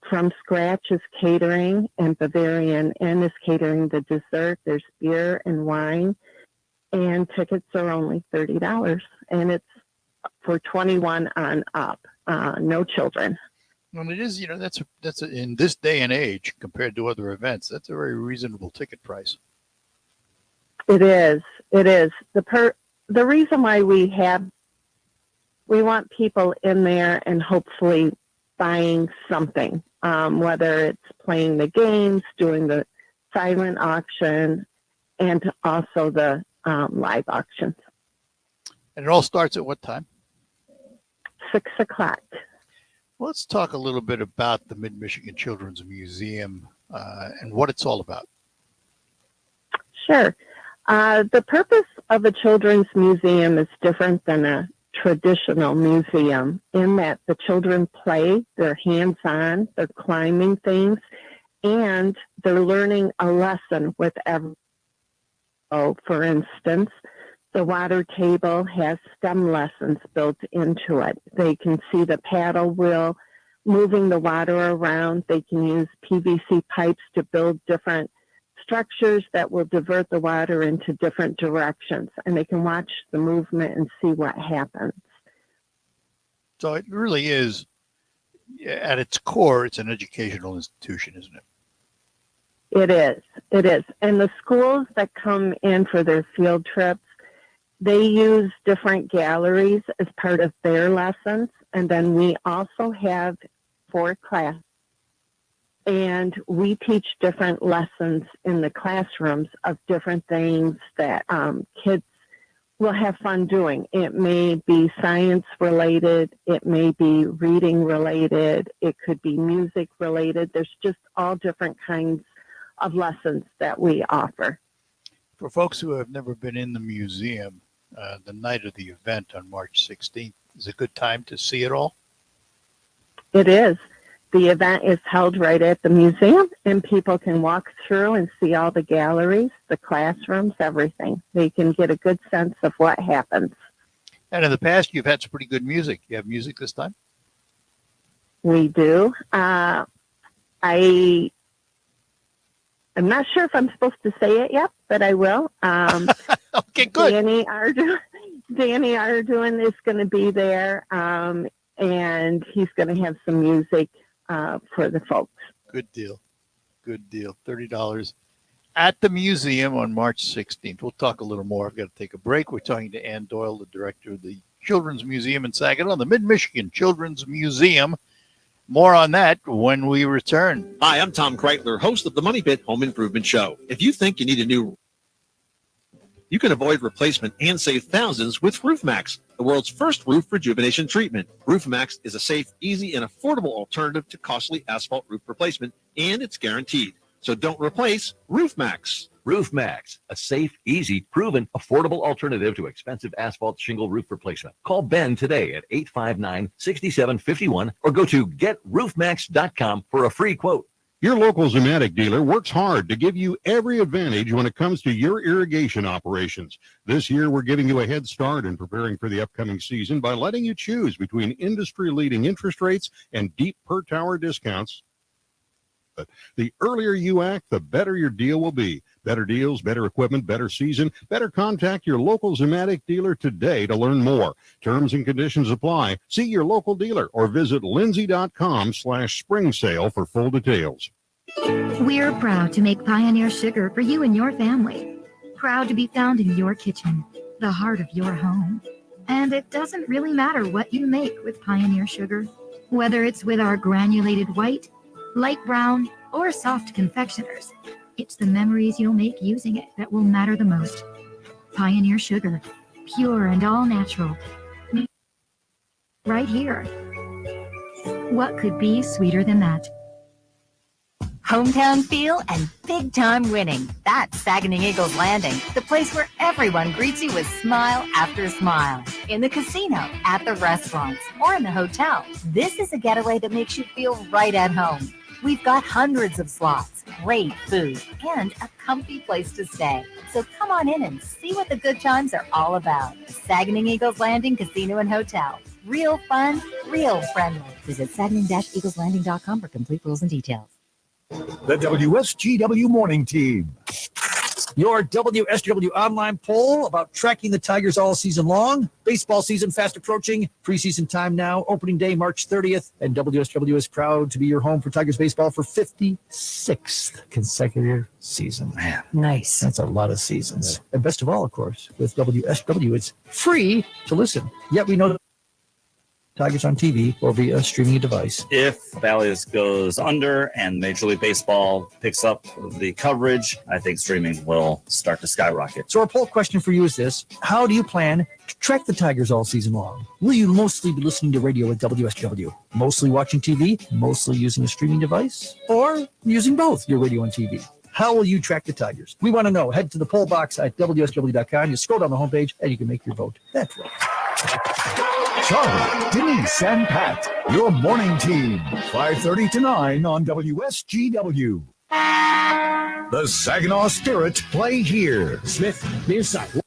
From Scratch is catering, and Bavarian Inn is catering the dessert. There's beer and wine, and tickets are only $30, and it's for 21 on up, no children. Well, it is, that's in this day and age compared to other events, that's a very reasonable ticket price. It is. The reason why we want people in there and hopefully buying something, whether it's playing the games, doing the silent auction, and also the live auctions. And it all starts at what time? 6 o'clock. Well, let's talk a little bit about the MidMichigan Children's Museum and what it's all about. Sure. The purpose of a children's museum is different than a traditional museum in that the children play, they're hands-on, they're climbing things, and they're learning a lesson with every. So, for instance, the water table has STEM lessons built into it. They can see the paddle wheel moving the water around. They can use PVC pipes to build different structures that will divert the water into different directions, and they can watch the movement and see what happens. So it really is at its core, it's an educational institution, isn't it? It is. It is. And the schools that come in for their field trips, they use different galleries as part of their lessons. And then we also have 4 classes. And we teach different lessons in the classrooms of different things that kids will have fun doing. It may be science related. It may be reading related. It could be music related. There's just all different kinds of lessons that we offer. For folks who have never been in the museum, the night of the event on March 16th is a good time to see it all? It is. The event is held right at the museum, and people can walk through and see all the galleries, the classrooms, everything. They can get a good sense of what happens. And in the past, you've had some pretty good music. You have music this time? We do. I'm not sure if I'm supposed to say it yet, but I will. Okay, good. Danny Arduin is going to be there, and he's going to have some music for the folks. Good deal. Good deal. $30 at the museum on March 16th. We'll talk a little more. I've got to take a break. We're talking to Ann Doyle, the director of the Children's Museum in Saginaw, the MidMichigan Children's Museum. More on that when we return. Hi, I'm Tom Kreitler, host of the Money Pit Home Improvement Show. If you think you need a new, you can avoid replacement and save thousands with RoofMax, the world's first roof rejuvenation treatment. RoofMax is a safe, easy, and affordable alternative to costly asphalt roof replacement, and it's guaranteed. So don't replace RoofMax. RoofMax, a safe, easy, proven, affordable alternative to expensive asphalt shingle roof replacement. Call Ben today at 859-6751 or go to GetRoofMax.com for a free quote. Your local Zematic dealer works hard to give you every advantage when it comes to your irrigation operations. This year, we're giving you a head start in preparing for the upcoming season by letting you choose between industry-leading interest rates and deep per-tower discounts. But the earlier you act, the better your deal will be. Better deals, better equipment, better season. Better contact your local Zematic dealer today to learn more. Terms and conditions apply. See your local dealer or visit lindsay.com/spring sale for full details. We're proud to make Pioneer Sugar for you and your family. Proud to be found in your kitchen, the heart of your home. And it doesn't really matter what you make with Pioneer Sugar, whether it's with our granulated white, light brown, or soft confectioners. It's the memories you'll make using it that will matter the most. Pioneer Sugar, pure and all natural. Right here. What could be sweeter than that? Hometown feel and big-time winning. That's Saginaw Eagles Landing, the place where everyone greets you with smile after smile. In the casino, at the restaurants, or in the hotel, this is a getaway that makes you feel right at home. We've got hundreds of slots, great food, and a comfy place to stay. So come on in and see what the good times are all about. Saginaw Eagles Landing Casino and Hotel. Real fun, real friendly. Visit saginaw-eagleslanding.com for complete rules and details. The WSGW Morning Team. Your WSGW online poll about tracking the Tigers all season long. Baseball season fast approaching. Preseason time now. Opening day, March 30th. And WSGW is proud to be your home for Tigers baseball for 56th consecutive season. Man, nice. That's a lot of seasons. Yeah. And best of all, of course, with WSGW, it's free to listen. Yet we know Tigers on TV or via a streaming device. If Valley's goes under and Major League Baseball picks up the coverage, I think streaming will start to skyrocket. So our poll question for you is this. How do you plan to track the Tigers all season long? Will you mostly be listening to radio at WSGW? Mostly watching TV? Mostly using a streaming device? Or using both your radio and TV? How will you track the Tigers? We want to know. Head to the poll box at WSGW.com. You scroll down the homepage and you can make your vote that way. Charlie, Denise, and Pat, your morning team, 5:30 to 9 on WSGW. The Saginaw Spirit play here. Smith, near side.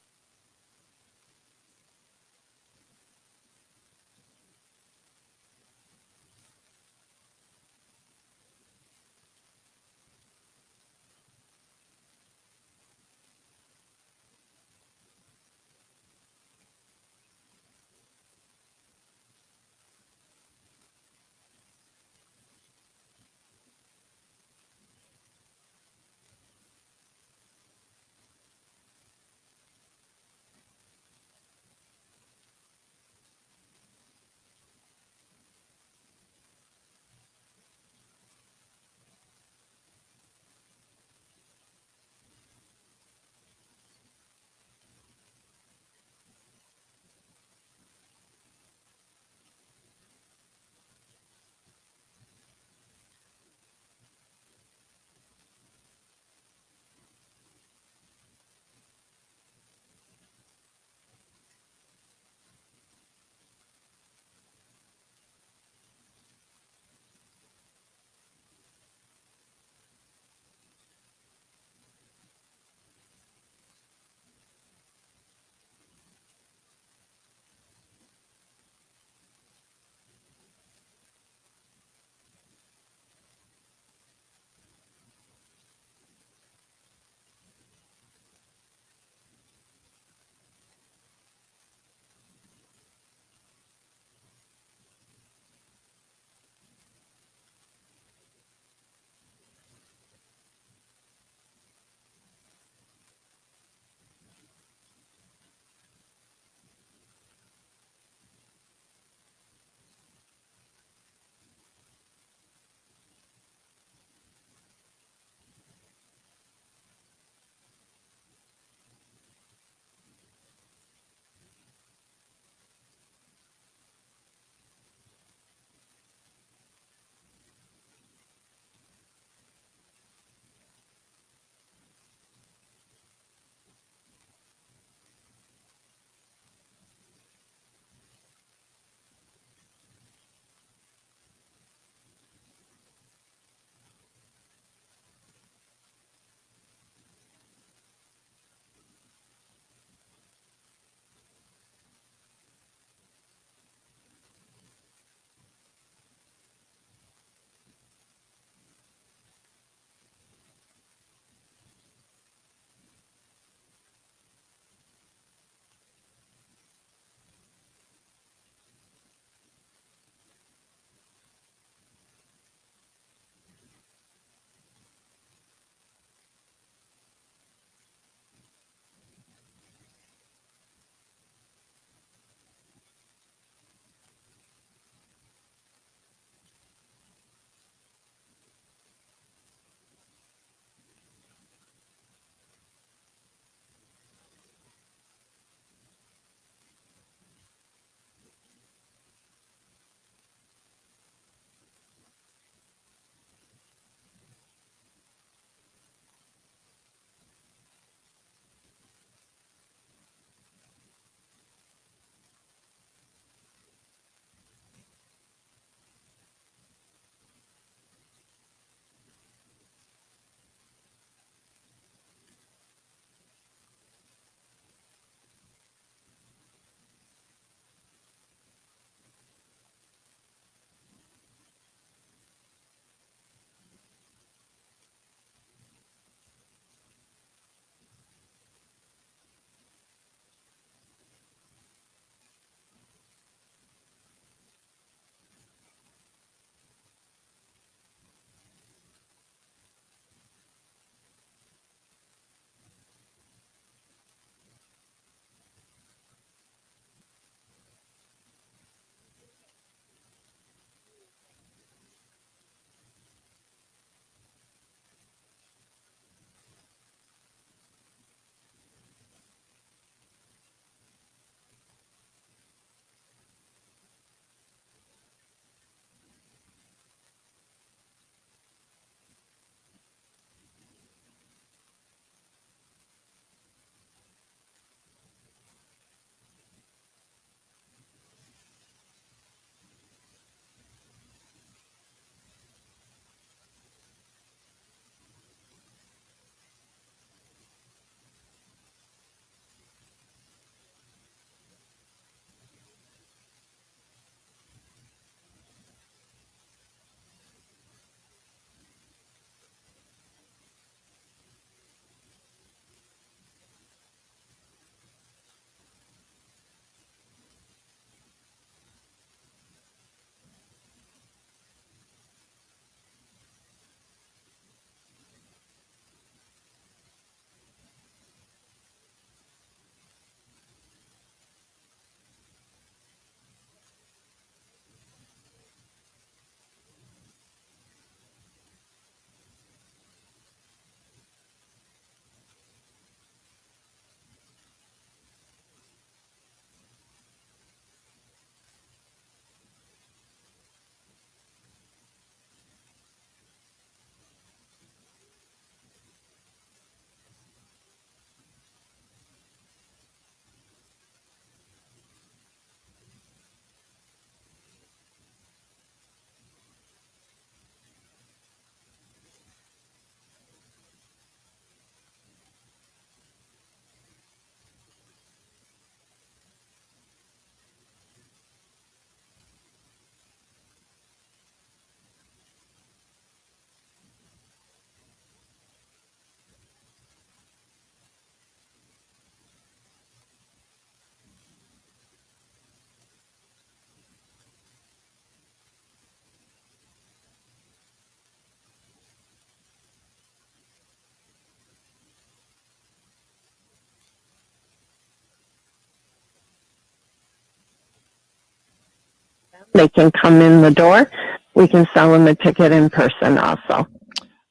they can come in the door. We can sell them a ticket in person also.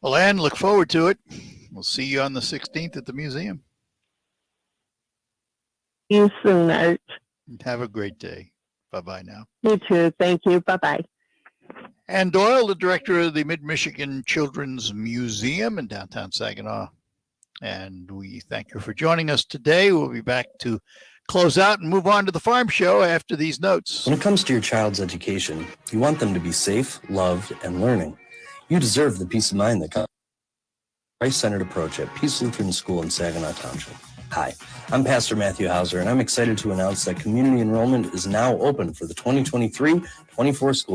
Well, Ann, look forward to it. We'll see you on the 16th at the museum. See you soon, Art. Have a great day. Bye-bye now. You too. Thank you. Bye-bye. Ann Doyle, the director of the Mid-Michigan Children's Museum in downtown Saginaw. And we thank you for joining us today. We'll be back to close out and move on to the farm show after these notes. When it comes to your child's education, you want them to be safe, loved, and learning. You deserve the peace of mind that comes from a Christ-centered approach at Peace Lutheran School in Saginaw Township. Hi, I'm Pastor Matthew Hauser, and I'm excited to announce that community enrollment is now open for the 2023-24 school year.